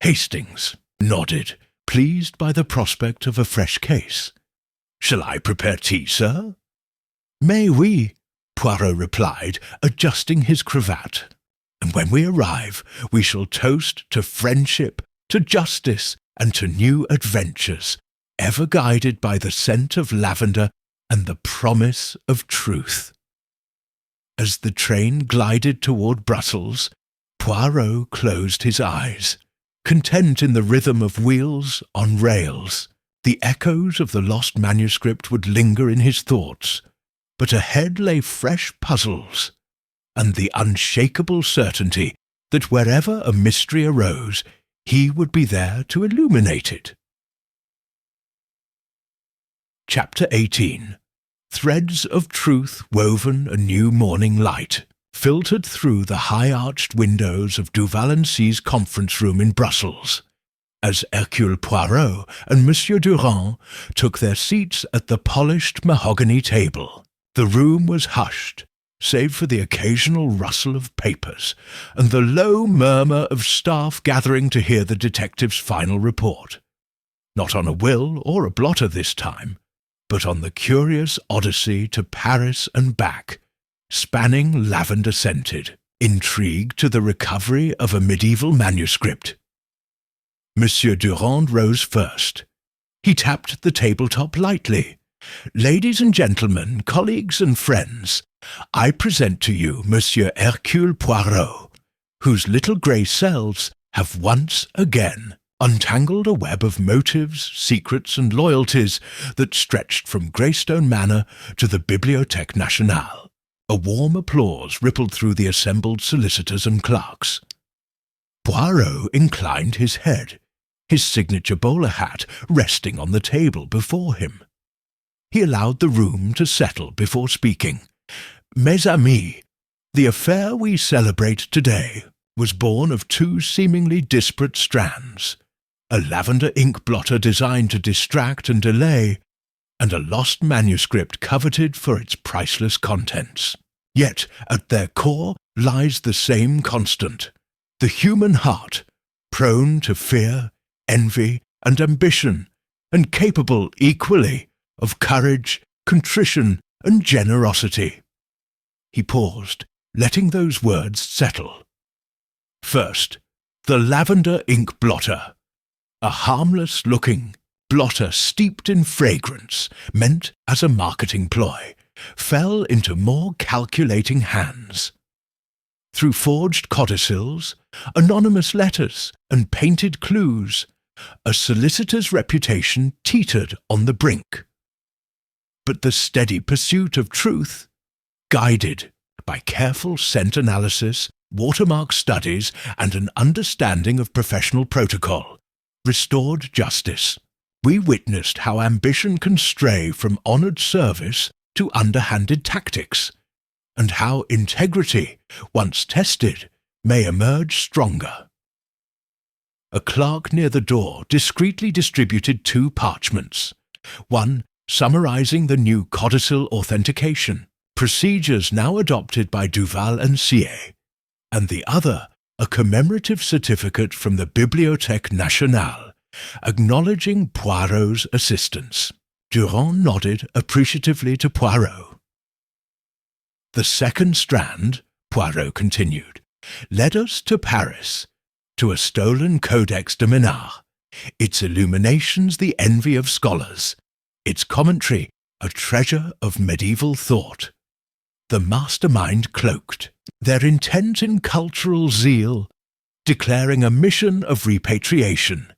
Speaker 1: Hastings nodded, pleased by the prospect of a fresh case. Shall I prepare tea, sir? Mais oui, Poirot replied, adjusting his cravat. And when we arrive, we shall toast to friendship, to justice, and to new adventures, ever guided by the scent of lavender and the promise of truth. As the train glided toward Brussels, Poirot closed his eyes, content in the rhythm of wheels on rails. The echoes of the lost manuscript would linger in his thoughts, but ahead lay fresh puzzles, and the unshakable certainty that wherever a mystery arose, he would be there to illuminate it. Chapter 18. Threads of truth woven a new morning light, filtered through the high-arched windows of du Valency's conference room in Brussels, as Hercule Poirot and Monsieur Durand took their seats at the polished mahogany table. The room was hushed, save for the occasional rustle of papers and the low murmur of staff gathering to hear the detective's final report. Not on a will or a blotter this time, but on the curious odyssey to Paris and back, spanning lavender-scented, intrigue to the recovery of a medieval manuscript. Monsieur Durand rose first. He tapped the tabletop lightly. Ladies and gentlemen, colleagues and friends, I present to you Monsieur Hercule Poirot, whose little grey cells have once again untangled a web of motives, secrets, and loyalties that stretched from Greystone Manor to the Bibliothèque Nationale. A warm applause rippled through the assembled solicitors and clerks. Poirot inclined his head, his signature bowler hat resting on the table before him. He allowed the room to settle before speaking. Mes amis, the affair we celebrate today was born of two seemingly disparate strands, a lavender ink blotter designed to distract and delay, and a lost manuscript coveted for its priceless contents. Yet at their core lies the same constant, the human heart, prone to fear, envy, and ambition, and capable equally of courage, contrition, and generosity. He paused, letting those words settle. First, the lavender ink blotter, a harmless-looking blotter steeped in fragrance, meant as a marketing ploy, fell into more calculating hands. through forged codicils, anonymous letters, and painted clues, a solicitor's reputation teetered on the brink. But the steady pursuit of truth, guided by careful scent analysis, watermark studies, and an understanding of professional protocol, restored justice. We witnessed how ambition can stray from honoured service to underhanded tactics, and how integrity, once tested, may emerge stronger. A clerk near the door discreetly distributed 2 parchments, one summarising the new codicil authentication, procedures now adopted by Duval and Siey, and the other a commemorative certificate from the Bibliothèque Nationale, acknowledging Poirot's assistance. Durand nodded appreciatively to Poirot. The second strand, Poirot continued, led us to Paris, to a stolen Codex de Menard, its illuminations the envy of scholars, its commentary a treasure of medieval thought. The mastermind cloaked, their intent in cultural zeal, declaring a mission of repatriation,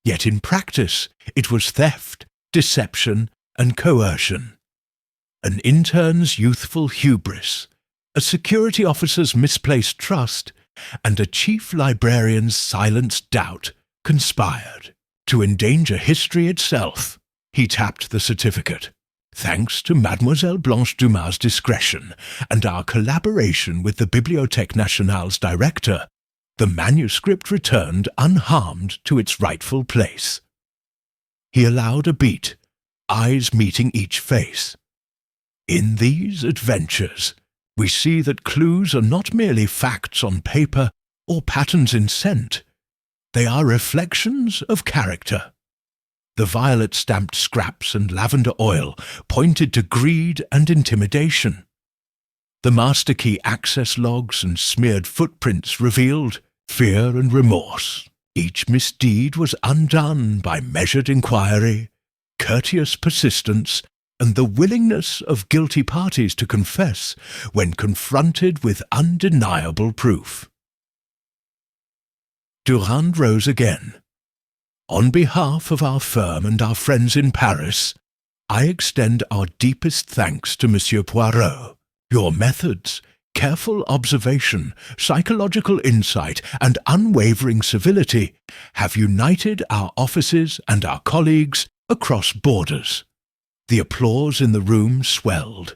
Speaker 1: yet in practice it was theft, deception, and coercion. An intern's youthful hubris, a security officer's misplaced trust, and a chief librarian's silenced doubt conspired to endanger history itself. He tapped the certificate. Thanks to Mademoiselle Blanche Dumas' discretion and our collaboration with the Bibliothèque Nationale's director, the manuscript returned unharmed to its rightful place. He allowed a beat, eyes meeting each face. In these adventures, we see that clues are not merely facts on paper or patterns in scent. They are reflections of character. The violet-stamped scraps and lavender oil pointed to greed and intimidation. The master key access logs and smeared footprints revealed fear and remorse. Each misdeed was undone by measured inquiry, courteous persistence, and the willingness of guilty parties to confess when confronted with undeniable proof. Durand rose again. On behalf of our firm and our friends in Paris, I extend our deepest thanks to Monsieur Poirot. Your methods, careful observation, psychological insight, and unwavering civility have united our offices and our colleagues across borders. The applause in the room swelled,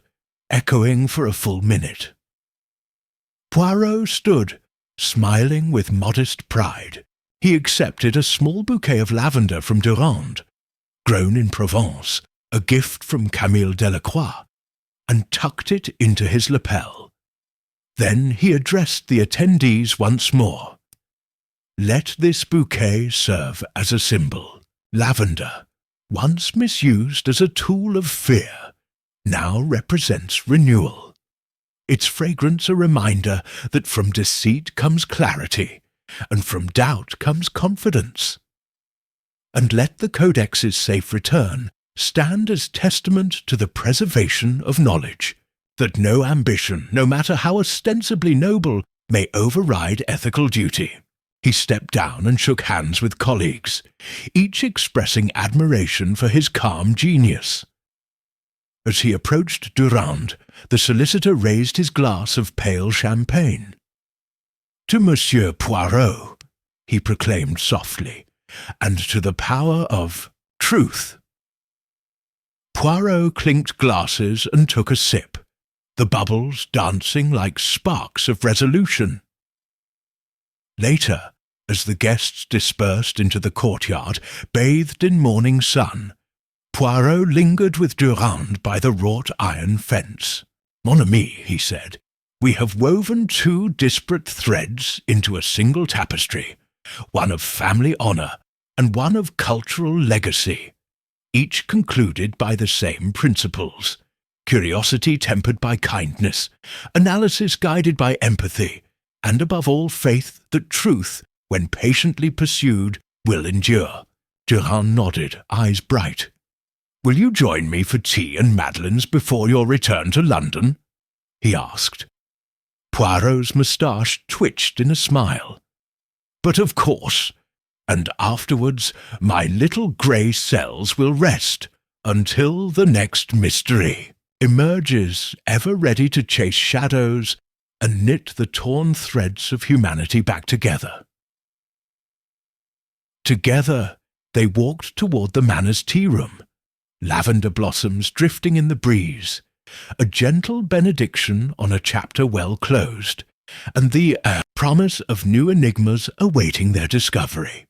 Speaker 1: echoing for a full minute. Poirot stood, smiling with modest pride. He accepted a small bouquet of lavender from Durand, grown in Provence, a gift from Camille Delacroix, and tucked it into his lapel. Then he addressed the attendees once more. Let this bouquet serve as a symbol. Lavender, once misused as a tool of fear, now represents renewal. Its fragrance a reminder that from deceit comes clarity, and from doubt comes confidence. And let the Codex's safe return stand as testament to the preservation of knowledge, that no ambition, no matter how ostensibly noble, may override ethical duty. He stepped down and shook hands with colleagues, each expressing admiration for his calm genius. As he approached Durand, the solicitor raised his glass of pale champagne. To Monsieur Poirot, he proclaimed softly, and to the power of truth. Poirot clinked glasses and took a sip, the bubbles dancing like sparks of resolution. Later, as the guests dispersed into the courtyard, bathed in morning sun, Poirot lingered with Durand by the wrought iron fence. Mon ami, he said, we have woven 2 disparate threads into a single tapestry, one of family honour and one of cultural legacy, each concluded by the same principles: curiosity tempered by kindness, analysis guided by empathy, and above all faith that truth, when patiently pursued, will endure. Durand nodded, eyes bright. Will you join me for tea and madeleines before your return to London? He asked. Poirot's moustache twitched in a smile. "But of course, and afterwards my little grey cells will rest until the next mystery emerges, ever ready to chase shadows and knit the torn threads of humanity back together." Together they walked toward the manor's tea-room, lavender blossoms drifting in the breeze, a gentle benediction on a chapter well closed, and the promise of new enigmas awaiting their discovery.